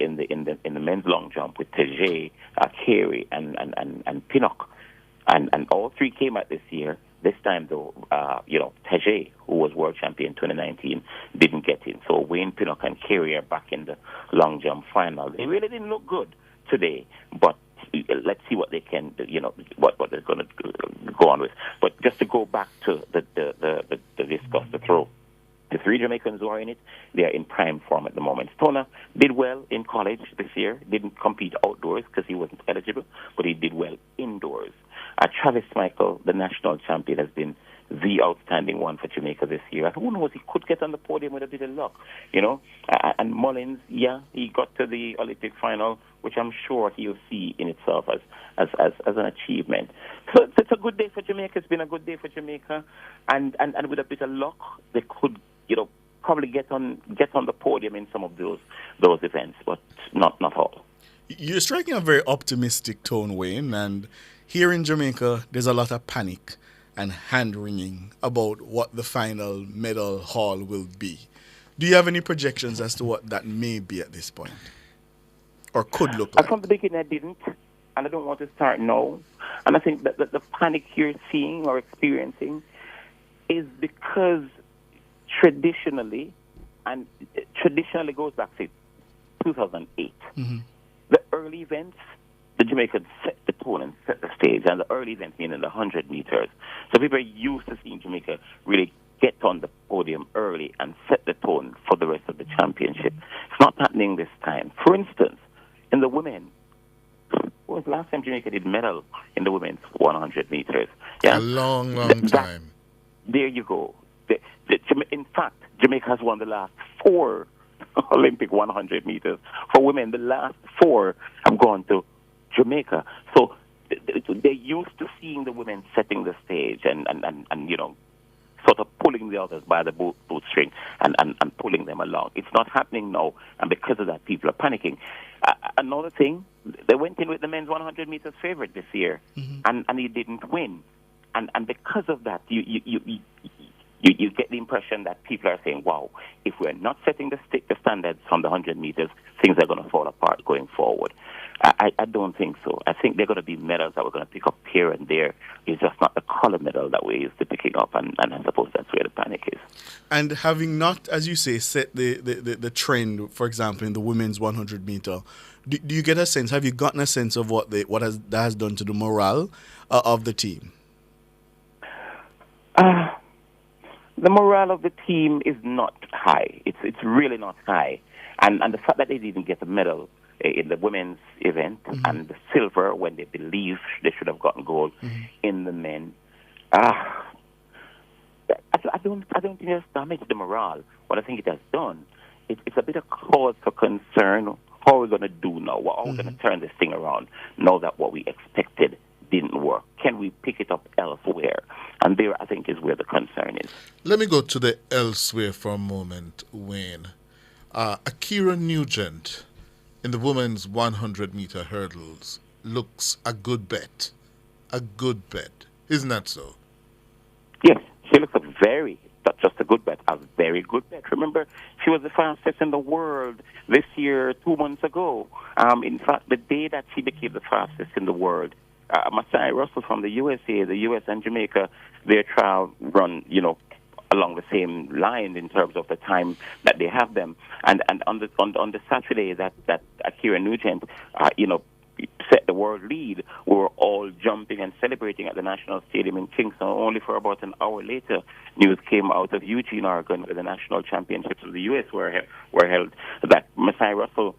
in the men's long jump with Teje, Carey, and Pinnock, and all three came out this year. This time, though, Teje, who was world champion 2019, didn't get in. So Wayne Pinnock and Carey are back in the long jump final. They really didn't look good today, but let's see what they can, what they're going to go on with. But just to go back to the discuss the throw. The three Jamaicans who are in it, they are in prime form at the moment. Stoner did well in college this year. Didn't compete outdoors because he wasn't eligible, but he did well indoors. Travis Michael, the national champion, has been the outstanding one for Jamaica this year. And who knows, he could get on the podium with a bit of luck, And Mullins, he got to the Olympic final, which I'm sure he'll see in itself as an achievement. So it's a good day for Jamaica. It's been a good day for Jamaica. And with a bit of luck, they could, probably get on the podium in some of those events, but not all. You're striking a very optimistic tone, Wayne, and here in Jamaica, there's a lot of panic and hand-wringing about what the final medal haul will be. Do you have any projections as to what that may be at this point? Or could look like? From the beginning, I didn't, and I don't want to start now. And I think that the panic you're seeing or experiencing is because traditionally goes back to 2008. Mm-hmm. The early events, the Jamaicans set the tone and set the stage, and the early events meaning the 100 meters. So people are used to seeing Jamaica really get on the podium early and set the tone for the rest of the championship. It's not happening this time. For instance, in the women, when was the last time Jamaica did medal in the women's 100 meters? Yeah? A long time. There you go. In fact, Jamaica has won the last 4 Olympic 100 meters. For women, the last 4 have gone to Jamaica. So they're used to seeing the women setting the stage and sort of pulling the others by the bootstring and pulling them along. It's not happening now, and because of that, people are panicking. Another thing, they went in with the men's 100 meters favorite this year, and he didn't win. And because of that, you get the impression that people are saying, wow, if we're not setting the standards from the 100 meters, things are going to fall apart going forward. I don't think so. I think they're going to be medals that we're going to pick up here and there. It's just not the color medal that we're used to picking up, and I suppose that's where the panic is. And having not, as you say, set the trend, for example, in the women's 100 meter, do you get a sense, have you gotten a sense of that has done to the morale of the team? The morale of the team is not high. It's really not high. And the fact that they didn't get a medal in the women's event and the silver when they believe they should have gotten gold in the men, I don't think it has damaged the morale. What I think it has done, it's a bit of cause for concern. How are we going to do now? How are we going to turn this thing around now that what we expected didn't work? Can we pick it up elsewhere? And there, I think, is where the concern is. Let me go to the elsewhere for a moment, Wayne. Akira Nugent in the women's 100-meter hurdles looks a good bet. A good bet. Isn't that so? Yes, she looks not just a good bet, a very good bet. Remember, she was the fastest in the world this year, 2 months ago. In fact, the day that she became the fastest in the world, Masai Russell from the USA, the US and Jamaica, their trial run, along the same line in terms of the time that they have them. And on the Saturday that Akira Nugent, set the world lead, we were all jumping and celebrating at the National Stadium in Kingston. Only for about an hour later, news came out of Eugene, Oregon, where the national championships of the U.S. were held, that Masai Russell,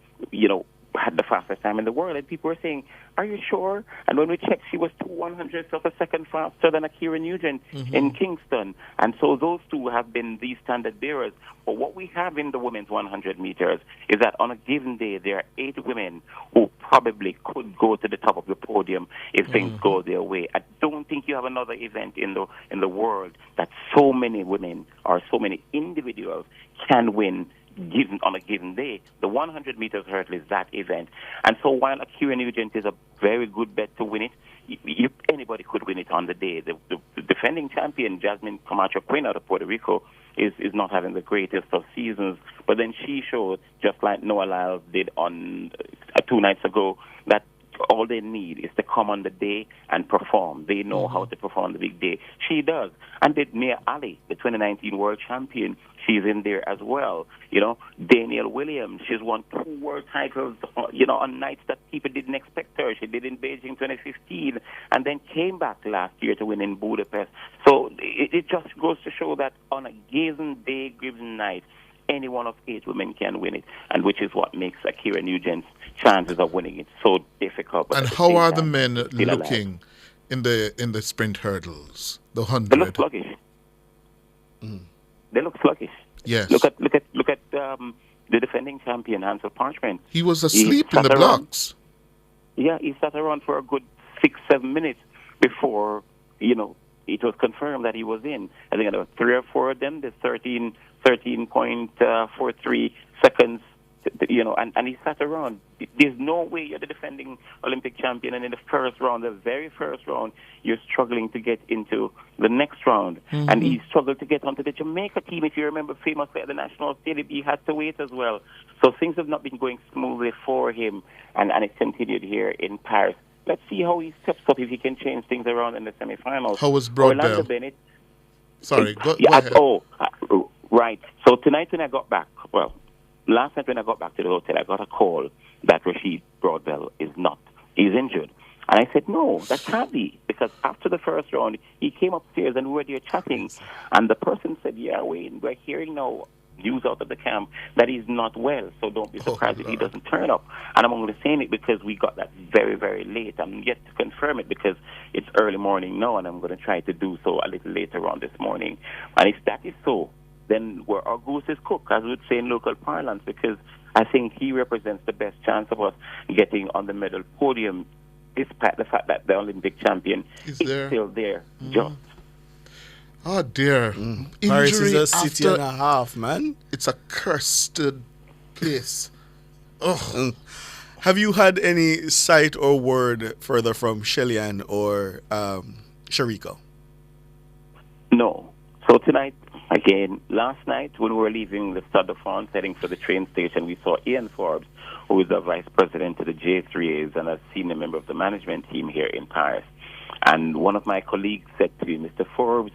had the fastest time in the world, and people were saying, are you sure? And when we checked, she was 2/100ths of a second faster than Akira Nugent in Kingston. And so those two have been the standard bearers. But what we have in the women's 100 meters is that on a given day, there are 8 women who probably could go to the top of the podium if things go their way. I don't think you have another event in the world that so many women or so many individuals can win on a given day. The 100 meters hurdle is that event. And so while Akira Nugent is a very good bet to win it, anybody could win it on the day. The defending champion, Jasmine Camacho Quinn out of Puerto Rico, is not having the greatest of seasons. But then she showed, just like Noah Lyles did on 2 nights ago, that all they need is to come on the day and perform. They know how to perform the big day. She does. And did Mia Ali, the 2019 world champion, she's in there as well. You know, Danielle Williams, she's won 2 world titles, you know, on nights that people didn't expect her. She did in Beijing 2015 and then came back last year to win in Budapest. So it just goes to show that on a given day, given night, any one of 8 women can win it, and which is what makes Akira Nugent's chances of winning it so difficult. But and how are the men looking in the sprint hurdles, the 100? They look sluggish. They look sluggish. Yes. Look at the defending champion, Hansel Parchment. He was asleep in the blocks. Yeah, he sat around for a good 6-7 minutes before, you know, it was confirmed that he was in. I think there were 3 or 4 of them, the 13.43 seconds, you know, and he sat around. There's no way you're the defending Olympic champion, and in the first round, the very first round, you're struggling to get into the next round. And he struggled to get onto the Jamaica team. If you remember, famously at the national stadium, he had to wait as well. So things have not been going smoothly for him, and it continued here in Paris. Let's see how he steps up, if he can change things around in the semifinals. How was Broadbell? Orlando Bennett. Sorry, go ahead. Right. So tonight when I got back, last night when I got back to the hotel, I got a call that Rashid Broadbell he's injured. And I said, no, that can't be, because after the first round, he came upstairs and we were there chatting, and the person said, yeah, Wayne, we're hearing now news out of the camp that he's not well, so don't be surprised if he doesn't turn up. And I'm only saying it because we got that very, very late. I'm yet to confirm it because it's early morning now, and I'm going to try to do so a little later on this morning. And if that is so, then our goose is cooked, as we would say in local parlance, because I think he represents the best chance of us getting on the medal podium, despite the fact that the Olympic champion is still there. Just. Oh, dear. Paris is Injury a city and a half, man. It's a cursed place. Oh. Have you had any sight or word further from Shellyanne or Sharika? No. So tonight, again, last night when we were leaving the Stade de France, heading for the train station, we saw Ian Forbes, who is the vice president of the J3As and a senior member of the management team here in Paris. And one of my colleagues said to me, Mr. Forbes,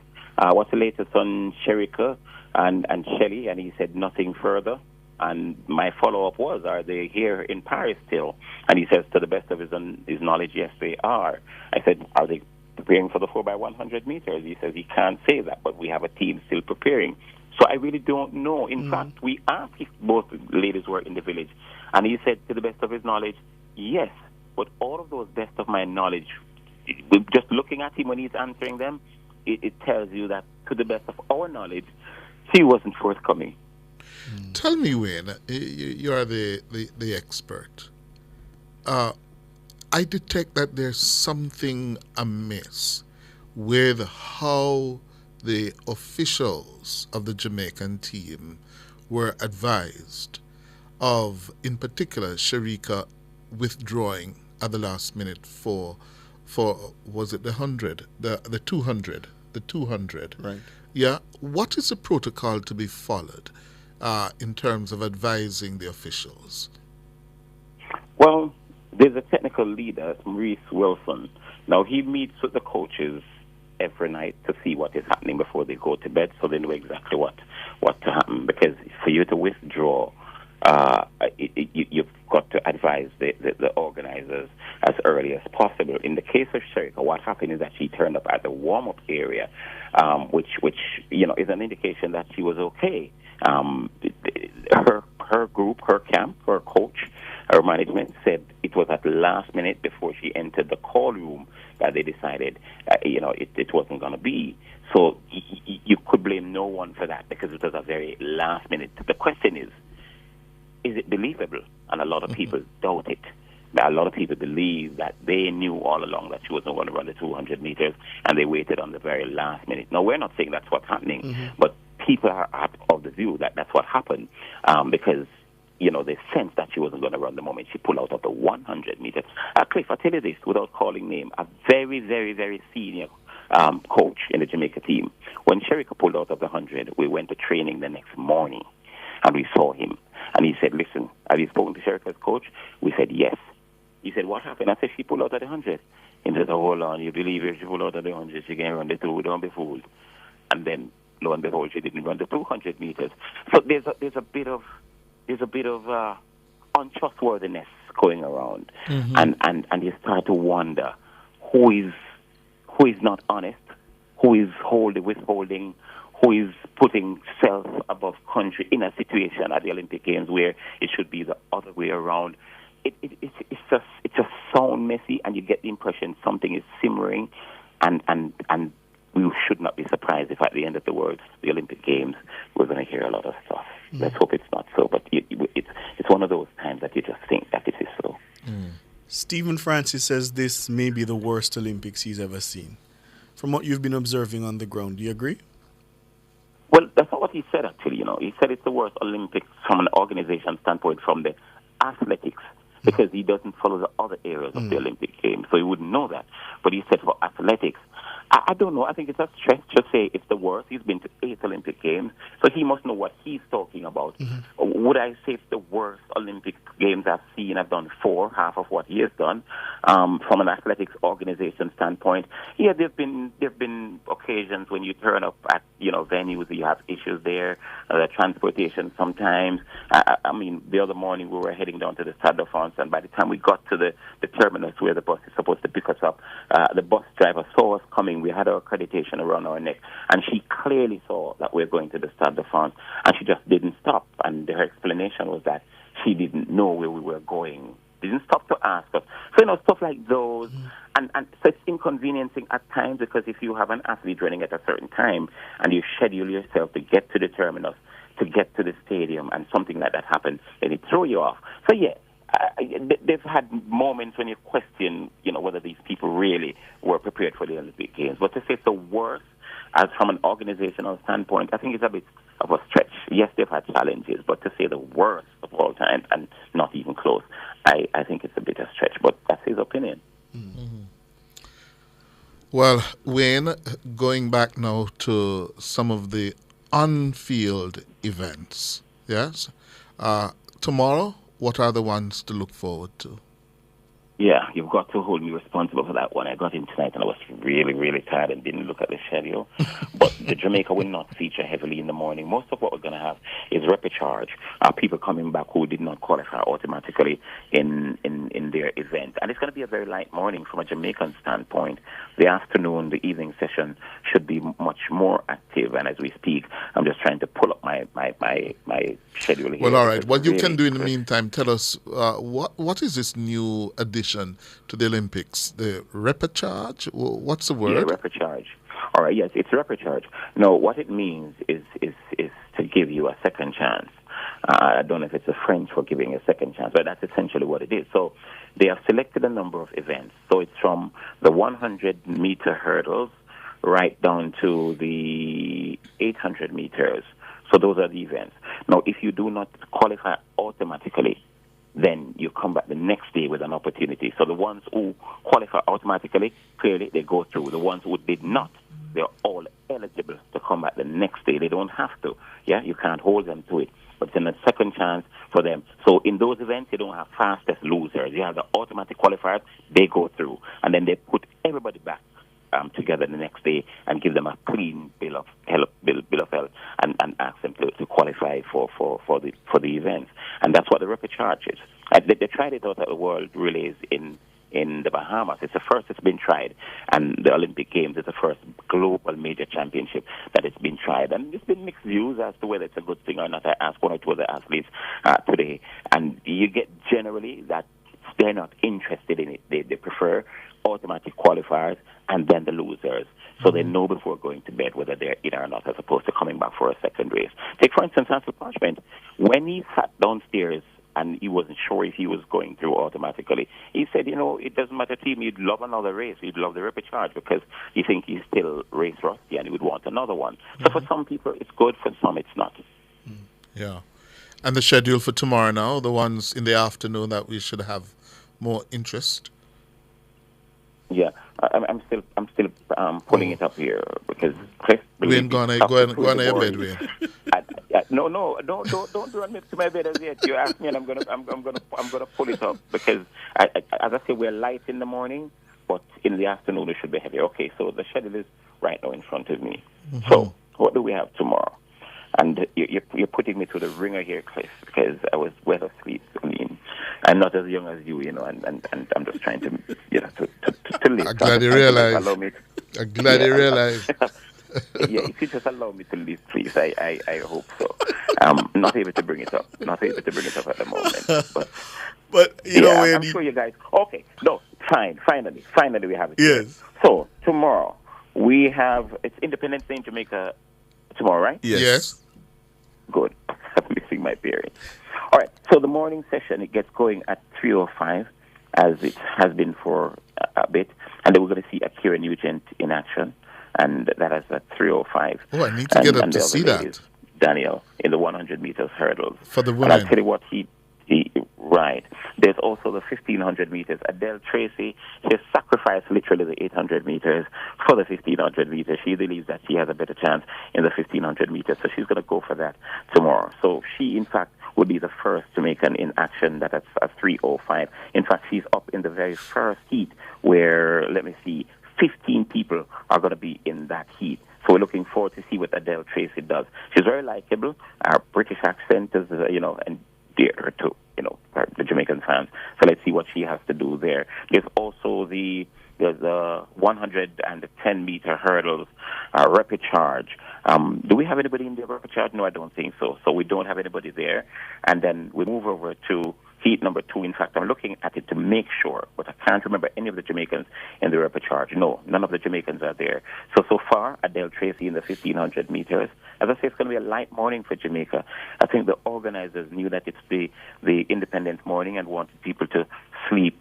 what's the latest on Sharika and Shelley? And he said nothing further. And my follow-up was, are they here in Paris still? And he says, to the best of his knowledge, yes, they are. I said, are they preparing for the 4x100 meters? He says he can't say that, but we have a team still preparing. So I really don't know. In fact, we asked if both ladies were in the village, and he said, to the best of his knowledge, yes. But all of those best of my knowledge, just looking at him when he's answering them, it tells you that, to the best of our knowledge, she wasn't forthcoming. Tell me, Wayne, you are the expert. I detect that there's something amiss with how the officials of the Jamaican team were advised of, in particular, Sharika withdrawing at the last minute for was it the 100, the 200, the 200? Right. Yeah. What is the protocol to be followed in terms of advising the officials? Well, there's a technical leader, Maurice Wilson. Now, he meets with the coaches every night to see what is happening before they go to bed, so they know exactly what to happen. Because for you to withdraw, you've got to advise the organizers as early as possible. In the case of Sharika, what happened is that she turned up at the warm-up area, which is an indication that she was okay. Her group, her camp, her coach, her management said it was at the last minute before she entered the call room that they decided, it wasn't going to be. So you could blame no one for that because it was a very last minute. The question is it believable? And a lot of people doubt it. A lot of people believe that they knew all along that she wasn't going to run the 200 meters, and they waited on the very last minute. Now, we're not saying that's what's happening, but people are of the view that that's what happened because, they sensed that she wasn't going to run the moment she pulled out of the 100 meters. Cliff, I'll tell you this without calling name, a very, very, very senior coach in the Jamaica team. When Sharika pulled out of the 100, we went to training the next morning, and we saw him. And he said, listen, have you spoken to Sharika's coach? We said, yes. He said, what happened? I said, she pulled out of the 100. He said, oh, hold on, you believe if she pulled out of the 100, she can run the 2, don't be fooled. And then, lo and behold, she didn't run the 200 meters. So there's a bit of untrustworthiness going around, and you start to wonder who is not honest, who is withholding, who is putting self above country in a situation at the Olympic Games where it should be the other way around. It's just so messy, and you get the impression something is simmering, and we should not be surprised if at the end of the Olympic Games, we're going to hear a lot of stuff. Let's hope it's not so, but it's one of those times that you just think that it is so. Stephen Francis says this may be the worst Olympics he's ever seen. From what you've been observing on the ground, do you agree? Well, that's not what he said, actually. He said it's the worst Olympics from an organization standpoint, from the athletics, because he doesn't follow the other areas of the Olympic Games, so he wouldn't know that. But he said for athletics, I don't know. I think it's a stretch to say it's the worst. He's been to 8 Olympic Games, so he must know what he's talking about. Would I say it's the worst Olympic Games I've seen? I've done 4, half of what he has done. From an athletics organization standpoint, yeah, there've been occasions when you turn up at venues, you have issues there, the transportation sometimes. I mean, the other morning we were heading down to the Stade de France, and by the time we got to the terminus where the bus is supposed to pick us up, the bus driver saw us coming. We had our accreditation around our neck, and she clearly saw that we're going to the Stade de France, and she just didn't stop. And her explanation was that she didn't know where we were going, didn't stop to ask us. So, stuff like those. And so it's inconveniencing at times, because if you have an athlete running at a certain time and you schedule yourself to get to the terminus, to get to the stadium, and something like that happens, then it throws you off. So, yeah, they've had moments when you question, whether these people really were prepared for the Olympic Games. But to say it's the worst, as from an organizational standpoint, I think it's a bit of a stretch. Yes, they've had challenges, but to say the worst of all time and not even close, I think it's a bit of a stretch. But that's his opinion. Well, Wayne, going back now to some of the on-field events, yes? Tomorrow, what are the ones to look forward to? Yeah, you've got to hold me responsible for that one. I got in tonight and I was really, really tired and didn't look at the schedule. But the Jamaica will not feature heavily in the morning. Most of what we're going to have is repecharge. People coming back who did not qualify automatically in their event. And it's going to be a very light morning from a Jamaican standpoint. The afternoon, the evening session should be much more active. And as we speak, I'm just trying to pull up my schedule here. Well, all right. What you can do in the meantime, tell us what is this new addition to the Olympics? The repecharge? What's the word? Yeah, repecharge. All right, yes, it's repecharge. No, what it means is to give you a second chance. I don't know if it's a French for giving a second chance, but that's essentially what it is. So they have selected a number of events. So it's from the 100-meter hurdles right down to the 800 meters. So those are the events. Now, if you do not qualify automatically, then you come back the next day with an opportunity. So the ones who qualify automatically, clearly they go through. The ones who did not, they're all eligible to come back the next day. They don't have to. Yeah, you can't hold them to it. But it's a second chance for them. So in those events, you don't have fastest losers. You have the automatic qualifiers, they go through. And then they put everybody back together the next day and give them a clean bill of health and ask them to qualify for the events. And that's what the repecharge is. They tried it out at the World Relays in the Bahamas. It's the first it's been tried, and the Olympic Games is the first global major championship that it's been tried. And there's been mixed views as to whether it's a good thing or not. I asked one or two of the athletes today, and you get generally that they're not interested in it. They prefer automatic qualifiers and then the losers. So they know before going to bed whether they're in or not, as opposed to coming back for a second race. Take, for instance, Ansel Parchment. When he sat downstairs and he wasn't sure if he was going through automatically, he said, it doesn't matter to him. He'd love another race. He'd love the repecharge because he thinks he's still race rusty and he would want another one. So for some people, it's good. For some, it's not. Yeah. And the schedule for tomorrow now, the ones in the afternoon that we should have more interest? Yeah, I'm still pulling it up here because Chris. Wayne, go on your bed, Wayne. Don't run me to my bed as yet. You ask me, and I'm gonna pull it up because, as I say, we're light in the morning, but in the afternoon it should be heavy. Okay, so the schedule is right now in front of me. Mm-hmm. So what do we have tomorrow? And you're putting me to the ringer here, Cliff, because I was well asleep. I mean, I'm not as young as you, and I'm just trying to, to live. I'm glad you realize. I'm glad you realize. Yeah, if you just allow me to live, please, I hope so. I'm not able to bring it up. Not able to bring it up at the moment. But you know, I'm sure you guys. Okay, no, fine. Finally, we have it. Yes. Here. So tomorrow we have it's Independence Day in Jamaica. Tomorrow, right? Yes. Good. I'm missing my bearings. All right. So the morning session it gets going at 3:05, as it has been for a bit, and then we're going to see Akira Nugent in action. And that is at 3:05. Oh, I need to get up to see that. Daniel in the 100 meters hurdles. For the women. And I'll tell you what, right. There's also the 1,500 meters. Adele Tracy, she has sacrificed literally the 800 meters for the 1,500 meters. She believes that she has a better chance in the 1,500 meters, so she's going to go for that tomorrow. So she, in fact, would be the first Jamaican in action that at 3:05. In fact, she's up in the very first heat where, 15 people are going to be in that heat. So we're looking forward to see what Adele Tracy does. She's very likable. Her British accent is, dear to, the Jamaican fans. So let's see what she has to do there. There's also the 110-meter hurdles, rapid charge. Do we have anybody in the rapid charge? No, I don't think so. So we don't have anybody there. And then we move over to heat number 2. In fact, I'm looking at it to make sure, but I can't remember any of the Jamaicans in the rapid charge. No, none of the Jamaicans are there. So far, Adele Tracy in the 1,500 meters. As I say, it's going to be a light morning for Jamaica. I think the organizers knew that it's the Independence morning and wanted people to sleep,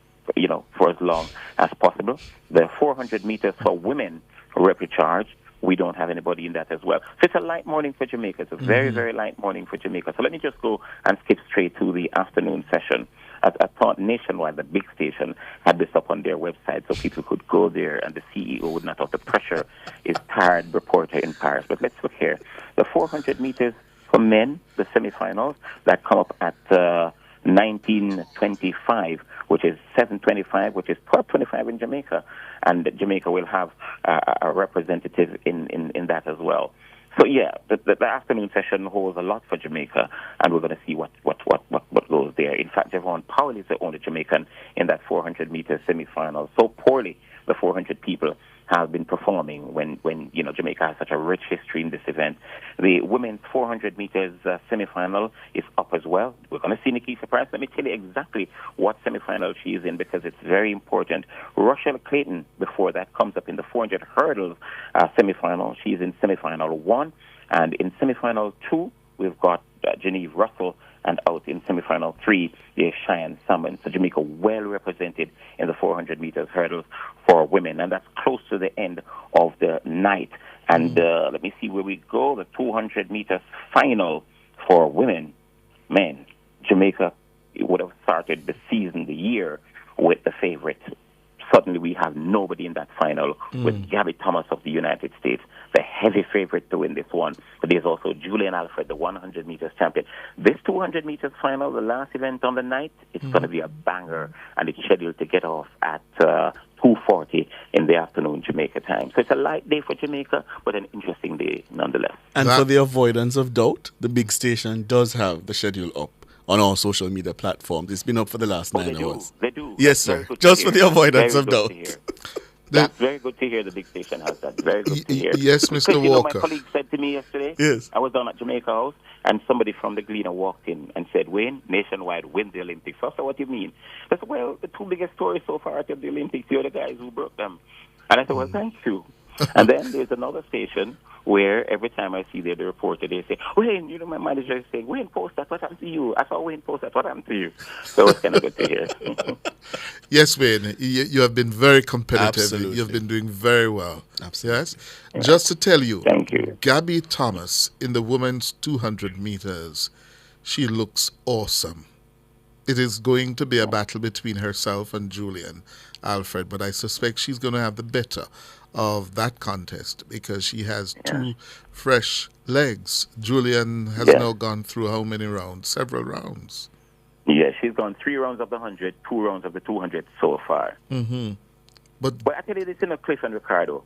for as long as possible. The 400 meters for women rapid charge, we don't have anybody in that as well. So it's a light morning for Jamaica. It's a very, very light morning for Jamaica. So let me just go and skip straight to the afternoon session. I thought Nationwide, the big station, had this up on their website so people could go there and the CEO would not have the pressure, is tired reporter in Paris. But let's look here. The 400 meters for men, the semifinals, that come up at 19:25, which is 7:25, which is 12:25 in Jamaica. And Jamaica will have a representative in that as well. So yeah, the afternoon session holds a lot for Jamaica, and we're going to see what goes there. In fact, Javon Powell is the only Jamaican in that 400-meter semifinal. So poorly the 400 people have been performing when Jamaica has such a rich history in this event. The women's 400 meters semifinal is up as well. We're going to see Nikisha Price. Let me tell you exactly what semifinal she is in because it's very important. Rochelle Clayton, before that, comes up in the 400 hurdles semifinal. She's in semifinal 1. And in semifinal 2, we've got Genevieve Russell, and out in semifinal 3 is Cheyenne Salmon. So Jamaica well represented in the 400 meters hurdles for women, and that's close to the end of the night. And let me see where we go. The 200 meters final for women. Man, Jamaica would have started the season, the year, with the favorite. Suddenly we have nobody in that final with Gabby Thomas of the United States, the heavy favorite to win this one. But there's also Julian Alfred, the 100 meters champion. This 200 meters final, the last event on the night, it's going to be a banger, and it's scheduled to get off at 2:40 in the afternoon Jamaica time. So it's a light day for Jamaica, but an interesting day nonetheless. And for the avoidance of doubt, the big station does have the schedule up on all social media platforms. It's been up for the last 9 hours. They do. Yes, sir. Just for the avoidance of doubt. That's very good to hear. The big station has that. Very good to hear. Yes, Mr. Walker. My colleague said to me yesterday, yes, I was down at Jamaica House, and somebody from the Gleaner walked in and said, Wayne, Nationwide win the Olympics. So I said, what do you mean? I said, well, the 2 biggest stories so far at the Olympics, the other guys who broke them. And I said, well, thank you. And then there's another station where every time I see the reporter, they say, Wayne, my manager is saying, Wayne, post that, what happened to you? I saw Wayne post that, what happened to you? So it's kind of good to hear. Yes, Wayne, you have been very competitive. Absolutely. You've been doing very well. Absolutely. Yes? Yeah. Just to tell you, thank you. Gabby Thomas in the women's 200 meters, she looks awesome. It is going to be a battle between herself and Julian Alfred, but I suspect she's going to have the better of that contest because she has two fresh legs. Julian has now gone through how many rounds? Several rounds. Yeah, she's gone 3 rounds of the 100, 2 rounds of the 200 so far. Mm-hmm. But I tell you this in a Cliff and Ricardo.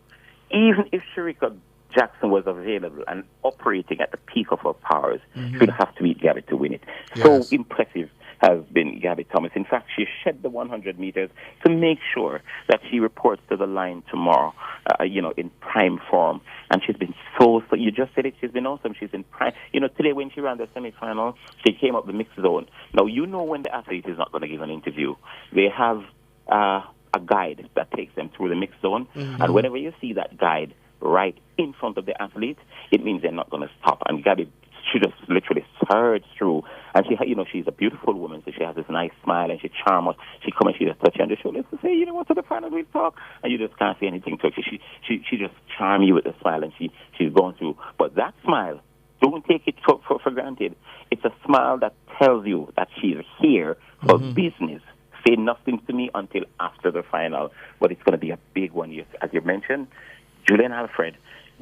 Even if Sharika Jackson was available and operating at the peak of her powers, she would have to beat Gabby to win it. So impressive has been Gabby Thomas. In fact, she shed the 100 meters to make sure that she reports to the line tomorrow, in prime form. And she's been so, you just said it, she's been awesome. She's in prime. Today when she ran the semifinal, she came up the mixed zone. Now, when the athlete is not going to give an interview, they have a guide that takes them through the mixed zone. And whenever you see that guide right in front of the athlete, it means they're not going to stop. And Gabby, she just literally surged through. And she's a beautiful woman, so she has this nice smile and she charms us. She come and she just touch you on the shoulder to say, to the final we'll talk. And you just can't say anything to her. She just charms you with a smile and she's going through. But that smile, don't take it for granted. It's a smile that tells you that she's here for business. Say nothing to me until after the final. But it's going to be a big one. As you mentioned, Julian Alfred,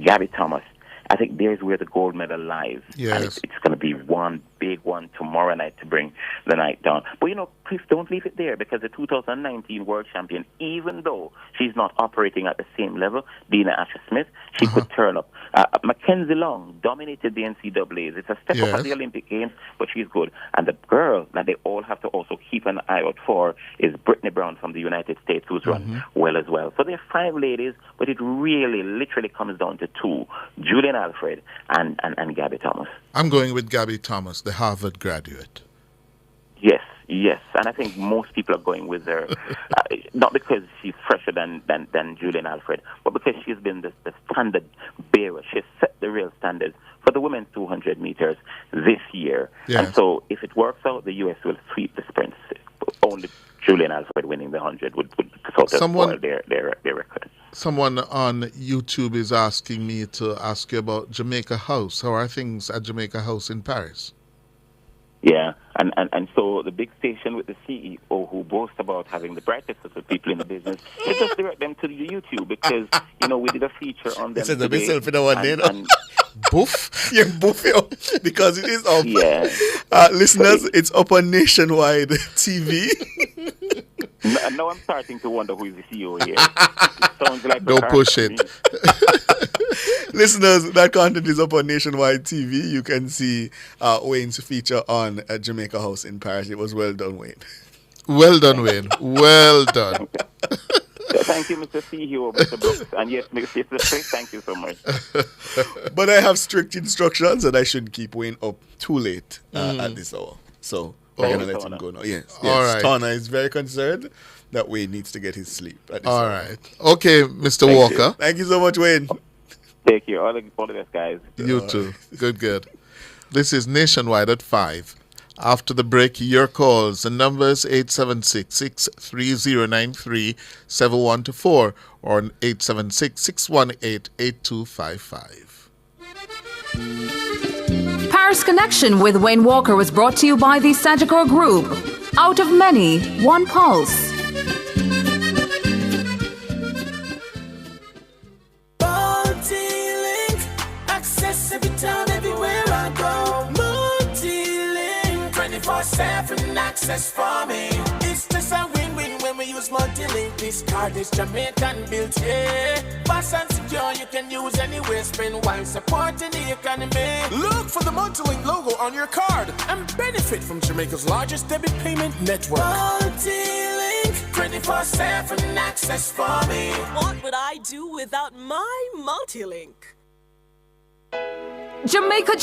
Gabby Thomas. I think there's where the gold medal lies. Yes. And it's going to be one big one tomorrow night to bring the night down. But, please don't leave it there because the 2019 world champion, even though she's not operating at the same level, Dina Asher-Smith, she could turn up. Mackenzie Long dominated the NCAAs. It's a step up at the Olympic Games, but she's good. And the girl that they all have to also keep an eye out for is Brittany Brown from the United States, who's run well as well. So there are 5 ladies, but it really, literally comes down to 2, Julian Alfred and Gabby Thomas. I'm going with Gabby Thomas, the Harvard graduate. Yes, and I think most people are going with her, not because she's fresher than Julian Alfred, but because she's been the standard bearer. She's set the real standards for the women's 200 meters this year. Yes. And so if it works out, the U.S. will sweep the sprints. Only Julian Alfred winning the 100 would sort of spoil their record. Someone on YouTube is asking me to ask you about Jamaica House. How are things at Jamaica House in Paris? Yeah, and so the big station with the CEO who boasts about having the brightest of the people in the business, they just direct them to the YouTube because, we did a feature on them today. Myself in one day, Boof? Yeah, boof, because it is up. Yeah. Listeners, it's up on Nationwide TV. Now I'm starting to wonder who is the CEO here. It sounds like don't push it. Listeners, that content is up on Nationwide TV. You can see Wayne's feature on Jamaica House in Paris. It was well done, Wayne. Well done, Wayne. Well done. Thank you, Mr. CEO, Mr. Brooks. And yes, Mr. Strick, thank you so much. But I have strict instructions that I shouldn't keep Wayne up too late at this hour. So we're going to let him go now. Yes. All right. Tana is very concerned that Wayne needs to get his sleep. All right. Okay, Mr. Walker. Thank you so much, Wayne. Take care. All the best, guys. You too. Good. This is Nationwide at 5. After the break, your calls. The numbers 876-630-9371-4 or 876-618-8255. Paris Connection with Wayne Walker was brought to you by the Sagicor Group. Out of many, one pulse. Multi-link, access every time, everywhere I go. Multi-link, 24/7 access for me. It's just a win-win when we use multi-link. This card is Jamaican built, yeah. Fast and secure, you can use anywhere. Spend while supporting the economy. Look for the multi-link logo on your card and benefit from Jamaica's largest debit payment network. Multi-link, 24/7 access for me. What would I do without my multi-link? Jamaica,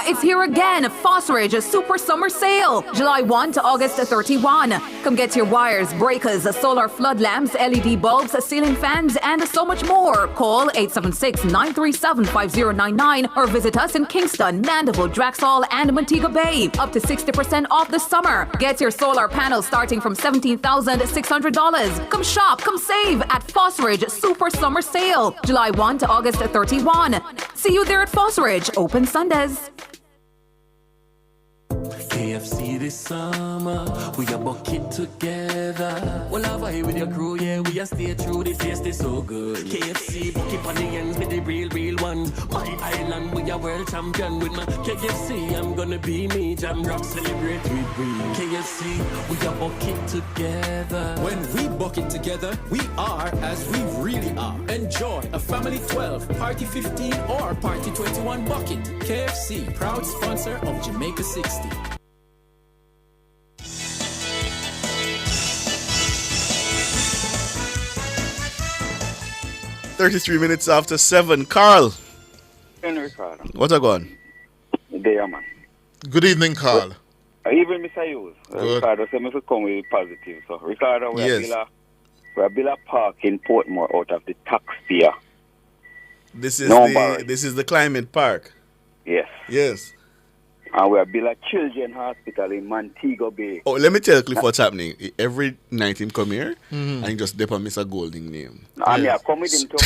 it's here again. Fosridge, a super summer sale. July 1 to August 31. Come get your wires, breakers, solar flood lamps, LED bulbs, ceiling fans, and so much more. Call 876-937-5099 or visit us in Kingston, Mandeville, Draxall, and Montego Bay. Up to 60% off this summer. Get your solar panels starting from $17,600. Come shop, come save at Fosridge Super Summer Sale. July 1 to August 31. See you there at Fosridge. Open Sundays. KFC this summer, we a bucket together. Well, I vibe with your crew, yeah, we a stay true. This tastes so good. KFC, bucket on the ends, be the real one. My island, we a world champion with my KFC. I'm gonna be me, jam rock, celebrate with we. KFC, we a bucket together. When we bucket together, we are as we really are. Enjoy a family 12, party 15, or party 21 bucket. KFC, proud sponsor of Jamaica 60. .33 after 7. Carl, Ricardo. what a going? There, man. Good evening, Carl. Even Mr. Hughes. Ricardo said me to come with positive. So, Ricardo, we are build a park in Portmore out of the taxpayer. This is the climate park. Yes. Yes. And we are build a children's hospital in Montego Bay. Oh, let me tell Cliff what's happening. Every night him come here and he just dip on Mr. Golding name. And I come with him too.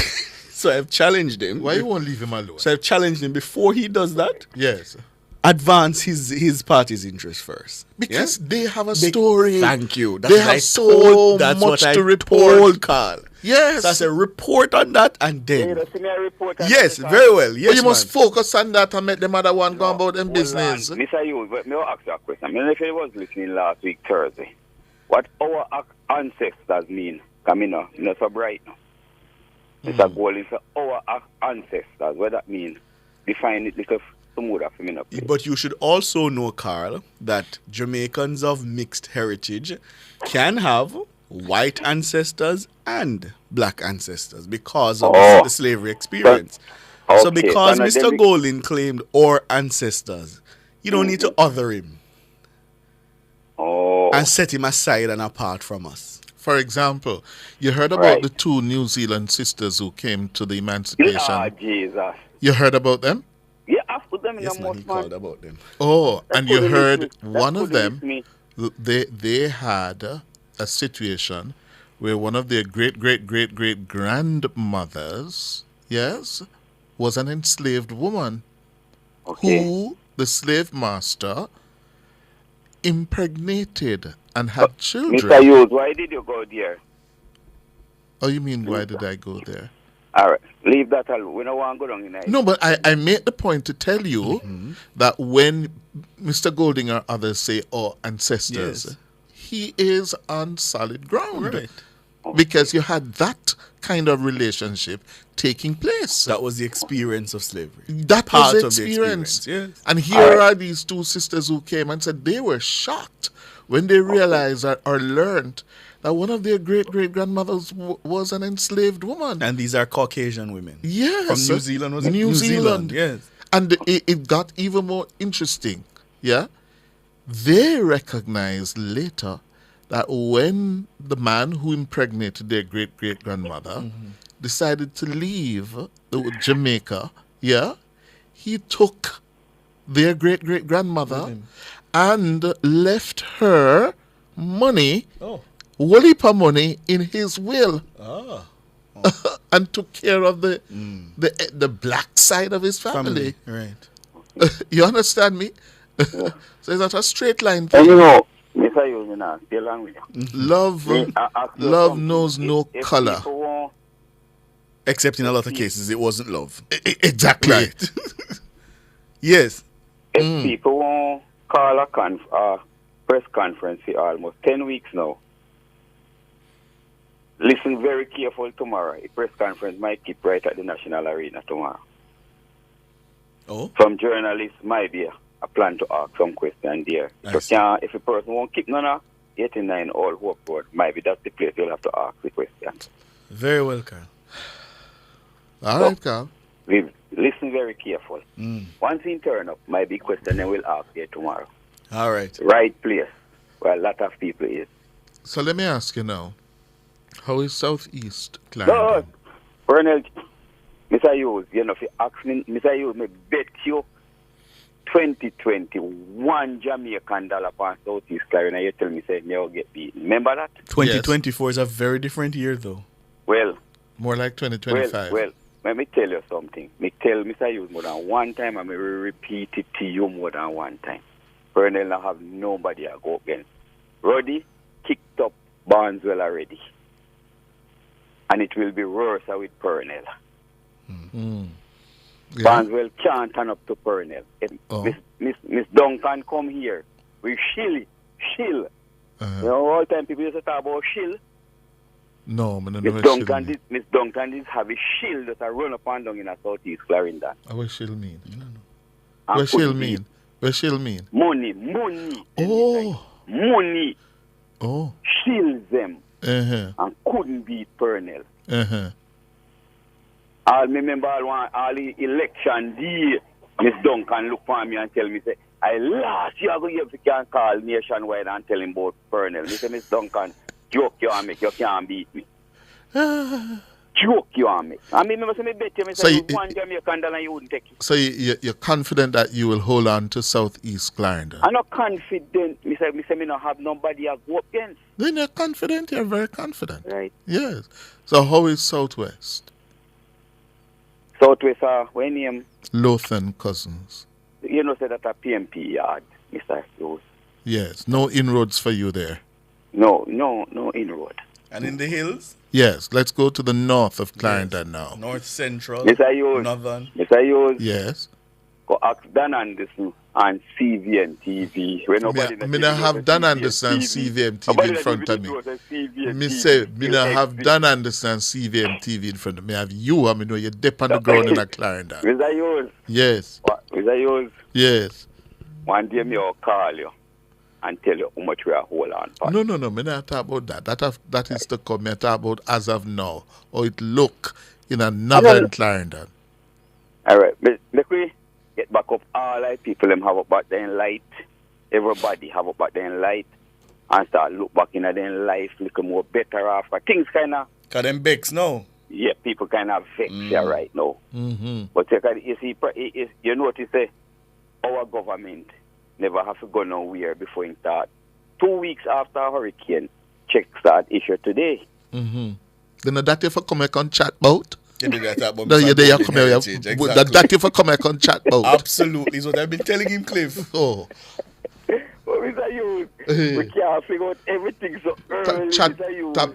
So I've challenged him. Why you won't leave him alone? So I've challenged him before he does that. Yes. Advance his party's interest first. Because they have a story. Thank you. They have so much to report. Carl. Yes. So I said report on that and then. Yes, very well. Yes, but you must focus on that and make them other one go about them business. Mr. Hughes, but may I ask you a question? I mean, if you was listening last week, Thursday, what our ancestors mean? Come in, not so bright now. Mr. Golding said our ancestors. What that mean? Define it because some would have for me. But you should also know, Carl, that Jamaicans of mixed heritage can have white ancestors and black ancestors because of the slavery experience. So because Mr. Golding claimed our ancestors, you don't need to other him and set him aside and apart from us. For example, you heard about the two New Zealand sisters who came to the emancipation. Ah, Jesus. You heard about them? Yeah, I put them in yes, the man, most he called about them. Oh, That's and you good heard listening. one That's of good them, listening. they had a situation where one of their great grandmothers, yes, was an enslaved woman who the slave master impregnated and had children. Mr. Hughes, why did you go there? Oh, you mean why did I go there? All right, leave that alone. We don't want to go down in there. No, but I made the point to tell you that when Mr. Golding or others say, oh, ancestors, he is on solid ground. Right. Because you had that kind of relationship taking place. That was the experience of slavery. That Part was the of the experience. experience, yes. And here are these two sisters who came and said they were shocked when they realized or learned that one of their great-grandmothers was an enslaved woman. And these are Caucasian women. Yes. From New Zealand, was it? New Zealand. Yes. And it got even more interesting. Yeah. They recognized later that when the man who impregnated their great-grandmother decided to leave Jamaica, he took their great-grandmother and left her money, Walipa money, in his will. And took care of the black side of his family. Right. You understand me? So it's not a straight line And thing. you know, Mr. Hughes, you know, stay along with you. Love knows no color. Except in a lot of cases, it wasn't love. Exactly. Right. Yes. If people want call a press conference for almost 10 weeks now, listen very careful tomorrow. A press conference might keep right at the National Arena tomorrow. Oh. Some journalists might be a plan to ask some question there. If a person won't keep none of 89 all hope board, maybe that's the place you'll have to ask the question. Very well, Carl. All right, Carl. Listen very careful. Once he turn up, might be question then we'll ask there tomorrow. All right. Right place where a lot of people is. So let me ask you now, how is Southeast Clarendon? No, Colonel, Mr. Hughes, you know, if you ask me, Mr. Hughes, me bet you 2021 Jamaican dollar for Southeast Clarendon, you tell me, say, you'll get beaten. Remember that? 2024 is a very different year, though. Well. More like 2025. Well, let me tell you something. Me tell Mr. Hughes more than one time, and me repeat it to you more than one time. Purnell now have nobody to go against. Roddy kicked up Barneswell already. And it will be worse with Purnell. Yeah. Barneswell can't turn up to Purnell. Miss Duncan come here. We shill. You know, all the time people used to talk about shill. No, man, Miss Duncan did have a shield that I run up and down in a southeast Clarendon. What shill mean? What shill mean? What shill mean? Money. Oh. Money. Oh. Shields them. And couldn't beat Purnell. I remember all the election day, Miss Duncan look for me and tell me, say, I last year ago you can call nationwide and tell him about Purnell. Me say, Miss Duncan, joke you and make, you can't beat me. Joke you and make. I remember say, me bet you, me say, one Jamaican dollar you wouldn't take it. So you're confident that you will hold on to Southeast Clarendon? I'm not confident. Me say me not have nobody to go up against. Then you're confident, you're very confident. Right. Yes. So how is Southwest? Southwest, when name? Lothan Cousins. You know, say that a PMP yard, Mr. Hughes. Yes. No inroads for you there? No inroad. And in the hills? Yes. Let's go to the north of Clarendon now. North Central. Mr. Hughes. Northern. Mr. Hughes. Yes. Go ask Dan Anderson on CVN TV. When nobody Me not have Dan Anderson CVM TV in front of me. Me say, me not have Dan Anderson CVM TV in front of me. I have you, I mean, you're deep on the ground in a Clarendon. Mr. Hughes. Yes. Mr. Hughes. Yes. One day me will call you and tell you how much we are holding on. No, me not talk about that. That is to come. Me talk about as of now, how it look in a northern Clarendon. All right. Let me get back up all the people them have up back there in light. Everybody have up back there in light and start look back in their life, look more better after. Things kind of... Because them vex now. Yeah, people kind of vex here right now. But you see, you notice our government never have to go nowhere before it start. 2 weeks after a hurricane, check start issue today. Then that if I come back on chat about? You did that about no, you come here. Exactly. That if I come back on chat about? Absolutely, is what I've been telling him, Cliff. Oh. What is that you? We can't figure out everything so early. Chat,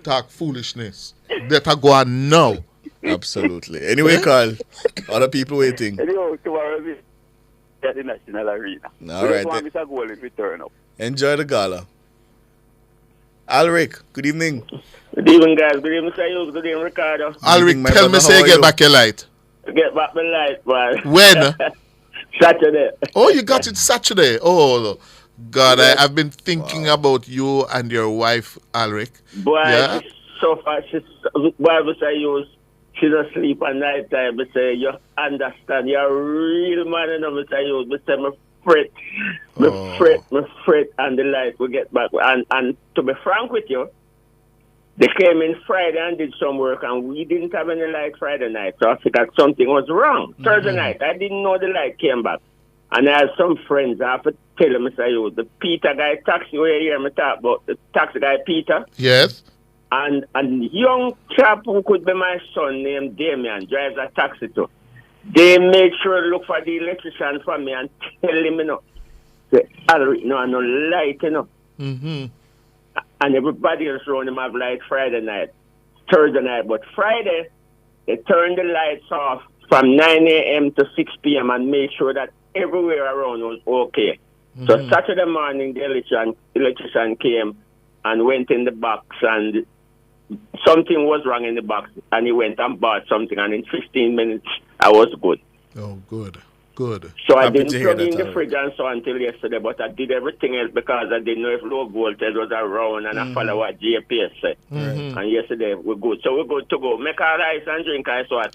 talk foolishness. That I go on now. Absolutely. Anyway, Carl, other people waiting. Anyway, tomorrow is at the National Arena. All right. Mr. Goal if we turn up. Enjoy the gala. Alric, good evening. Good evening, guys. Good evening, Mr. Hughes. Good evening, Ricardo. Alric, tell me, say, get back your light. Get back my light, boy. When? Saturday. Oh, you got it Saturday. Oh, God, I've been thinking about you and your wife, Alric. Boy, yeah? So far, Mr. Hughes, she's asleep at night time. But say, you understand, you're a real man, you know, Mr. Hughes. But say, me fret, and the light will get back. And to be frank with you, they came in Friday and did some work, and we didn't have any light Friday night. So I figured something was wrong. Thursday night, I didn't know the light came back. And I had some friends, I have to tell them, Mr. Hughes, the Peter guy taxi, where you hear me talk about, the taxi guy Peter. Yes. And young chap who could be my son named Damien drives a taxi too. They made sure to look for the electrician for me and tell him, you know, say, Alric, no light, you know. And everybody else around him have light Friday night, Thursday night. But Friday, they turned the lights off from 9 a.m. to 6 p.m. and made sure that everywhere around was okay. So Saturday morning, the electrician came and went in the box, and something was wrong in the box, and he went and bought something, and in 15 minutes, I was good. Oh, good. So I didn't plug in the fridge and so until yesterday, but I did everything else because I didn't know if low voltage was around, and I follow what GPS said. And yesterday we're good. So we're good to go. Make our ice and drink ice water.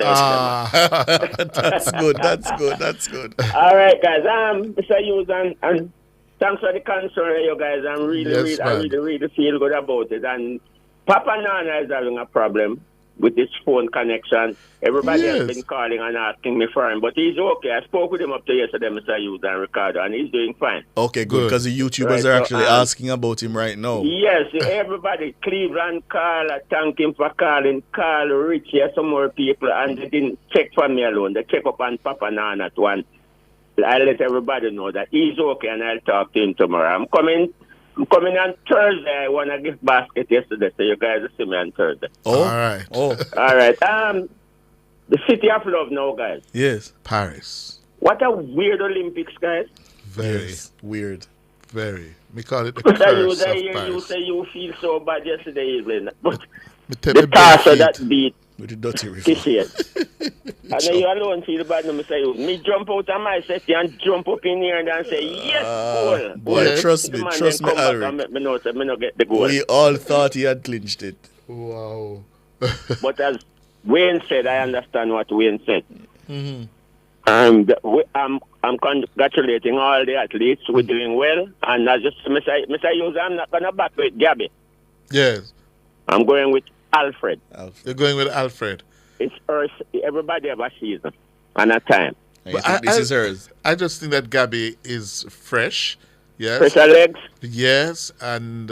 That's good. All right, guys. Mr. Hughes, and thanks for the concern, you guys. I really feel good about it. And Papa Nana is having a problem with his phone connection. Everybody has been calling and asking me for him, but he's okay. I spoke with him up to yesterday, Mr. Hughes and Ricardo, and he's doing fine. Okay, good, because the YouTubers are actually asking about him right now. Yes, everybody, Cleveland call, I thank him for calling, Carl, Richie, some more people, and they didn't check for me alone. They check up on Papa Nana too, and I'll let everybody know that he's okay, and I'll talk to him tomorrow. I'm coming on Thursday. I want to give basket yesterday, so you guys will see me on Thursday. Oh, all right. All right. The city of love now, guys. Yes, Paris. What a weird Olympics, guys. Very weird. Very. We call it the But curse of you Paris. say you feel so bad yesterday evening, but take the my bare task of feet that beat. With the dirty river. And then you alone feel bad, no, me jump out of my seat and jump up in here and then say, yes, goal. Boy, trust me, Alric. Me know get the goal. We all thought he had clinched it. Wow. But as Wayne said, I understand what Wayne said. Mm-hmm. And I'm congratulating all the athletes. We're doing well. And I just, Mr. Hughes, I'm not going to back with Gabby. Yes. I'm going with Alfred. You're going with Alfred. It's hers. Everybody have a season and a time. This is hers. I just think that Gabby is fresh. Yes. Fresher legs. Yes, and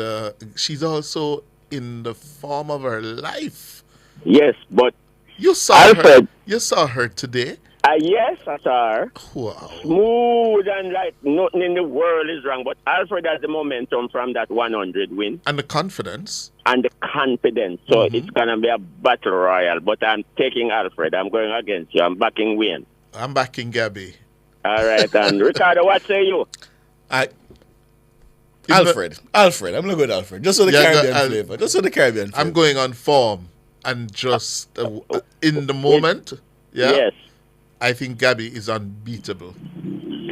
she's also in the form of her life. Yes, but you saw Alfred. her. You saw her today. Yes, I saw her. Wow. Smooth and like nothing in the world is wrong. But Alfred has the momentum from that 100 win. And the confidence. And the confidence. So it's going to be a battle royal. But I'm taking Alfred. I'm going against you. I'm backing Wayne. I'm backing Gabby. All right. And Ricardo, what say you? Alfred. I'm going to go with Alfred. Just for the Caribbean flavor. Just for the Caribbean flavor. I'm going on form. And just in the moment. Yeah. Yes. I think Gabby is unbeatable.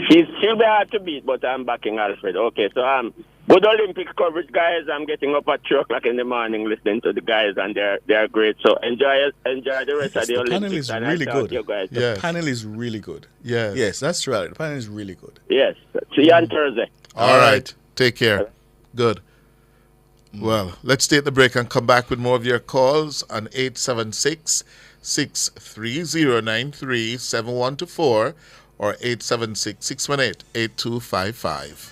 She'll be hard to beat, but I'm backing Alfred. Okay, so good Olympic coverage, guys. I'm getting up at 3 o'clock in the morning listening to the guys, and they're great. So enjoy the rest of the Olympics. The panel is really good. You guys. The panel is really good. Yeah. Yes, that's right. The panel is really good. Yes. See you on Thursday. All right. Take care. Good. Well, let's take the break and come back with more of your calls on 876-630-937124 or 876-618-8255.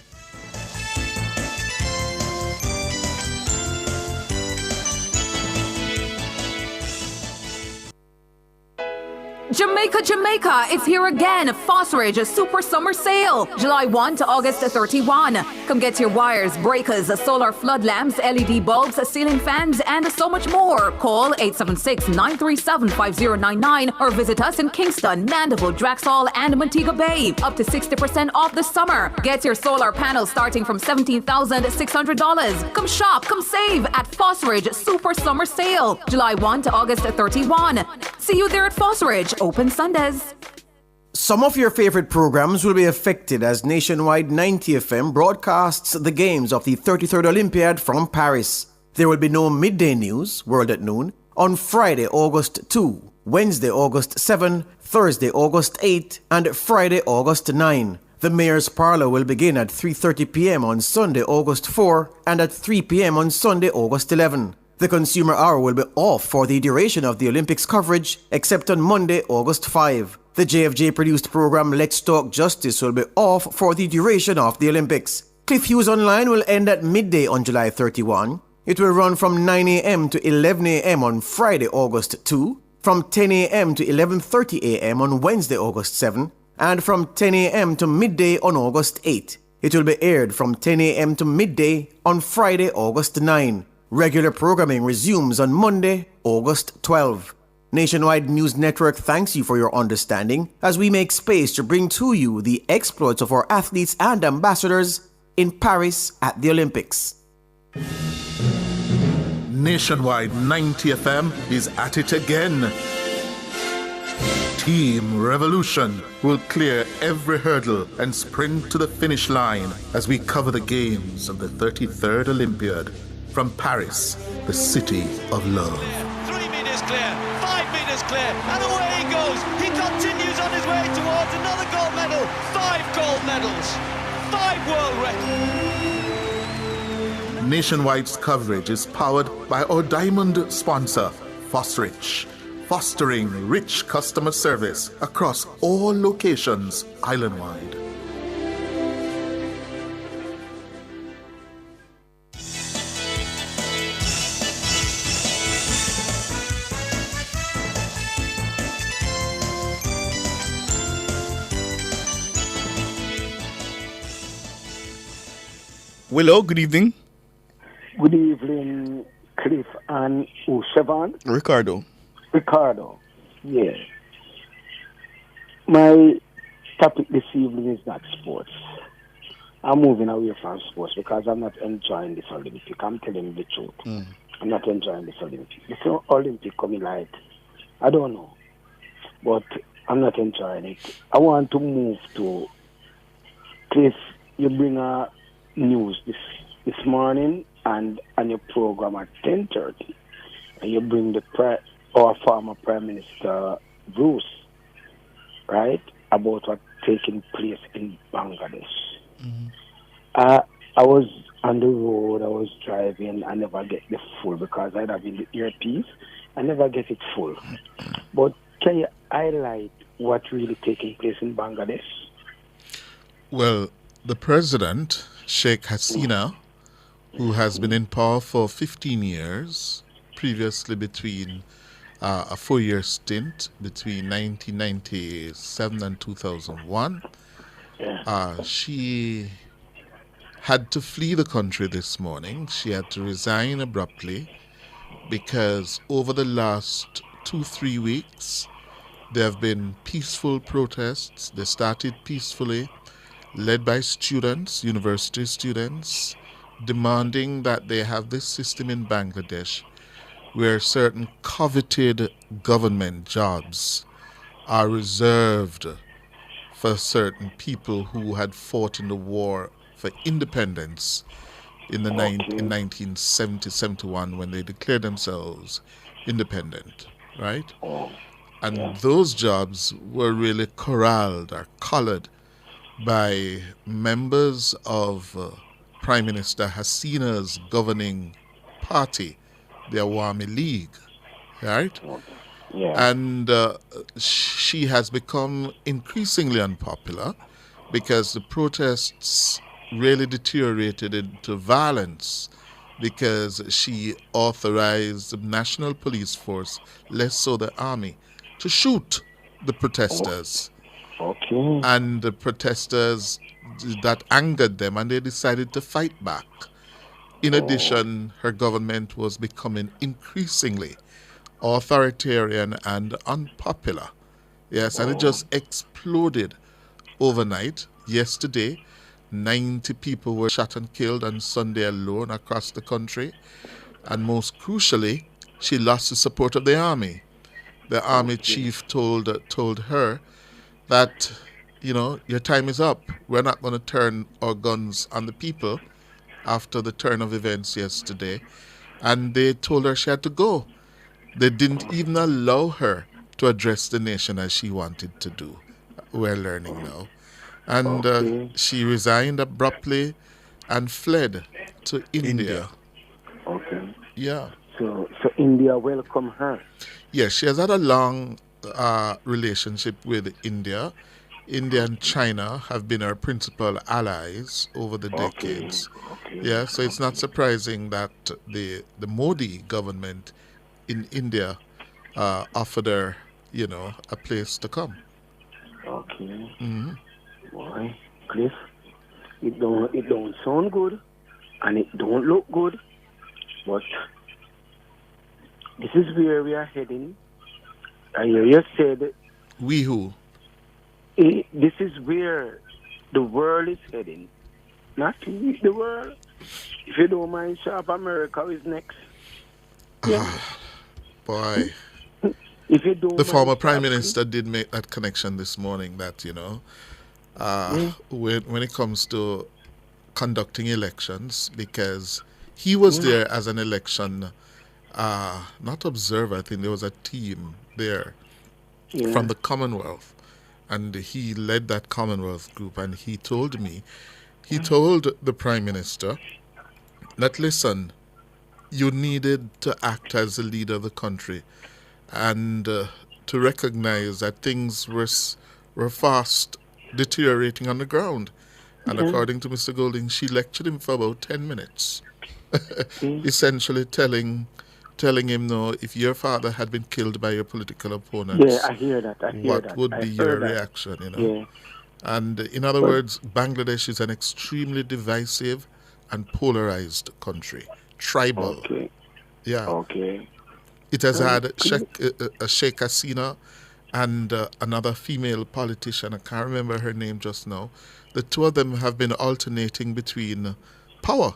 Jamaica, it's here again. Phosphorage Super Summer Sale, July 1 to August 31. Come get your wires, breakers, solar flood lamps, LED bulbs, ceiling fans, and so much more. Call 876-937-5099 or visit us in Kingston, Mandeville, Draxall, and Montego Bay. Up to 60% off this summer. Get your solar panels starting from $17,600. Come shop, come save at Phosphorage Super Summer Sale, July 1 to August 31. See you there at Phosphorage. Open Sundays. Some of your favorite programs will be affected as Nationwide 90 FM broadcasts the games of the 33rd Olympiad from Paris. There will be no midday news, World at Noon, on Friday, August 2, Wednesday, August 7, Thursday, August 8, and Friday, August 9. The Mayor's Parlor will begin at 3:30 p.m. on Sunday, August 4, and at 3 p.m. on Sunday, August 11. The Consumer Hour will be off for the duration of the Olympics coverage, except on Monday, August 5. The JFJ-produced program Let's Talk Justice will be off for the duration of the Olympics. Cliff Hughes Online will end at midday on July 31. It will run from 9 a.m. to 11 a.m. on Friday, August 2, from 10 a.m. to 11:30 a.m. on Wednesday, August 7, and from 10 a.m. to midday on August 8. It will be aired from 10 a.m. to midday on Friday, August 9. Regular programming resumes on Monday, August 12. Nationwide News Network thanks you for your understanding as we make space to bring to you the exploits of our athletes and ambassadors in Paris at the Olympics. Nationwide 90 FM is at it again. Team Revolution will clear every hurdle and sprint to the finish line as we cover the games of the 33rd Olympiad from Paris, the city of love. 3 meters clear, 5 meters clear, and away he goes. He continues on his way towards another gold medal. 5 gold medals, 5 world records. Nationwide's coverage is powered by our diamond sponsor, Phosphorage, fostering rich customer service across all locations island-wide. Willow, good evening. Good evening, Cliff and Siobhan. Ricardo. Yeah. My topic this evening is not sports. I'm moving away from sports because I'm not enjoying this Olympic. I'm telling you the truth. I'm not enjoying this Olympic. This Olympic coming like, I don't know, but I'm not enjoying it. I want to move to, Cliff, you bring a news this morning and on your program at 10:30, and you bring our former Prime Minister Bruce, right, about what's taking place in Bangladesh. I was on the road, I was driving, I never get the full because I have in the earpiece, I never get it full. But can you highlight what's really taking place in Bangladesh? Well, the president, Sheikh Hasina, who has been in power for 15 years, previously between a 4-year stint between 1997 and 2001, she had to flee the country this morning. She had to resign abruptly because over the last 2-3 weeks, there have been peaceful protests. They started peacefully, led by students, university students, demanding that they have this system in Bangladesh where certain coveted government jobs are reserved for certain people who had fought in the war for independence in 1970-71 when they declared themselves independent, right? And those jobs were really corralled or collared by members of Prime Minister Hasina's governing party, the Awami League, right? And she has become increasingly unpopular because the protests really deteriorated into violence because she authorized the National Police Force, less so the army, to shoot the protesters. And the protesters, that angered them, and they decided to fight back. In addition, her government was becoming increasingly authoritarian and unpopular. Yes, and it just exploded overnight. Yesterday, 90 people were shot and killed on Sunday alone across the country. And most crucially, she lost the support of the army. The army chief told her that, your time is up. We're not going to turn our guns on the people after the turn of events yesterday. And they told her she had to go. They didn't even allow her to address the nation as she wanted to do. We're learning now. And she resigned abruptly and fled to India. Okay. Yeah. So India welcome her. Yes, she has had a long relationship with India. India and China have been her principal allies over the decades. Yeah, so it's not surprising that the Modi government in India offered her, a place to come. Okay. Mm-hmm. Boy, Cliff, it don't sound good and it don't look good, but this is where we are heading. And you said we who? This is where the world is heading. Not the world. If you don't mind, Sharp America is next. Yeah. Boy. If you don't the former Prime Minister did make that connection this morning that, when it comes to conducting elections, because he was there as an election, not observer, I think there was a team there from the Commonwealth. And he led that Commonwealth group, and he told the Prime Minister that, listen, you needed to act as the leader of the country and to recognize that things were fast deteriorating on the ground. And according to Mr. Golding, she lectured him for about 10 minutes, essentially telling him, no, if your father had been killed by your political opponents, I hear that. What would be your reaction, Yeah. And in other words, Bangladesh is an extremely divisive, and polarized country. Tribal. Okay. Yeah. Okay. It has had Sheikh Hasina and another female politician. I can't remember her name just now. The two of them have been alternating between power.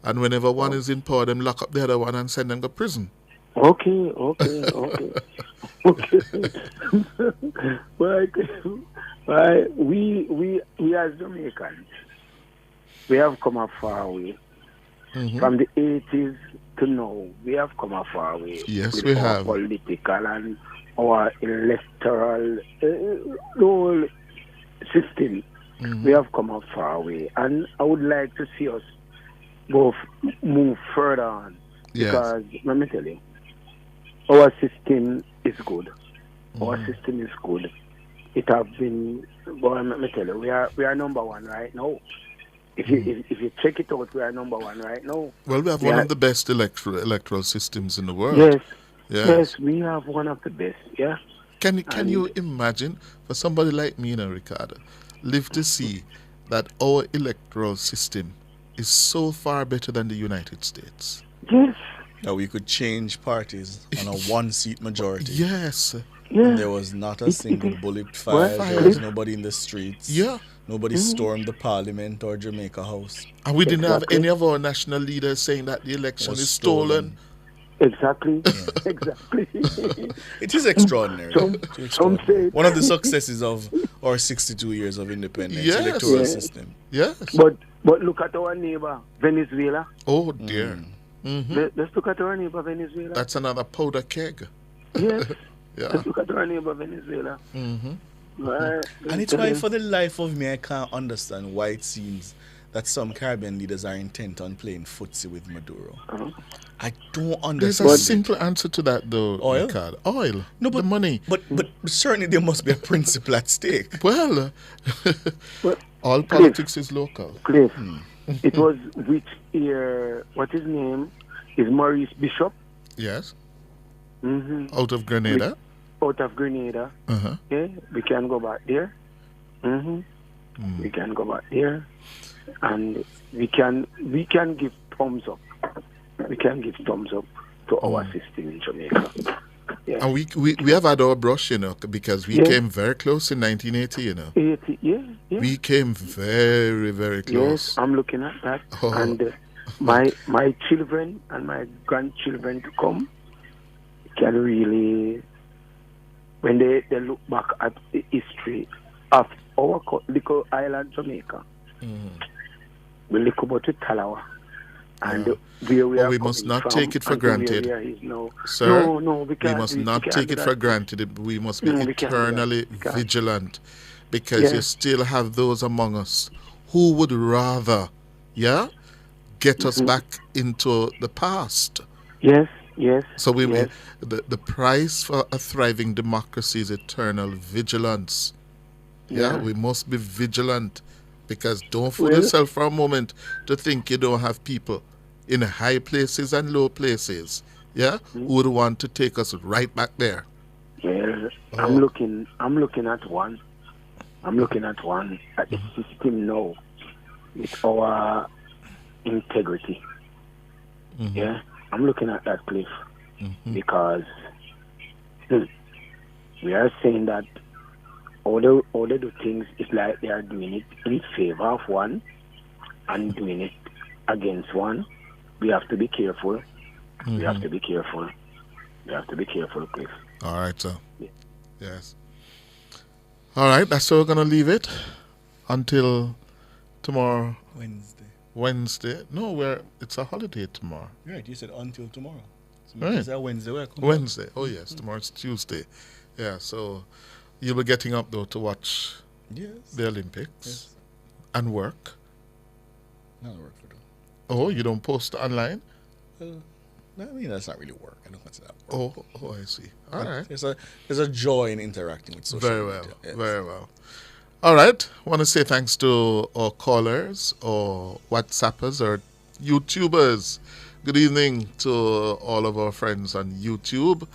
And whenever one is in power, them lock up the other one and send them to prison. Okay. Okay. Right. We as Jamaicans, we have come a far way. From the 80s to now, we have come a far way. Yes, with we our have. Political and our electoral whole system. We have come a far way. And I would like to see us move further on. Yes. Because, let me tell you, our system is good. Our system is good. It have been, well, let me tell you, we are number one right now. If you check it out, we are number one right now. Well, we have one of the best electoral systems in the world. Yes, we have one of the best, yeah. Can you imagine, for somebody like me, Ricardo, live to see that our electoral system is so far better than the United States? Yes. That we could change parties on a one-seat majority. Yes. Yeah. There was not a single bullet fired. There was nobody in the streets. Yeah. Nobody stormed the Parliament or Jamaica House. And we didn't have any of our national leaders saying that the election is stolen. Exactly. Exactly. It is extraordinary. Some say one of the successes of our 62 years of independence electoral system. Yes. But look at our neighbor, Venezuela. Oh, dear. Let's look at our neighbor, Venezuela. That's another powder keg. Yes. Yeah. Let's look at our neighbor, Venezuela. Right. And it's why, for the life of me, I can't understand why it seems that some Caribbean leaders are intent on playing footsie with Maduro. I don't understand. There's a simple answer to that, though, Oil? Ricardo. Oil. No, but the money. But certainly there must be a principle at stake. Well, all politics is local. Cliff, it was which year? What his name is? Maurice Bishop. Yes. Out of Grenada. Out of Grenada. Yeah, we can go back there. We can go back there, and we can give thumbs up. We can give thumbs up to our system in Jamaica. Yeah. And we have had our brush, because we came very close in 1980, 80, yeah. We came very, very close. Yes, I'm looking at that. And my children and my grandchildren to come can really, when they look back at the history of our little island Jamaica, we look about to Talawa. And where we must not from take it for and where granted. we are is now. Sir, No, we can't. We must we not can't take do it that. for granted. We must be No, we can't do that. eternally We can't. vigilant, because you still have those among us who would rather, get us back into the past. Yes. So the price for a thriving democracy is eternal vigilance. We must be vigilant, because don't fool yourself for a moment to think you don't have people in high places and low places, who would want to take us right back there. Well, I'm looking at one. I'm looking at the system now with our integrity. Yeah, I'm looking at that, Cliff, because we are saying that all they do things is like they are doing it in favor of one and doing it against one. We have to be careful. We have to be careful. We have to be careful, Cliff. All right, sir. Yes. All right, that's where we're going to leave it until tomorrow. Wednesday. No, it's a holiday tomorrow. Right, you said until tomorrow. So Right. Is that Wednesday? Wednesday. Oh, yes. Tomorrow's Tuesday. Yeah, so you'll be getting up, though, to watch the Olympics and work. Not work for them. Oh, you don't post online? Well, I mean, that's not really work. I don't consider that work. Oh, I see. All right. There's a joy in interacting with social media. Yes. Very well. All right. Want to say thanks to our callers, or WhatsAppers, or YouTubers. Good evening to all of our friends on YouTube.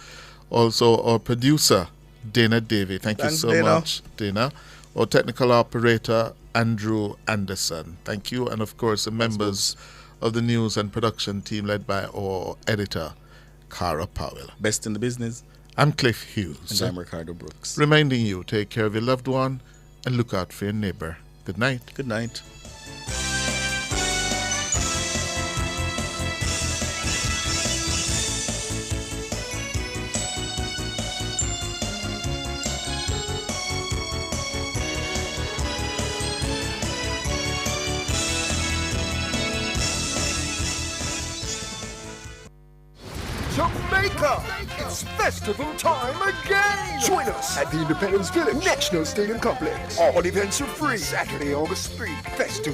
Also, our producer, Dana Davey. Thanks you so Dana. much, Dana. Our technical operator, Andrew Anderson. Thank you. And, of course, the members of the news and production team led by our editor, Cara Powell. Best in the business. I'm Cliff Hughes. And I'm Ricardo Brooks. Reminding you, take care of your loved one and look out for your neighbor. Good night. Good night. Jamaica! It's festival time again! Join us at the Independence Village National Stadium Complex. All events are free. Saturday, August 3, Festival.